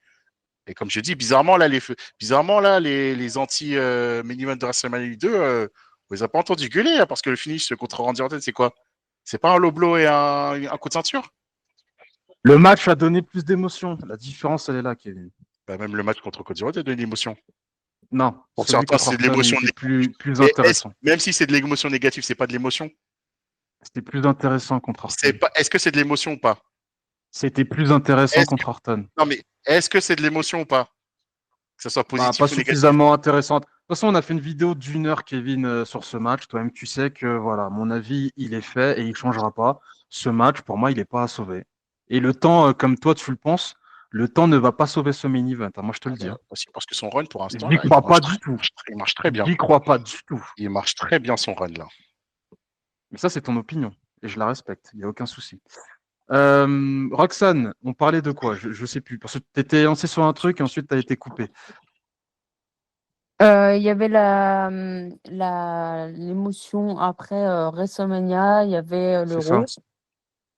Et comme je dis, bizarrement, là, les anti-main event de WrestleMania 2, on les a pas entendus gueuler, hein, parce que le finish contre Randy Orton, c'est quoi? C'est pas un low blow et un coup de ceinture? Le match a donné plus d'émotion. La différence, elle est là, Kevin. Bah, même le match contre Cody Rhodes a donné l'émotion. Non, Pour celui certains, contre c'est de Orton, il l'émotion était négative. plus Mais intéressant. même si c'est de l'émotion négative, c'est pas de l'émotion. C'était plus intéressant contre Orton. Est-ce que c'est de l'émotion ou pas? C'était plus intéressant Est-ce que... contre Orton. Non, mais est-ce que c'est de l'émotion ou pas? Que ce soit Bah, positif pas ou négatif? suffisamment intéressante. De toute façon, on a fait une vidéo d'1 heure, Kevin, sur ce match. Toi-même, tu sais que voilà, mon avis, il est fait et il ne changera pas. Ce match, pour moi, il n'est pas à sauver. Et le temps, comme toi, tu le penses, le temps ne va pas sauver ce main event. Hein, moi, je te Ah, le dis. Hein. aussi parce que son run, pour l'instant, J'y là, crois pas du tout. il marche très bien. J'y crois pas du tout. Il marche très bien son run, là. Mais ça, c'est ton opinion. Et je la respecte. Il n'y a aucun souci. Roxane, on parlait de quoi? Je ne sais plus. Parce que tu étais lancé sur un truc et ensuite tu as été coupé. Il y avait l'émotion après WrestleMania, il y avait C'est ça.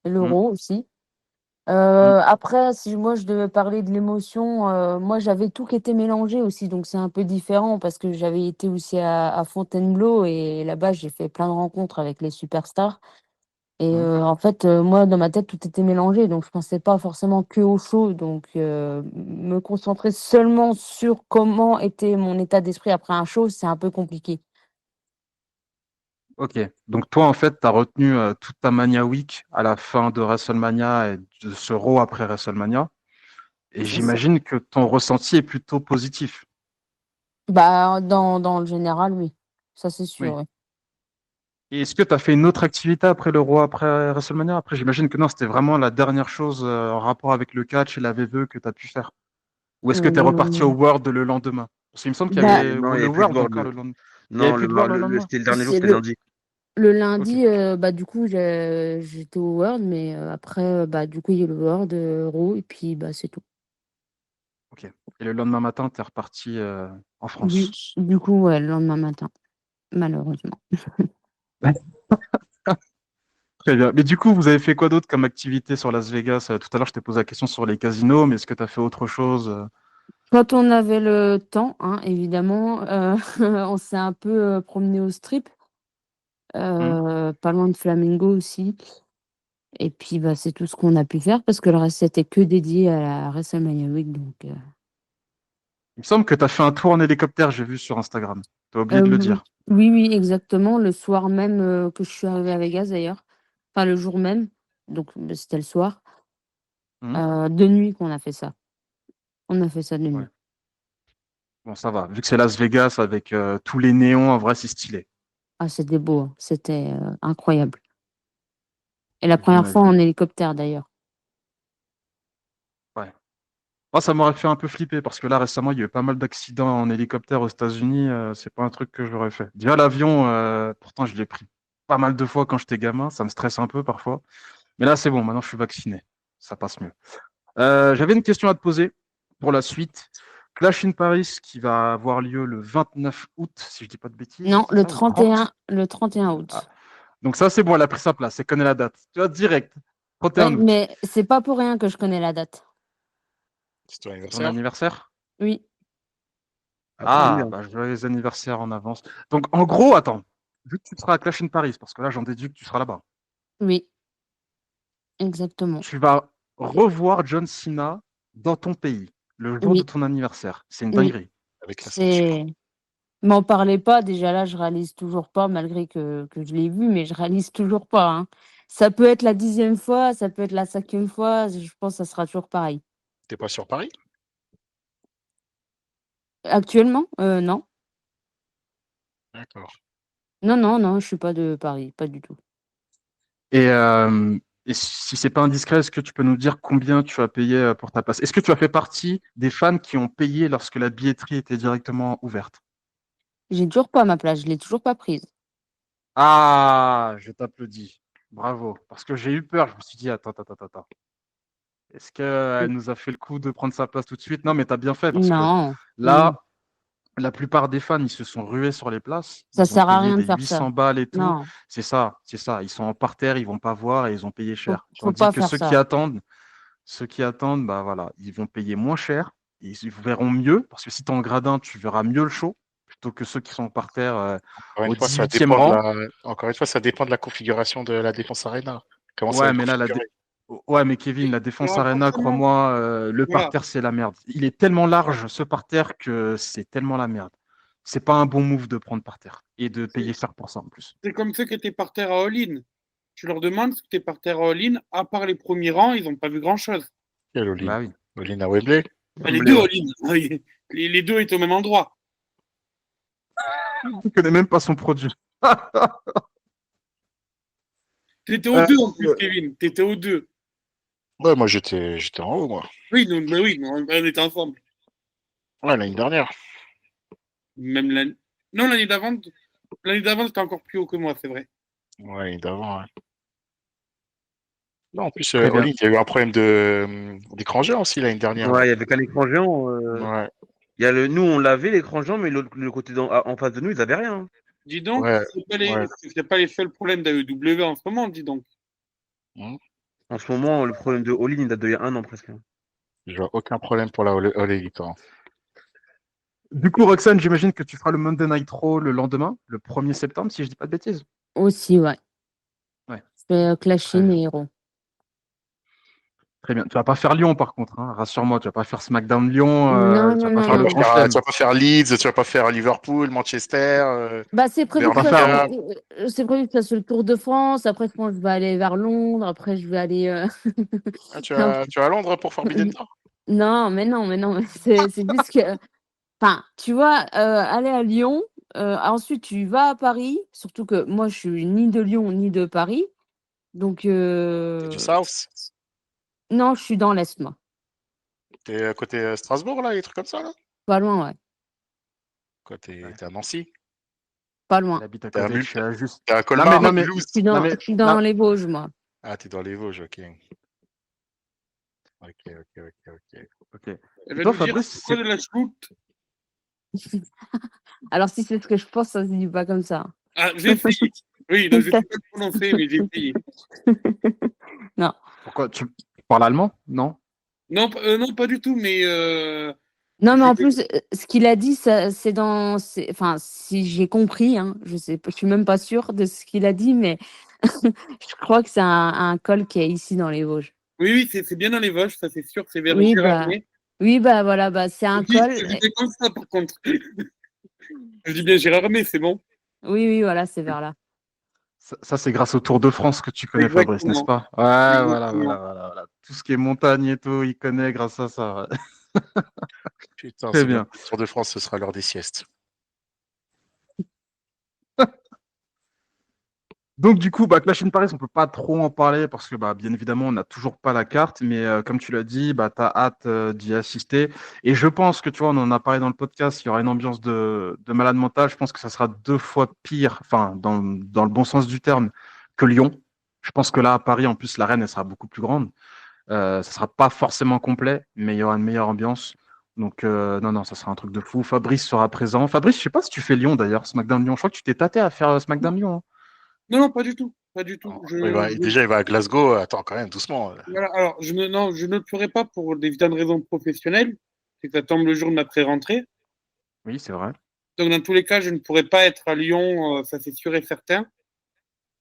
l'Euro aussi. Après, si moi je devais parler de l'émotion, moi j'avais tout qui était mélangé aussi, donc c'est un peu différent parce que j'avais été aussi à Fontainebleau et là-bas j'ai fait plein de rencontres avec les superstars et Mmh. en fait, moi dans ma tête tout était mélangé, donc je pensais pas forcément que au show, donc me concentrer seulement sur comment était mon état d'esprit après un show, c'est un peu compliqué. Ok. Donc toi, en fait, tu as retenu toute ta Mania Week à la fin de WrestleMania et de ce Raw après WrestleMania. Et C'est ça. j'imagine que ton ressenti est plutôt positif. Bah, dans le général, oui. Ça, c'est sûr, Oui. oui. Et est-ce que tu as fait une autre activité après le Raw, après WrestleMania? Après, j'imagine que non, c'était vraiment la dernière chose en rapport avec le catch et la VVE que tu as pu faire. Ou est-ce que tu es reparti au Mmh, World le lendemain? Parce qu'il me semble qu'il y bah, avait Non, il n'y le avait plus de World World. encore le lendemain. Il n'y avait Non, plus de World le lendemain? c'était le dernier jour, c'est c'était lundi. le Ok. lundi, bah, du coup, j'étais au World, mais après, bah, du coup, il y a le World, Raw, et puis, bah, c'est tout. Ok. Et le lendemain matin, tu es reparti en Du, France. du coup, ouais, le lendemain matin, malheureusement. Très bien. Mais du coup, vous avez fait quoi d'autre comme activité sur Las Vegas? Tout à l'heure, je t'ai posé la question sur les casinos, mais est-ce que tu as fait autre chose? Quand on avait le temps, hein, évidemment, on s'est un peu promené au strip, Hmm. pas loin de Flamingo aussi. Et puis, bah, c'est tout ce qu'on a pu faire parce que le reste, c'était que dédié à la WrestleMania Week. Donc, Il me semble que tu as fait un tour en hélicoptère, j'ai vu sur Instagram. Tu as oublié de le oui, dire. oui, oui, exactement. Le soir même que je suis arrivée à Vegas, d'ailleurs. Enfin, le jour même. Donc, bah, c'était le soir. Hmm. De nuit qu'on a fait ça. On a fait ça de Ouais. nuit. Bon, ça va. Vu que c'est Las Vegas avec tous les néons, en vrai, c'est stylé. Ah, c'était beau, hein. C'était incroyable. Et la première fois J'imagine. en hélicoptère, d'ailleurs. Ouais. Moi, ça m'aurait fait un peu flipper parce que là, récemment, il y a eu pas mal d'accidents en hélicoptère aux États-Unis. C'est pas un truc que j'aurais fait. Déjà, l'avion, pourtant, je l'ai pris pas mal de fois quand j'étais gamin. Ça me stresse un peu parfois. Mais là, c'est bon. Maintenant, je suis vacciné. Ça passe mieux. J'avais une question à te poser pour la suite. Clash in Paris qui va avoir lieu le 29 août, si je dis pas de bêtises, Non, c'est ça, ou 30? le 31 Ah. août. Donc ça, c'est bon, elle a pris sa place, elle connaît la date. Tu vois, direct, Ouais, 31 août. mais c'est pas pour rien que je connais la date. C'est ton Ton anniversaire? anniversaire? Oui, Ah, tant mieux. Ah, bah, joyeux anniversaire en avance. Donc, en gros, attends, vu que tu seras à Clash in Paris, parce que là, j'en déduis que tu seras là-bas, oui, exactement. tu vas revoir John Cena dans ton pays, le jour de Oui, ton anniversaire. C'est une oui. dinguerie. Avec la ceinture. C'est M'en parlez pas, déjà là, je réalise toujours pas, malgré que je l'ai vu, mais je réalise toujours pas, hein. Ça peut être la 10e fois, ça peut être la 5e fois, je pense que ça sera toujours pareil. T'es pas sur Paris? Actuellement? Non. D'accord. Non, non, non, je suis pas de Paris, pas du tout. Et, euh, et si c'est pas indiscret, est-ce que tu peux nous dire combien tu as payé pour ta place? Est-ce que tu as fait partie des fans qui ont payé lorsque la billetterie était directement ouverte? J'ai toujours pas ma place, je l'ai toujours pas prise. Ah, je t'applaudis. Bravo. Parce que j'ai eu peur. Je me suis dit, attends, attends, attends, attends. Est-ce qu'elle nous a fait le coup de prendre sa place tout de suite? Non, mais t'as bien fait parce que Non, non, là, la plupart des fans, ils se sont rués sur les places. ça Ils ont sert à payé rien de des faire ça. 800 balles et tout. Non, C'est ça, c'est ça. Ils sont en parterre, ils vont pas voir et ils ont payé cher. faut Tandis pas que faire ça. ceux qui attendent, bah voilà, ils vont payer moins cher. Ils verront mieux parce que si tu es en gradin, tu verras mieux le show plutôt que ceux qui sont par terre Encore une au fois, ça 18e dépend de rang. encore une fois, ça dépend de la configuration de la Défense Arena. Comment ça va Ouais, être mais là, configuré? ouais, mais Kevin, Et la il y Défense aura Arena, forcément, crois-moi, le voilà, parterre, c'est la merde. Il est tellement large, ce parterre, que c'est tellement la merde. C'est pas un bon move de prendre parterre et de payer c'est cher pour ça en plus. c'est comme ceux qui étaient par terre à all-in. Tu leur demandes ce que t'es par terre à all-in, à part les premiers rangs, ils n'ont pas vu grand-chose. Quel all-in? Bah oui. All-in à Wembley? Enfin, les Wembley, deux ouais. all-in, oui. Les deux étaient au même endroit. Il connaît même pas son produit. T'étais aux Euh, deux en plus, Kevin. T'étais aux deux. Ouais, moi j'étais en haut, moi. Oui, mais oui, on était ensemble. Ouais, l'année dernière. Même l'année. Non, l'année d'avant, c'était encore plus haut que moi, c'est vrai. Ouais, l'année d'avant, ouais. Non, en plus, Très bien. all-in, il y a eu un problème d'écran géant aussi l'année dernière, là. Ouais, il y avait qu'un écran géant. Ouais, Nous, on l'avait l'écran géant, mais le côté en face de nous, ils avaient rien, hein. Dis donc, ouais, c'est pas ouais. c'est pas les seuls problèmes d'AEW en ce moment, dis donc. Hmm. En ce moment, le problème de All-in, il date d'il y a 1 an presque. Je vois aucun problème pour la All Elite, hein. Du coup, Roxane, j'imagine que tu feras le Monday Night Raw le lendemain, le 1er septembre, si je dis pas de bêtises. Aussi, ouais. Ouais. Je fais Clash-in et Hero. Très bien. Tu vas pas faire Lyon, par contre, hein. Rassure-moi, tu vas pas faire SmackDown Lyon, Non, tu non, vas pas non, faire le non. Grand Tu Chelem. vas pas faire Leeds, tu vas pas faire Liverpool, Manchester, Bah, c'est prévu que Birmingham. c'est prévu que ça soit le Tour de France. Après, je pense que je vais aller vers Londres. Après, je vais aller. Ah, tu vas à Londres pour Forbidden Door? Non, mais non, mais non. C'est juste que. Enfin, tu vois, aller à Lyon. Ensuite, tu vas à Paris. Surtout que moi, je suis ni de Lyon ni de Paris. Donc, T'es du South? non, je suis dans l'Est, moi. T'es à côté Strasbourg, là, les trucs comme ça, là? Pas loin, ouais. Quoi, t'es à Nancy? Pas Il loin. habite à T'es à côté, je Mul- suis à juste. T'es à Non, Colmar, à mais, Mulhouse? non, mais, Je suis dans non. les Vosges, moi. Ah, t'es dans les Vosges, ok. Ok. Ok. Elle Et va toi, nous dire Fabrice, c'est quoi de la choucroute. Alors, si c'est ce que je pense, ça se dit pas comme ça. Ah, j'ai essayé. Oui, non, je ne sais pas le prononcer, mais j'ai essayé. Non. pourquoi tu parles allemand? Non? Non, non, pas du tout, mais Non, mais en je- plus, ce qu'il a dit, c'est enfin, si j'ai compris, hein, je sais pas, je suis même pas sûre de ce qu'il a dit, mais je crois que c'est un col qui est ici dans les Vosges. oui, c'est bien dans les Vosges, ça c'est sûr, c'est vers Oui, Gérardmer. voilà, bah, c'est un Je dis col. je dis bien comme ça, par contre. Je dis bien Gérardmer, c'est bon. Oui, voilà, c'est vers là. Ça, c'est grâce au Tour de France que tu connais Fabrice, n'est-ce Exactement. pas? Ouais, Exactement. voilà. Tout ce qui est montagne et tout, il connaît grâce à ça. Ouais. Putain, Très c'est bien. bien. Le Tour de France, ce sera l'heure des siestes. Donc du coup, Clash in Paris, on peut pas trop en parler parce que bien évidemment, on n'a toujours pas la carte, mais comme tu l'as dit, tu as hâte d'y assister. Et je pense que tu vois, on en a parlé dans le podcast, il y aura une ambiance de malade mental. Je pense que ça sera 2 fois pire, enfin, dans le bon sens du terme, que Lyon. Je pense que là, à Paris, en plus, l'arène, elle sera beaucoup plus grande. Ça sera pas forcément complet, mais il y aura une meilleure ambiance. Donc non, ça sera un truc de fou. Fabrice sera présent. Fabrice, je sais pas si tu fais Lyon d'ailleurs, SmackDown Lyon. Je crois que tu t'es tâté à faire SmackDown Lyon, hein. Non, non, pas du tout. Pas du tout. Déjà, il va à Glasgow. Attends, quand même, doucement. Voilà, alors, non, je ne le ferai pas pour des tas de raisons professionnelles. C'est que ça tombe le jour de ma pré-rentrée. Oui, c'est vrai. Donc, dans tous les cas, je ne pourrai pas être à Lyon, ça c'est sûr et certain.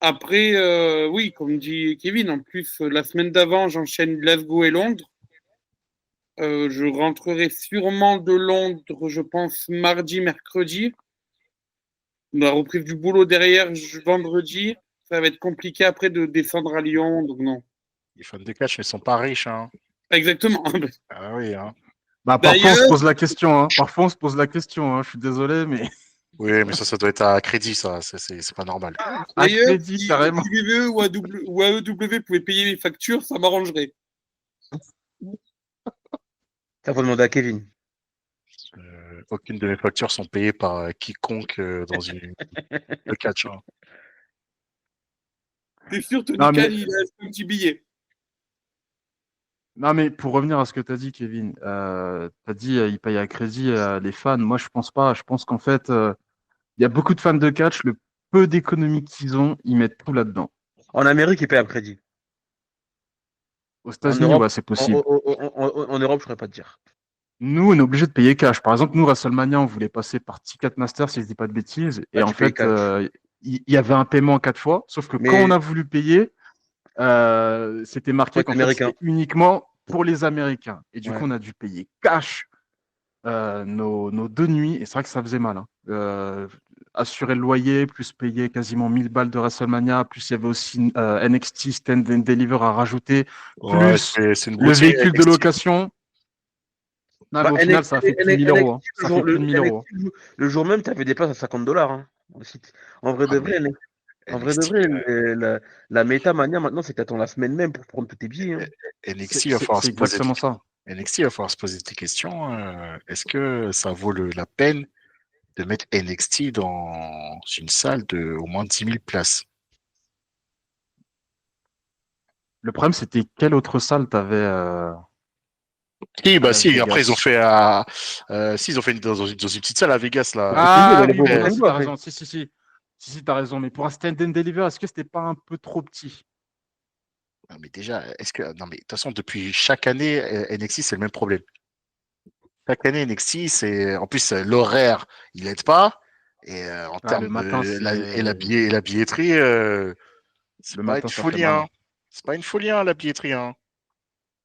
Après, oui, comme dit Kevin, en plus, la semaine d'avant, j'enchaîne Glasgow et Londres. Je rentrerai sûrement de Londres, je pense, mardi, mercredi. La reprise du boulot derrière, vendredi. Ça va être compliqué après de descendre à Lyon, donc non. Les fans de catch ne sont pas riches, hein. Exactement. Ah oui, hein. Parfois, on se D'ailleurs, pose la question, hein. Parfois, on se pose la question, hein. Je suis désolé, mais Oui, mais ça doit être à crédit, ça. C'est pas normal. à d'ailleurs, crédit, carrément. si VVE ou AEW pouvaient payer mes factures, ça m'arrangerait. Ça faut demander à Kevin. Aucune de mes factures sont payées par quiconque dans le catch, hein. C'est sûr, Tony Non, Khan, mais, il a un petit billet. non, mais pour revenir à ce que tu as dit, Kevin, tu as dit il paye à crédit les fans. Moi, je pense pas. Je pense qu'en fait, il y a beaucoup de fans de catch. Le peu d'économies qu'ils ont, ils mettent tout là-dedans. En Amérique, il paye à crédit. Aux En États-Unis, Europe, ouais, c'est possible. en Europe, je ne saurais pas te dire. Nous, on est obligé de payer cash. Par exemple, nous, WrestleMania, on voulait passer par Ticketmaster, si je dis pas de bêtises. Et Là, en tu payes fait, cash. il y avait un paiement en 4 fois. Sauf que quand on Mais a voulu payer, c'était faut marqué être qu'en fait, américain. c'était uniquement pour les Américains. Et du coup, Ouais. on a dû payer cash nos 2 nuits. Et c'est vrai que ça faisait mal, hein. Assurer le loyer, plus payer quasiment 1000 balles de WrestleMania, plus il y avait aussi NXT Stand and Deliver à rajouter, Ouais, plus c'est une le broutille véhicule de NXT. location. Non, mais Bah, au final, ça a fait plus de 1000 euros, hein. le Ça fait plus de 1000 euros, hein. le jour même, tu avais des places à 50 $, hein. En vrai Ah, de mais vrai, en vrai de NXT, vrai, la méta mania maintenant, c'est qu'attends la semaine même pour prendre tous tes billets, hein. C'est NXT, il va falloir c'est se poser exactement ça. NXT, il va falloir se poser des questions. Est-ce que ça vaut la peine de mettre NXT dans une salle de au moins 10 000 places? Le problème, c'était quelle autre salle t'avais Si, à bah Las si, après ils ont Vegas? fait si, ils ont fait dans une petite salle à Vegas là. Dans Ah les oui, beaux mais Rotten si, t'as après. raison. Si, t'as raison. Mais pour un stand and deliver, est-ce que c'était pas un peu trop petit? Non, mais déjà, non, mais de toute façon, depuis chaque année, NXT, c'est le même problème. Chaque année, NXT, c'est. En plus, l'horaire, il aide pas. Et en Ah, le termes matin, de. c'est Et la billetterie, c'est le pas une matin, ça fait folie, mal. hein. C'est pas une folie, hein, la billetterie, hein.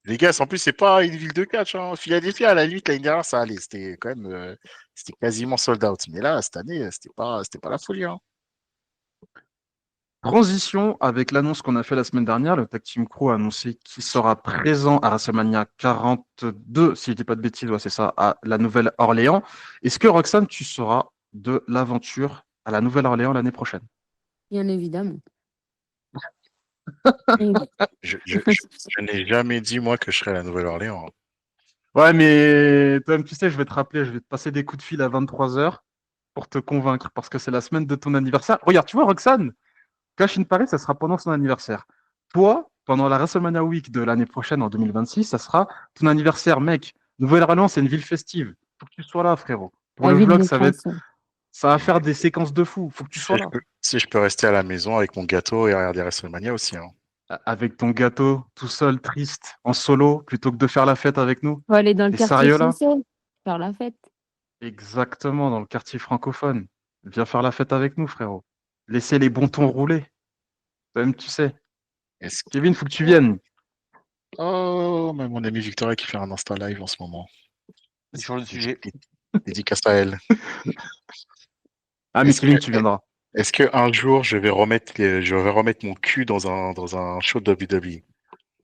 Les gars, en plus, c'est pas une ville de catch, hein. Philadelphie, à la limite, l'année dernière, ça allait. C'était quand même. C'était quasiment sold out. Mais là, cette année, c'était pas la folie, hein. Transition avec l'annonce qu'on a fait la semaine dernière. Le Tag Team Crew a annoncé qu'il sera présent à WrestleMania 42, si je dis pas de bêtises, ouais, c'est ça, à la Nouvelle-Orléans. Est-ce que Roxane, tu seras de l'aventure à la Nouvelle-Orléans l'année prochaine? Bien évidemment. Et oui. Je n'ai jamais dit, moi, que je serais à la Nouvelle-Orléans, hein. Ouais, mais toi-même, tu sais, je vais te rappeler, je vais te passer des coups de fil à 23 h pour te convaincre, parce que c'est la semaine de ton anniversaire. Regarde, tu vois, Roxane, Cash in Paris, ça sera pendant son anniversaire. Toi, pendant la WrestleMania Week de l'année prochaine, en 2026, ça sera ton anniversaire, mec. Nouvelle-Orléans, c'est une ville festive. Faut que tu sois là, frérot. Pour La le ville vlog, des chansons. ça va faire des séquences de fou. Faut que tu sois là. Si je peux rester à la maison avec mon gâteau et regarder WrestleMania aussi, hein. Avec ton gâteau, tout seul, triste, en solo, plutôt que de faire la fête avec nous. Faut aller dans le T'es quartier sérieux là? français, faire la fête. Exactement, dans le quartier francophone. Viens faire la fête avec nous, frérot. Laissez les bons tons rouler. Toi-même, tu sais. Est-ce Kevin, faut que tu viennes. Oh, mais mon ami Victoria qui fait un Insta Live en ce moment. Il change de sujet. Dédicace à elle. Ah, mais Est-ce que, Kevin, tu viendras. est-ce que un jour je vais remettre mon cul dans un show de WWE?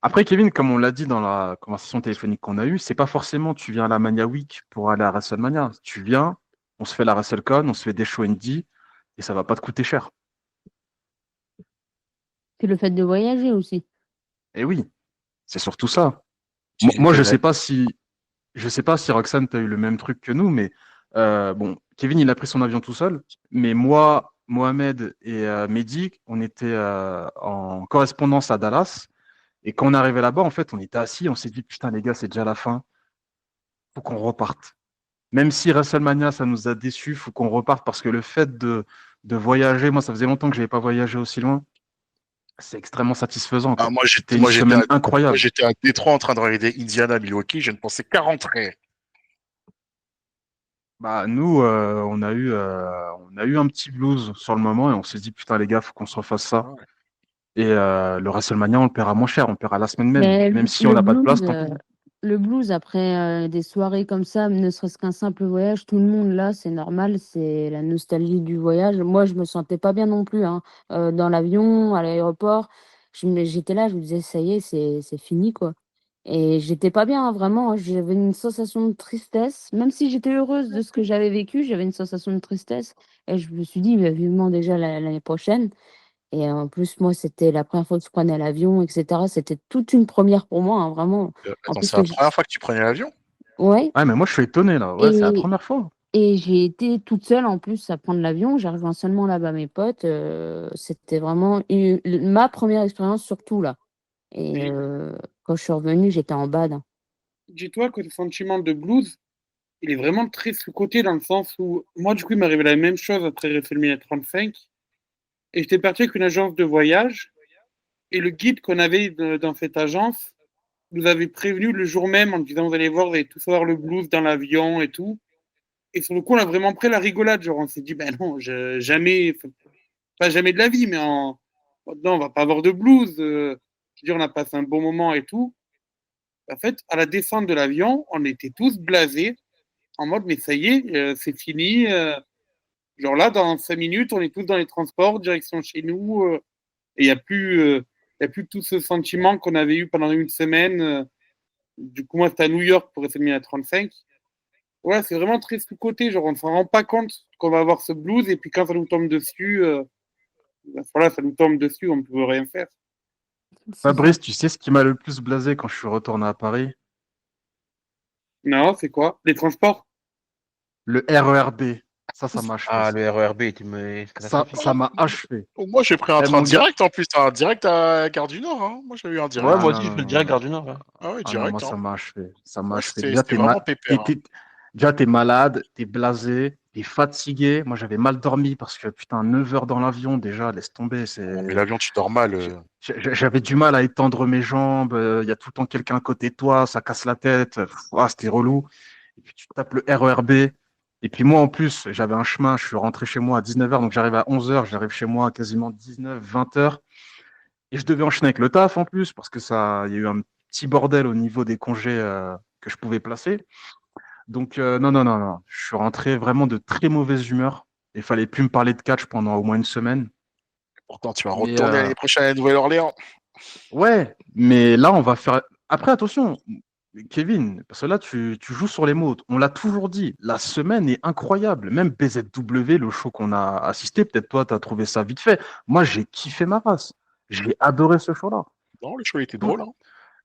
Après, Kevin, comme on l'a dit dans la conversation téléphonique qu'on a eue, c'est pas forcément tu viens à la Mania Week pour aller à WrestleMania. Tu viens, on se fait la WrestleCon, on se fait des shows indie et ça va pas te coûter cher. Puis le fait de voyager aussi. Et oui, c'est surtout ça. Tu vis Moi, tes je rêves. sais pas si Roxane, tu as eu le même truc que nous, mais bon, Kevin, il a pris son avion tout seul, mais moi, Mohamed et Mehdi, on était en correspondance à Dallas. Et quand on est arrivé là-bas, en fait, on était assis, on s'est dit, putain, les gars, c'est déjà la fin, faut qu'on reparte. Même si WrestleMania, ça nous a déçus, faut qu'on reparte parce que le fait de voyager, moi, ça faisait longtemps que je n'avais pas voyagé aussi loin, c'est extrêmement satisfaisant, Ah, quoi. C'était une semaine moi, incroyable. j'étais à Détroit en train de regarder Indiana Milwaukee, je ne pensais qu'à rentrer. Bah, nous, on a eu un petit blues sur le moment et on s'est dit, putain, les gars, faut qu'on se refasse ça. Ouais. Et le WrestleMania, on le paiera moins cher, on le paiera la semaine même. Mais Même si on n'a pas de place, tant pis. le blues après des soirées comme ça, ne serait-ce qu'un simple voyage, tout le monde là, c'est normal, c'est la nostalgie du voyage. Moi, je me sentais pas bien non plus, hein. Dans l'avion, à l'aéroport, j'étais là, je me disais, ça y est, c'est fini, quoi. Et j'étais pas bien, hein, vraiment, hein. J'avais une sensation de tristesse. Même si j'étais heureuse de ce que j'avais vécu, j'avais une sensation de tristesse. Et je me suis dit, bah, vivement déjà l'année prochaine. Et en plus, moi, c'était la première fois que je prenais l'avion, etc. C'était toute une première pour moi, hein, vraiment. En Attends, plus c'est que la première fois que tu prenais l'avion? ouais. Ouais, mais moi, je suis étonné, là. Ouais, c'est la Et, première fois. et j'ai été toute seule en plus à prendre l'avion. J'ai rejoint seulement là-bas mes potes. C'était vraiment ma première expérience surtout là. Et Et quand je suis revenue, j'étais en bad, hein. dis-toi que le sentiment de blues, il est vraiment très sous-coté dans le sens où, moi, du coup, il m'est arrivé la même chose après WrestleMania 35. Et j'étais parti avec une agence de voyage. Et le guide qu'on avait dans cette agence nous avait prévenu le jour même en disant, vous allez voir, vous allez tous avoir le blues dans l'avion et tout. Et sur le coup, on a vraiment pris la rigolade. Genre, on s'est dit, ben non, jamais, pas jamais de la vie, mais non, on va pas avoir de blues. Je veux dire, on a passé un bon moment et tout. En fait, à la descente de l'avion, on était tous blasés, en mode, mais ça y est, c'est fini. Genre là, dans 5 minutes, on est tous dans les transports, direction chez nous. Et il n'y a plus, y a plus tout ce sentiment qu'on avait eu pendant une semaine. Du coup, moi, c'était à New York pour essayer à 35. Ouais, c'est vraiment très sous-côté. Genre, on ne s'en rend pas compte qu'on va avoir ce blues. Et puis, quand ça nous tombe dessus, voilà, ça nous tombe dessus, on ne peut rien faire. C'est ça. Fabrice, tu sais ce qui m'a le plus blasé quand je suis retourné à Paris? Non, c'est quoi? Les transports? Le RERB. Ça m'a achevé. Ah, le RERB était catastrophique. Ça m'a achevé. Oh, moi, j'ai pris un Eh, train mon gars. direct en plus, un direct à Gare du Nord, hein. Moi, j'ai eu un Ouais, direct. Ah moi non, aussi, je non, fais le non, direct non. Gare du Nord, ouais. Ah ouais, Ah non, moi, direct, hein. ça m'a achevé. Ça m'a Ouais, achevé. c'était vraiment pépère, hein. Déjà, t'es malade, t'es blasé, et fatigué. Moi, j'avais mal dormi parce que, putain, 9 heures dans l'avion, déjà, laisse tomber. Mais l'avion, tu dors mal. J'avais du mal à étendre mes jambes. Il y a tout le temps quelqu'un à côté de toi, ça casse la tête. C'était relou. Et puis, tu tapes le RERB. Et puis, moi, en plus, j'avais un chemin. Je suis rentré chez moi à 19 heures, donc j'arrive à 11 heures. J'arrive chez moi à quasiment 19, 20 heures. Et je devais enchaîner avec le taf en plus, parce que il y a eu un petit bordel au niveau des congés que je pouvais placer. Donc, non, non, non, non. Je suis rentré vraiment de très mauvaise humeur. Il fallait plus me parler de catch pendant au moins une semaine. Pourtant, tu vas Mais retourner l'année prochaine à la Nouvelle-Orléans. ouais, mais là, on va faire. Après, attention, Kevin, parce que là, tu joues sur les mots. On l'a toujours dit, la semaine est incroyable. Même BZW, le show qu'on a assisté, peut-être toi, tu as trouvé ça vite fait. Moi, j'ai kiffé ma race. J'ai adoré ce show-là. Non, le show était drôle. Hein.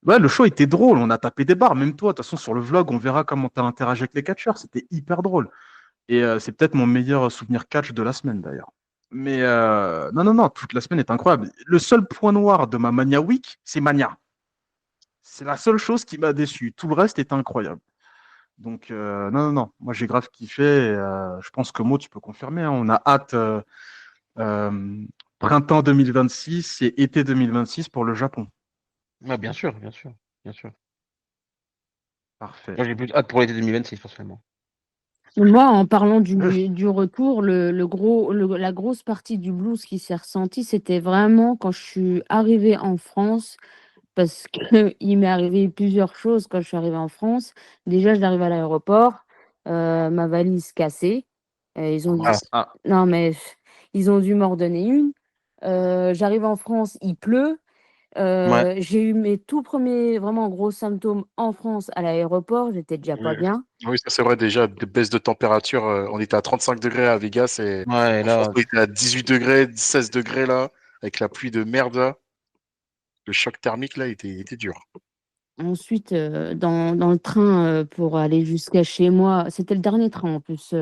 Ouais, le show était drôle. On a tapé des barres. Même toi, de toute façon, sur le vlog, on verra comment tu as interagi avec les catcheurs. C'était hyper drôle. Et c'est peut-être mon meilleur souvenir catch de la semaine, d'ailleurs. Mais non, non, non, toute la semaine est incroyable. Le seul point noir de ma Mania Week, c'est Mania. C'est la seule chose qui m'a déçu. Tout le reste est incroyable. Donc, non, non, non. Moi, j'ai grave kiffé. Et, je pense que Mo, tu peux confirmer. Hein. On a hâte euh, printemps 2026 et été 2026 pour le Japon. Ah, bien sûr, bien sûr, bien sûr. Parfait. Moi, j'ai plus hâte pour l'été 2026, forcément. Moi, en parlant du retour, la grosse partie du blues qui s'est ressentie, c'était vraiment quand je suis arrivée en France, parce qu'il m'est arrivé plusieurs choses quand je suis arrivée en France. Déjà, j'arrive à l'aéroport, ma valise cassée. Ils ont Ah. dit, non, mais ils ont dû m'en redonner une. J'arrive en France, il pleut. Ouais. J'ai eu mes tout premiers vraiment gros symptômes en France à l'aéroport. J'étais déjà pas Oui, bien. oui, ça c'est vrai déjà, des baisses de température. On était à 35 degrés à Vegas et Ouais, en France, là, on était à 18 degrés, 16 degrés là, avec la pluie de merde là. Le choc thermique là était dur. Ensuite, dans le train pour aller jusqu'à chez moi, c'était le dernier train en plus.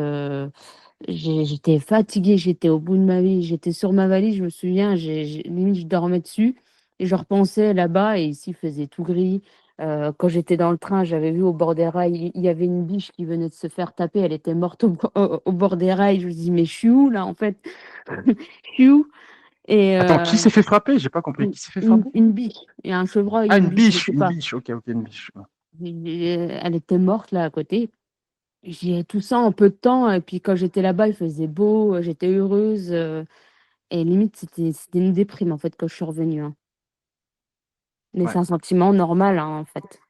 J'étais fatiguée, j'étais au bout de ma vie, j'étais sur ma valise, je me souviens, limite je dormais dessus et je repensais là-bas et ici il faisait tout gris. Quand j'étais dans le train, j'avais vu au bord des rails, il y avait une biche qui venait de se faire taper, elle était morte au bord des rails. Je me dis, mais je suis où là en fait? Je suis où? Et Attends, qui s'est fait frapper? J'ai pas compris. Qui s'est fait frapper? une biche, et un chevreuil, Ah, une une biche, je biche, sais une pas. biche. Ok, ok, une biche. Elle était morte là à côté. J'ai tout ça en peu de temps. Et puis quand j'étais là-bas, il faisait beau, j'étais heureuse. Et limite, c'était une déprime en fait quand je suis revenue. Hein. Mais Ouais. c'est un sentiment normal hein, en fait.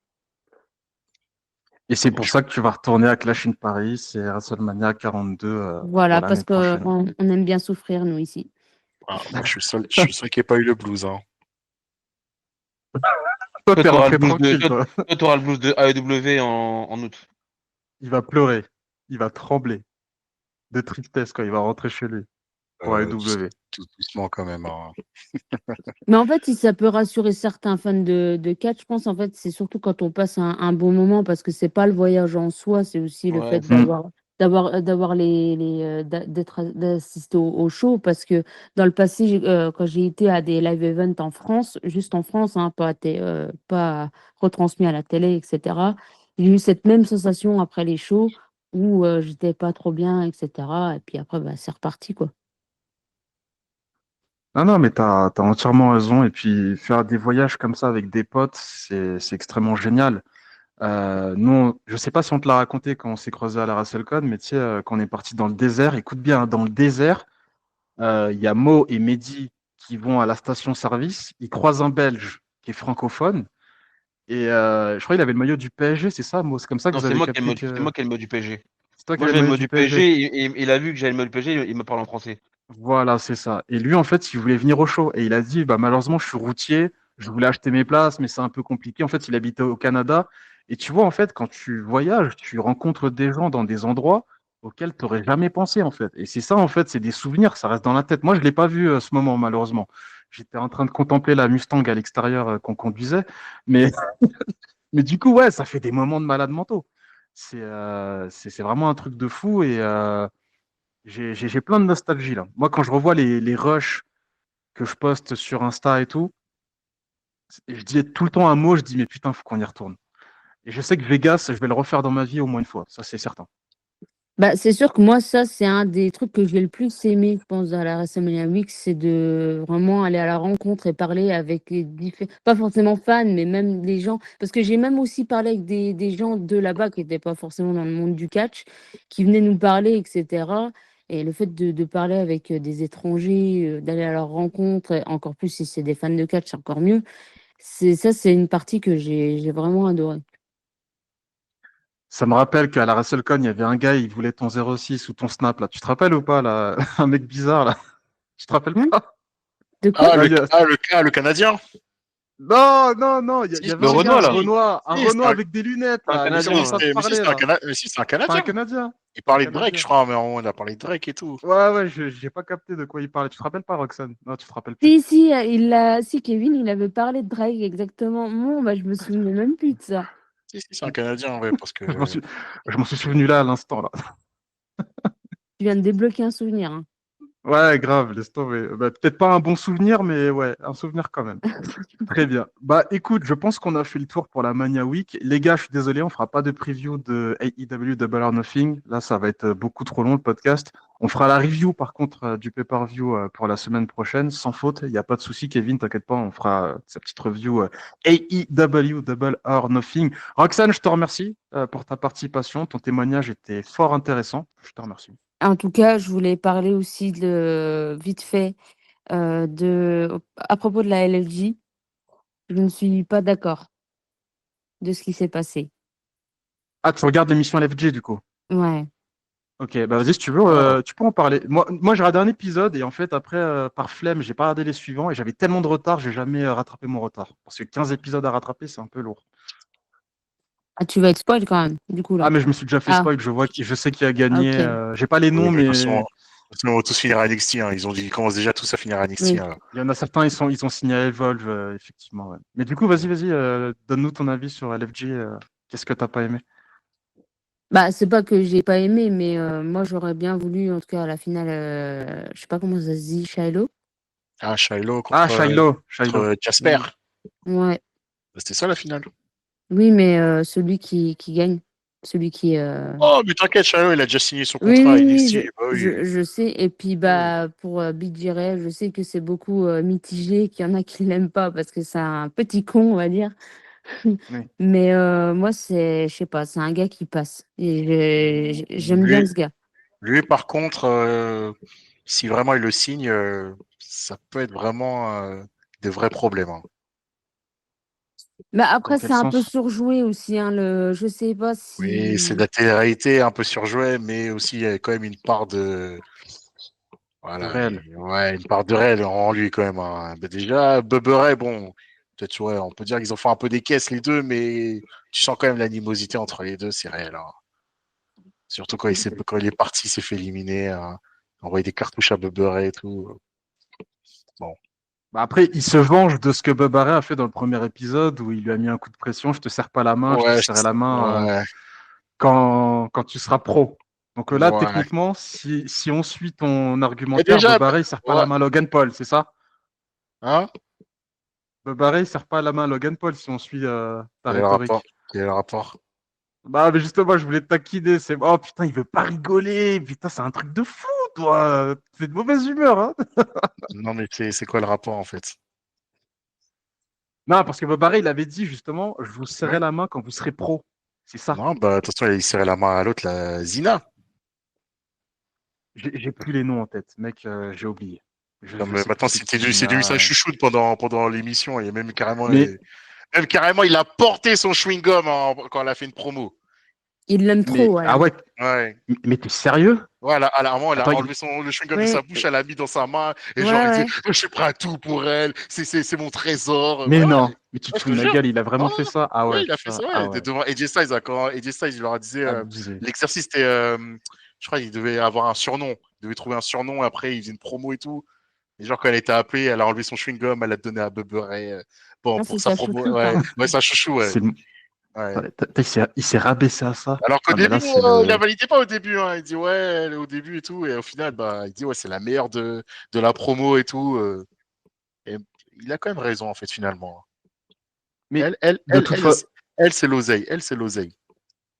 Et c'est pour ça que tu vas retourner à Clash in Paris et WrestleMania 42 pour Voilà, l'année parce qu'on prochaine. on aime bien souffrir nous ici. Ah, moi, je suis le seul qui n'ait pas eu le blues. Hein. Toi, toi, t'es t'auras le rentré blues de, tranquille, toi. toi, t'auras le blues de AEW en août. Il va pleurer. Il va trembler de tristesse quand il va rentrer chez lui pour AEW. Tout doucement quand même. Hein. Mais en fait, si ça peut rassurer certains fans de catch, je pense en fait c'est surtout quand on passe un bon moment parce que c'est pas le voyage en soi, c'est aussi le Ouais, fait c'est Mm. d'avoir d'assister au show parce que dans le passé quand j'ai été à des live events en France, juste en France, hein, pas retransmis à la télé, etc. J'ai eu cette même sensation après les shows où j'étais pas trop bien, etc. Et puis après bah, c'est reparti quoi. Non, non, mais t'as entièrement raison. Et puis, faire des voyages comme ça avec des potes, c'est extrêmement génial. Je sais pas si on te l'a raconté quand on s'est croisé à la WrestleCon, mais tu sais, quand on est parti dans le désert, écoute bien, hein, dans le désert, il y a Mo et Mehdi qui vont à la station-service. Ils croisent un Belge qui est francophone. Et je crois qu'il avait le maillot du PSG, c'est ça, Mo? C'est comme ça que Non, vous c'est avez moi qui ai capté c'est que moi qui ai le mot du PSG. c'est toi qui Moi, avais le j'ai le maillot mot du du PSG. PSG, il a vu que j'avais le mot du PSG, il me parle en français. Voilà, c'est ça. Et lui, en fait, il voulait venir au show. Et il a dit, bah, malheureusement, je suis routier, je voulais acheter mes places, mais c'est un peu compliqué. En fait, il habitait au Canada. Et tu vois, en fait, quand tu voyages, tu rencontres des gens dans des endroits auxquels tu n'aurais jamais pensé, en fait. Et c'est ça, en fait, c'est des souvenirs, ça reste dans la tête. Moi, je ne l'ai pas vu ce moment, malheureusement. J'étais en train de contempler la Mustang à l'extérieur qu'on conduisait. Mais, mais du coup, ouais, ça fait des moments de malade mentaux. C'est vraiment un truc de fou. Et j'ai plein de nostalgie, là. Moi, quand je revois les rushs que je poste sur Insta et tout, et je dis tout le temps un mot, je dis mais putain, faut qu'on y retourne. Et je sais que Vegas, je vais le refaire dans ma vie au moins une fois, ça c'est certain. Bah, c'est sûr que moi, ça, c'est un des trucs que j'ai le plus aimé, je pense, dans la WrestleMania Week, c'est de vraiment aller à la rencontre et parler avec les différents, pas forcément fans, mais même les gens, parce que j'ai même aussi parlé avec des gens de là-bas qui n'étaient pas forcément dans le monde du catch, qui venaient nous parler, etc. Et le fait de parler avec des étrangers, d'aller à leur rencontre, et encore plus si c'est des fans de catch, c'est encore mieux. C'est une partie que j'ai vraiment adorée. Ça me rappelle qu'à la WrestleCon, il y avait un gars, il voulait ton 06 ou ton Snap, là. Tu te rappelles ou pas, là? Un mec bizarre, là. Tu te rappelles Hein? pas? De quoi? Non, il y a- Le Canadien. non, non, non, il y Si, avait Le un si, gars, Renault, un là. si. Renoir, un Si, Renoir avec des lunettes, C'est un là. Il Canadien, commence ouais. à te mais si, parler, là. si, c'est un C'est pas un Canadien. Canadien. Il C'est un parlait de Drake, Canadien. je crois, mais on a parlé de Drake et tout. Ouais, ouais, j'ai pas capté de quoi il parlait. Tu te rappelles pas, Roxane? Non, tu te rappelles plus. Si, si, Kevin, il avait parlé de Drake, exactement. Bon, bah, je me souvenais même plus de ça. Si, si, c'est un Canadien, ouais, parce Je m'en que. suis, je m'en suis souvenu là, à l'instant, là. Tu viens de débloquer un souvenir, hein. Ouais, grave, laisse tomber. Bah, peut-être pas un bon souvenir, mais ouais, un souvenir quand même. Très bien. Bah écoute, je pense qu'on a fait le tour pour la Mania Week. Les gars, je suis désolé, on fera pas de preview de AEW Double or Nothing. Là, ça va être beaucoup trop long le podcast. On fera la review par contre du pay-per-view pour la semaine prochaine, sans faute. Il n'y a pas de souci, Kevin, t'inquiète pas, on fera sa petite review AEW Double or Nothing. Roxane, je te remercie pour ta participation. Ton témoignage était fort intéressant. Je te remercie. En tout cas, je voulais parler aussi vite fait à propos de la LFJ. Je ne suis pas d'accord de ce qui s'est passé. Ah, tu regardes l'émission LFG du coup? Ouais. Ok, bah vas-y, si tu veux, Ah, tu peux en parler. Moi j'ai regardé un épisode et en fait, après, par flemme, j'ai pas regardé les suivants et j'avais tellement de retard, j'ai jamais rattrapé mon retard. Parce que 15 épisodes à rattraper, c'est un peu lourd. Ah, tu vas être spoil quand même, du coup, Ah, là. mais je me suis déjà fait Ah, spoil, je sais qui a gagné. ok. J'ai pas les oui, noms, mais de toute façon, mais on va tous finir à NXT. Hein. Ils commencent déjà tous à finir à NXT. Oui. Hein. il y en a certains, ils ont signé à Evolve, effectivement. Ouais. Mais du coup, vas-y, donne-nous ton avis sur LFG. Qu'est-ce que t'as pas aimé? Bah, c'est pas que j'ai pas aimé, mais moi, j'aurais bien voulu, en tout cas, à la finale, je sais pas comment ça se dit, Shiloh. Ah, Shiloh Ah, Shiloh, contre Shiloh. Jasper. Ouais. C'était ça la finale. Oui, mais celui qui gagne, celui qui. Oh, mais t'inquiète, Shiloh, il a déjà signé son Oui, contrat à oui, oui, NXT. Bah oui. je sais. Et puis, Oui. bah, pour Big J-Ray, je sais que c'est beaucoup mitigé, qu'il y en a qui l'aiment pas parce que c'est un petit con, on va dire. Oui. Mais moi, je sais pas, c'est un gars qui passe. Et j'aime bien Lui, ce gars. lui, par contre, si vraiment il le signe, ça peut être vraiment des vrais problèmes. Hein. Mais Dans après, quel c'est un peu sens? surjoué aussi, hein, je sais pas Oui, c'est de si. la télé-réalité un peu surjouée, mais aussi il y a quand même une part de De voilà, réel. ouais, une part de réel en lui quand même. Hein. Bah, déjà, Bubba bon, peut-être ouais, on peut dire qu'ils ont fait un peu des caisses les deux, mais tu sens quand même l'animosité entre les deux, c'est réel. Hein. Surtout quand il est parti, il s'est fait éliminer, envoyer des cartouches à Bubba et tout. Bon, Bah après, il se venge de ce que Bob Harris a fait dans le premier épisode où il lui a mis un coup de pression. Je te serre pas la main, je te ouais, serrai la main ouais, quand tu seras pro. Donc là, ouais. techniquement, si on suit ton Et argumentaire, déjà, Bob Harris ne serre pas ouais, la main à Logan Paul, c'est ça? hein? Bob Harris ne serre pas la main à Logan Paul si on suit ta Quel est le rapport? rhétorique. Quel est le rapport? Bah, mais justement, je voulais te taquiner. Oh putain, il veut pas rigoler. Putain, c'est un truc de fou, toi. C'est de mauvaise humeur, hein? Non, mais c'est quoi le rapport en fait? Non, parce que Bob Harris, il avait dit justement, je vous serrai Ouais. la main quand vous serez pro. C'est ça. Non, bah attention, il serrait la main à l'autre, la Zina. J'ai plus les noms en tête, mec, j'ai oublié. Je Comme sais plus maintenant, c'est qui, c'est devenu sa Zina. chouchoute pendant l'émission et Mais, même carrément, il a porté son chewing-gum quand elle a fait une promo. Il l'aime trop, ah voilà. ouais, Ouais. mais t'es sérieux? Voilà, à un moment, elle a Attends, enlevé le chewing-gum de Oui, sa bouche, elle l'a mis dans sa main, et ouais, genre, il disait, ouais. je suis prêt à tout pour elle, c'est mon trésor. mais Ouais, non, mais tu te ouais, je fous de te ma jure. gueule, il a Oh, vraiment fait ça? Ah ouais, ouais, il a fait putain, ça, ah ouais. ouais, Devant AJ Styles, quand AJ Styles, il leur a dit, abusé. l'exercice, c'était, je crois qu'il devait avoir un surnom. Il devait trouver un surnom, après, il faisait une promo et tout. Et genre, quand elle était appelé, elle a enlevé son chewing-gum, elle a donné à Bubba Ray, bon, Ah, pour c'est sa sa promo. chouchoute, Ouais, hein. ouais, sa chouchou, ouais. C'est le- Ouais. il s'est rabaissé à ça. Alors qu'au Non, mais début, là, c'est il la le. validait pas au début. Hein. Il dit ouais, elle est au début et tout. Et au final, bah, il dit ouais, c'est la meilleure de la promo et tout. Et il a quand même raison, en fait, finalement. Mais Elle, elle, de elle, toute elle, façon. elle c'est l'oseille. Elle, c'est l'oseille.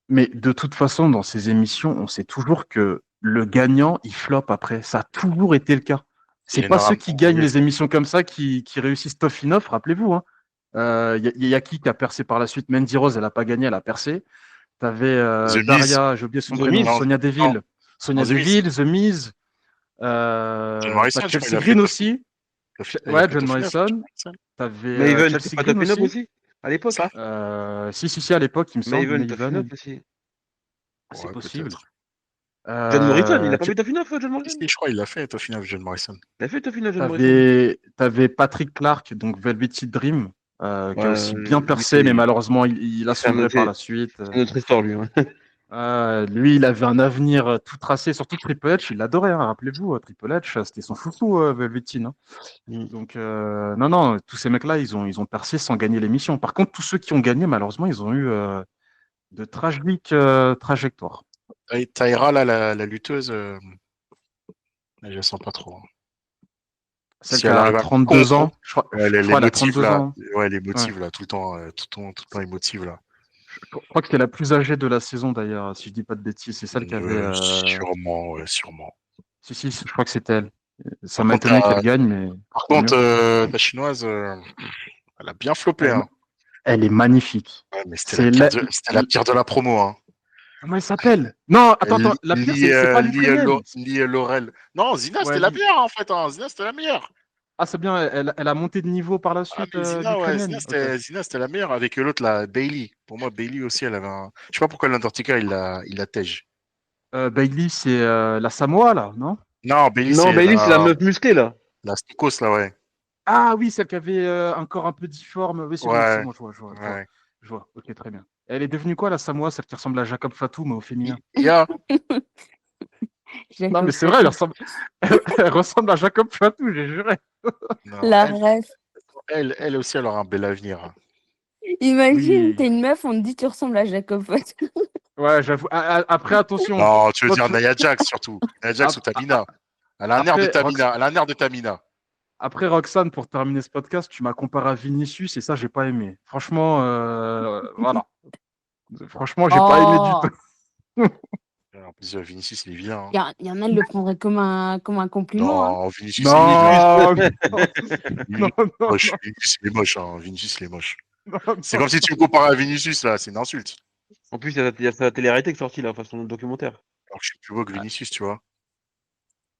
Mais de toute façon, dans ces émissions, on sait toujours que le gagnant, il floppe après. Ça a toujours été le cas. C'est pas ceux qui gagnent les émissions comme ça qui réussissent Tough Enough, rappelez-vous. Hein. Y a qui a percé par la suite? Mandy Rose, elle a pas gagné, elle a percé. T'avais The Miz. Daria, j'ai oublié son The prénom, Miz. Sonia Deville. Sonia Non, The Miz. Deville, The Miz. John Morrison, T'as je crois, Chelsea il a fait Green aussi. il a Ouais, fait John Tough Enough, Morrison. John Morrison. T'avais Maven, Chelsea c'est pas Green Top Enough aussi. aussi à l'époque. Ça? Si, à l'époque, il me semble. Maven, Top Maven, Enough aussi. c'est Ouais, possible. peut-être. John Morrison, il a pas Tu- fait Top Enough, John Morrison. Si, je crois qu'il l'a fait, Tough Enough, John Morrison. Il a fait Top Enough, John Morrison. T'avais Patrick Clark, donc Velvety Dream, qui a Ouais, aussi bien lui, percé, c'est- mais malheureusement, il a c'est un sombré autre- par la suite. C'est notre histoire, lui. Hein. Lui, il avait un avenir tout tracé, surtout Triple H, il l'adorait, hein, rappelez-vous, Triple H, c'était son chouchou, Velveteen. Hein. Mm. Donc, non, tous ces mecs-là, ils ont percé sans gagner l'émission. Par contre, tous ceux qui ont gagné, malheureusement, ils ont eu de tragiques trajectoires. Tyra, là, la lutteuse, je la sens pas trop. Hein. Celle Si qui elle a arrive à 32 ans, je crois, Ouais, je les crois elle a motifs 32 là, ans. ouais, les motifs là, tout le temps émotive là. Je crois que c'était la plus âgée de la saison d'ailleurs, si je dis pas de bêtises. C'est celle qui avait. Sûrement, ouais, sûrement. Si, je crois que c'était elle. Ça Par m'a contre, étonné qu'elle gagne, mais. Par tant contre, mieux. la chinoise, elle a bien floppé. Elle, Hein. elle est magnifique. Ouais, mais C'est c'était la pire de la promo. Hein. Comment elle s'appelle? Non, attends, la pire, c'est pas l'Ukrainienne. Laurel. Non, Zina, Ouais, c'était la meilleure en fait. Hein. Zina, c'était la meilleure. Ah, c'est bien, elle a monté de niveau par la suite, Mais Zina, ouais, l'Ukrainienne. Ok. Zina, c'était la meilleure avec l'autre là, Bailey. Pour moi, Bailey aussi, elle avait un. Je sais pas pourquoi l'Undertaker il la tège. Bailey, c'est la Samoa, là, non? Non, Bailey, Non, c'est Bailey, c'est la meuf musclée, là. la Stukos là, ouais. Ah oui, celle qui avait un corps un peu difforme. Oui, c'est Ouais. bon, je vois. Ouais. Je vois, ok, très bien. Elle est devenue quoi, la Samoa, celle qui ressemble à Jacob Fatou, mais au féminin? Yeah. Non, mais c'est vrai, elle ressemble à Jacob Fatou, j'ai juré. Non, La ref. elle aussi, elle aura un bel avenir. Hein. Imagine, Oui. t'es une meuf, on te dit tu ressembles à Jacob Fatou. Ouais, j'avoue. Après, attention. Non, tu veux Toi, dire tu- Nia Jax surtout. Nia Jax ou Tamina. Elle a un air de Après, Tamina. Elle a un air de Tamina. Après, Roxane, pour terminer ce podcast, tu m'as comparé à Vinicius et ça, j'ai pas aimé. Franchement, voilà. Franchement, j'ai pas aimé du Oh, tout. En plus, Vinicius, il est vilain. y en a qui le prendraient comme un compliment. Hein. Non, Vinicius, il est Non, moche. Vinicius, il est moche. Hein. Vinicius, il est moche. non. C'est comme si tu me comparais à Vinicius, là. C'est une insulte. En plus, il y a sa télé-réalité qui est sortie, là, enfin, son documentaire. Alors que je suis plus beau que Vinicius, tu vois.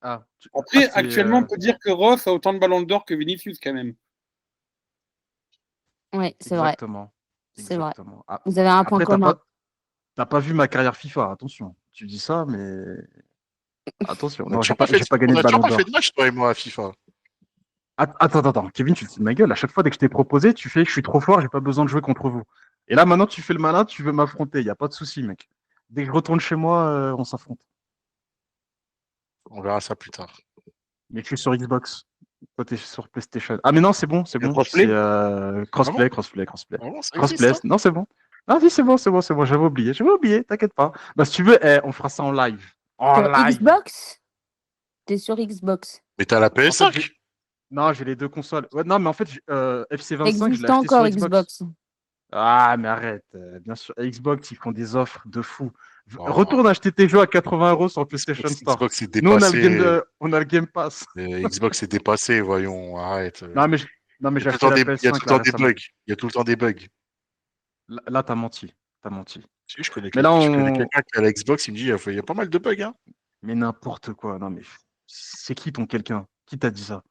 Après, c'est, actuellement, on peut dire que Ross a autant de ballons d'or que Vinicius, quand même. Oui, c'est vrai. Exactement. C'est vrai. Exactement. Ah, Vous avez un point après, commun. t'as pas vu ma carrière FIFA, attention. Tu dis ça, mais attention. On a Non, j'ai toujours pas gagné on de a ballon toujours pas d'or. fait de match, toi et moi, à FIFA. Attends, Kevin, tu te fous de ma gueule. À chaque fois, dès que je t'ai proposé, tu fais, je suis trop fort, j'ai pas besoin de jouer contre vous. Et là, maintenant, tu fais le malin, tu veux m'affronter. Il y a pas de souci, mec. Dès que je retourne chez moi, on s'affronte. On verra ça plus tard. Mais je suis sur Xbox. Toi, t'es sur PlayStation. Ah, mais non, c'est bon. crossplay C'est crossplay. Vraiment, ça Crossplay. existe, hein. Non, c'est bon. Ah oui, c'est bon. J'avais oublié. T'inquiète pas. Bah, si tu veux, on fera ça en live. En Sur live. Xbox? T'es sur Xbox. Mais t'as la En PS5. fait, non, j'ai les deux consoles. Ouais, non, mais en fait, FC25, je Existe l'ai acheté encore sur Xbox. Xbox. Ah, mais arrête. Bien sûr, Xbox, ils font des offres de fou. Oh. Retourne acheter tes jeux à 80 € sur PlayStation Store. Xbox est Nous, dépassé. on a le Game Pass. Xbox est dépassé, voyons, arrête. Non, mais j'ai Il y a tout acheté la le PS5 temps là, des récemment. bugs. Il y a tout le temps des bugs. Là, t'as menti. Si, je connais Mais là, quelqu'un qui a la Xbox, il me dit il y a pas mal de bugs. Hein. Mais n'importe quoi. Non, mais c'est qui ton quelqu'un? Qui t'a dit ça?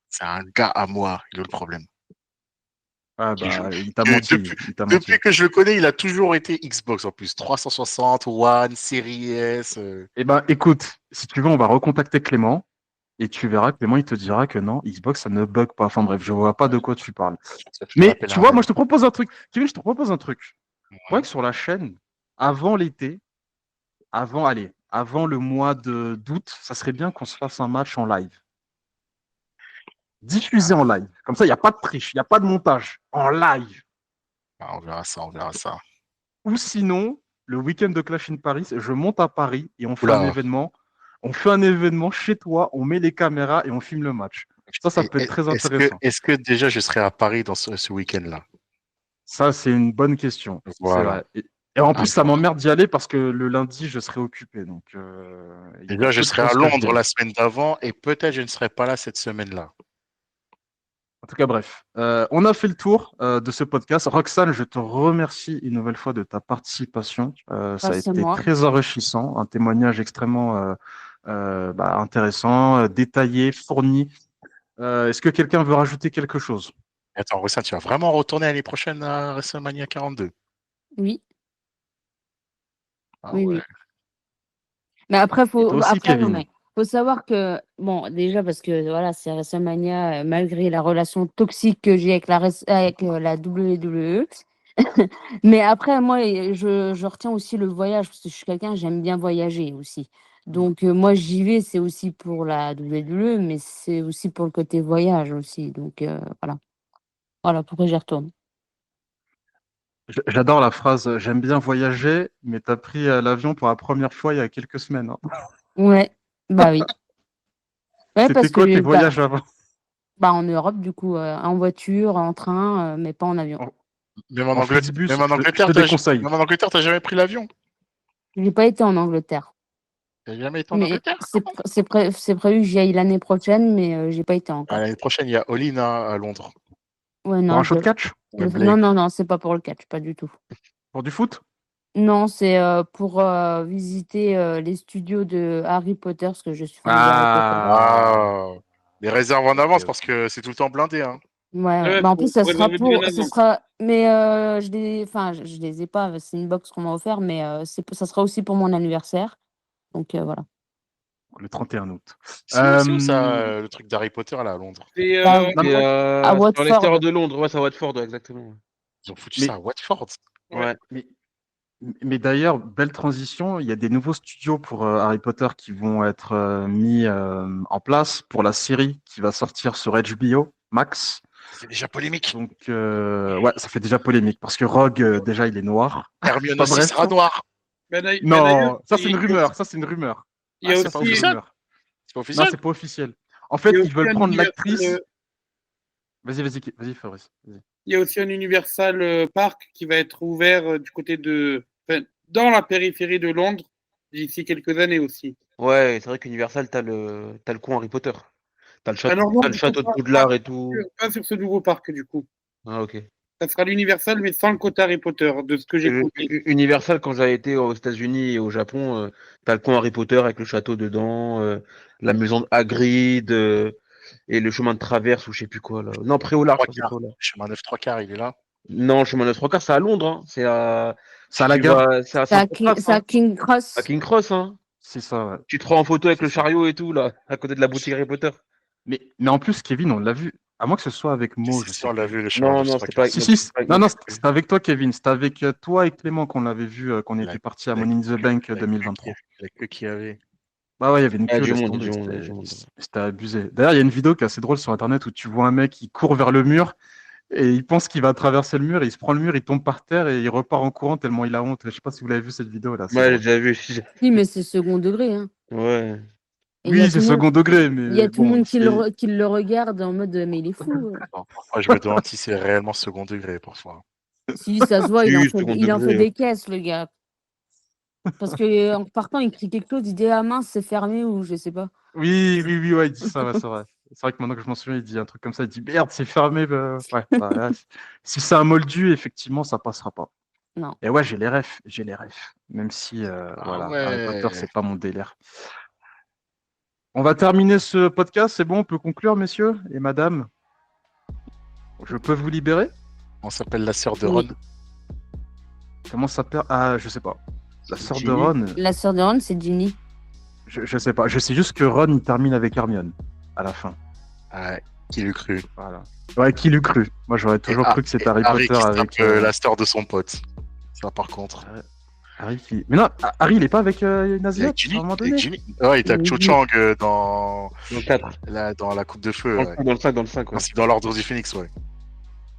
C'est un gars à moi, il a le problème. Ah Qui joue. bah, il t'a menti. Depuis que je le connais, il a toujours été Xbox en plus. 360, One, Series S. Eh ben, écoute, si tu veux, on va recontacter Clément. Et tu verras, Clément, il te dira que non, Xbox, ça ne bug pas. Enfin bref, je vois pas de quoi tu parles. Mais tu vois, moi, je te propose un truc. Kevin, je te propose un truc. Ouais. C'est vrai que sur la chaîne, avant l'été, avant le mois d'août, ça serait bien qu'on se fasse un match en live. Diffusé en live. Comme ça, il n'y a pas de triche, il n'y a pas de montage. En live. On verra ça. Ou sinon, le week-end de Clash in Paris, je monte à Paris et on fait Oula. un événement. On fait un événement chez toi, on met les caméras et on filme le match. Ça peut être très intéressant. Est-ce que déjà je serai à Paris dans ce week-end-là? Ça, c'est une bonne question. Voilà. C'est vrai. Et en plus, ça m'emmerde d'y aller parce que le lundi, je serai occupé. Donc, il y a Déjà, je peu de serai à chances que je Londres vienne. la semaine d'avant et peut-être je ne serai pas là cette semaine-là. En tout cas, bref. On a fait le tour de ce podcast. Roxane, je te remercie une nouvelle fois de ta participation. Ça a C'est été moi. très enrichissant, un témoignage extrêmement intéressant, détaillé, fourni. Est-ce que quelqu'un veut rajouter quelque chose? Attends, Rossane, tu vas vraiment retourner l'année prochaine à WrestleMania 42? Oui, Ah oui, ouais. oui. Mais après, Et toi aussi, non, Kevin? mais faut savoir que, bon, déjà parce que voilà, c'est WrestleMania, malgré la relation toxique que j'ai avec la WWE. Mais après, moi, je retiens aussi le voyage parce que je suis quelqu'un, j'aime bien voyager aussi. Donc, moi, j'y vais, c'est aussi pour la WWE, mais c'est aussi pour le côté voyage aussi. Donc, voilà. Voilà pourquoi j'y retourne. J'adore la phrase «J'aime bien voyager», mais tu as pris l'avion pour la première fois il y a quelques semaines, hein. Ouais, bah oui. Ouais, C'était parce quoi tes que, voyages avant? en Europe, du coup, en voiture, en train, mais pas en avion. Même en En Angleterre, Flixbus? même en Je Angleterre, te déconseille. même en Angleterre, t'as jamais pris l'avion? J'ai pas été en Angleterre. T'as jamais été en Mais Angleterre? c'est prévu que j'y aille l'année prochaine, mais j'ai pas été Ah, encore. l'année prochaine, il y a All In à Londres. Ouais, Pour non, un show de catch? Wembley. non, non, non, c'est pas pour le catch, pas du tout. Pour du foot? Non, c'est pour visiter les studios de Harry Potter, parce que je suis fan de Harry Potter. Ah, Ah, les réserves en ok, avance ok. parce que c'est tout le temps blindé, hein. Ouais, ouais. Ouais, Bah, en plus, ça faut sera réserver bien ce avant. sera, mais je les ai pas, c'est une box qu'on m'a offert, mais ça sera aussi pour mon anniversaire. Donc, voilà. Le 31 août. C'est où ça, le truc d'Harry Potter là à Londres? C'est Bah, Non, C'est à à l'extérieur Watford. de Londres, ouais, c'est à Watford, ouais, exactement. Ils ont foutu mais, ça à Watford. ouais. Ouais. mais, mais d'ailleurs, belle transition. Il y a des nouveaux studios pour Harry Potter qui vont être mis en place pour la série qui va sortir sur HBO Max. C'est déjà polémique. Donc, ouais, ça fait déjà polémique parce que Rogue, déjà, il est noir. Hermione Pas aussi bref. sera noire. D'ailleurs, Non, ça c'est une rumeur. Ça c'est une rumeur. il y a Ah, Ça c'est c'est pas une aussi, officiel? rumeur. C'est pas Non, officiel? c'est pas officiel. En il y fait, a ils aussi veulent un prendre Universal, l'actrice. Vas-y, Fabrice. Vas-y. il y a aussi un Universal Park qui va être ouvert du côté de, enfin, dans la périphérie de Londres d'ici quelques années aussi. Ouais, c'est vrai qu'Universal, t'as le coin Harry Potter. Alors non, T'as le du coup, château de Poudlard et tout. pas sur ce nouveau parc du coup. Ah, ok. Ça sera l'Universal, mais sans le côté Harry Potter, de ce que j'ai compris. Universal, quand j'avais été aux États-Unis et au Japon, t'as le coin Harry Potter avec le château dedans, la maison de Hagrid, et le chemin de traverse ou je sais plus quoi là. Non, Préolard, je Trois crois que c'est quarts. Préolard. Chemin 9 trois quarts, il est là. Non, le chemin de 3 quarts, c'est à Londres, hein. C'est à la gare. C'est à C'est à, Saint-Pancras, c'est à hein. King À Cross. King Cross, hein. C'est ça, ouais. Tu te prends en photo avec C'est le ça. chariot et tout, là, à côté de la boutique Harry Potter. Mais en plus, Kevin, on l'a vu. À moins que ce soit avec Mo, je Si, sais on l'a plus. vu, le chemin Non, 9 non, trois c'était pas quarts. avec Si, non, si. c'était pas avec Non, moi. non, c'était avec toi, Kevin. C'était avec toi et Clément qu'on l'avait vu, qu'on La- était parti à la- Money in the Bank la- 2023. La queue qu'il y avait. Bah ouais, il y avait une Il y a queue, du laisse monde, il y a tomber. du monde, il y a du monde. C'était abusé. D'ailleurs, il y a une vidéo qui est assez drôle sur Internet où tu vois un mec qui court vers le mur et il pense qu'il va traverser le mur et il se prend le mur, il tombe par terre et il repart en courant tellement il a honte. Je sais pas si vous l'avez vu cette vidéo là, c'est Ouais, j'ai drôle. déjà vu. Oui, mais c'est second degré, hein. Ouais. Et il y a Oui, tout c'est le monde, second degré, il y a mais tout le bon, monde c'est. qui le regarde en mode, mais il est fou. Bon, parfois, je me demande si c'est réellement second degré, parfois. Si, ça se voit, Si, second il en fait degré. des caisses, le gars. Parce que en partant, il crie quelque chose, il dit ah mince, c'est fermé ou je sais pas. Oui, ouais, il dit ça, ouais, c'est vrai. C'est vrai que maintenant que je m'en souviens, il dit un truc comme ça, il dit merde, c'est fermé. Ouais, bah, là, si c'est un moldu, effectivement, ça passera pas. Non. Et ouais, j'ai les refs. Même si, Ah voilà, Harry Potter, ouais. c'est pas mon délire. On va terminer ce podcast, c'est bon, on peut conclure, messieurs et madame. Je peux vous libérer? On s'appelle la sœur de Oui. Ron. Comment ça s'appelle? Ah, je sais pas. La sœur de Ginny. Ron, La sœur de Ron, c'est Ginny. je sais pas. Je sais juste que Ron, il termine avec Hermione à la fin. Ah, qui l'eût cru. Voilà. Ouais, qui l'eût cru? Moi, j'aurais toujours cru que c'était Harry Harry Potter qui avec. tape la sœur de son pote. Ça, par contre. Harry qui. Mais non, Harry, il est pas avec une Avec Asiate à Ginny. un moment Avec donné. Ginny. Ouais, il tape Oui. Cho Chang dans Dans le 4. dans la coupe de feu. Dans Ouais. le 5, dans le 5, ouais. Ainsi que dans l'ordre du Phoenix, ouais.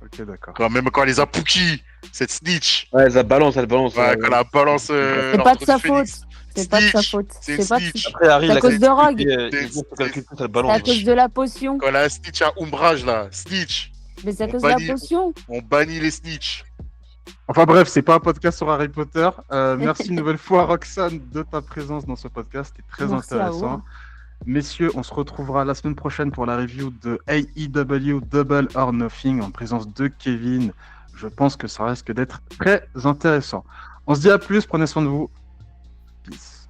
Ok, d'accord. Même quand elle les a Pookie, cette snitch. Ouais, ça balance, elle balance. Ouais, quand la balance. C'est pas de sa faute. C'est pas de sa Snitch. faute. C'est C'est pas de... snitch. Après, Harry, C'est à il a cause de Rogue. il faut calculer ça, elle C'est à balance. cause de la potion. Quand la snitch a ombrage là, snitch. Mais c'est à On cause de la bannit- potion. On bannit les snitch. Enfin bref, c'est pas un podcast sur Harry Potter. Merci une nouvelle fois, Roxane, de ta présence dans ce podcast. C'était très Merci à vous. intéressant. Messieurs, on se retrouvera la semaine prochaine pour la review de AEW Double or Nothing en présence de Kevin. Je pense que ça risque d'être très intéressant. On se dit à plus, prenez soin de vous. Peace.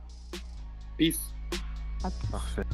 Peace. Parfait.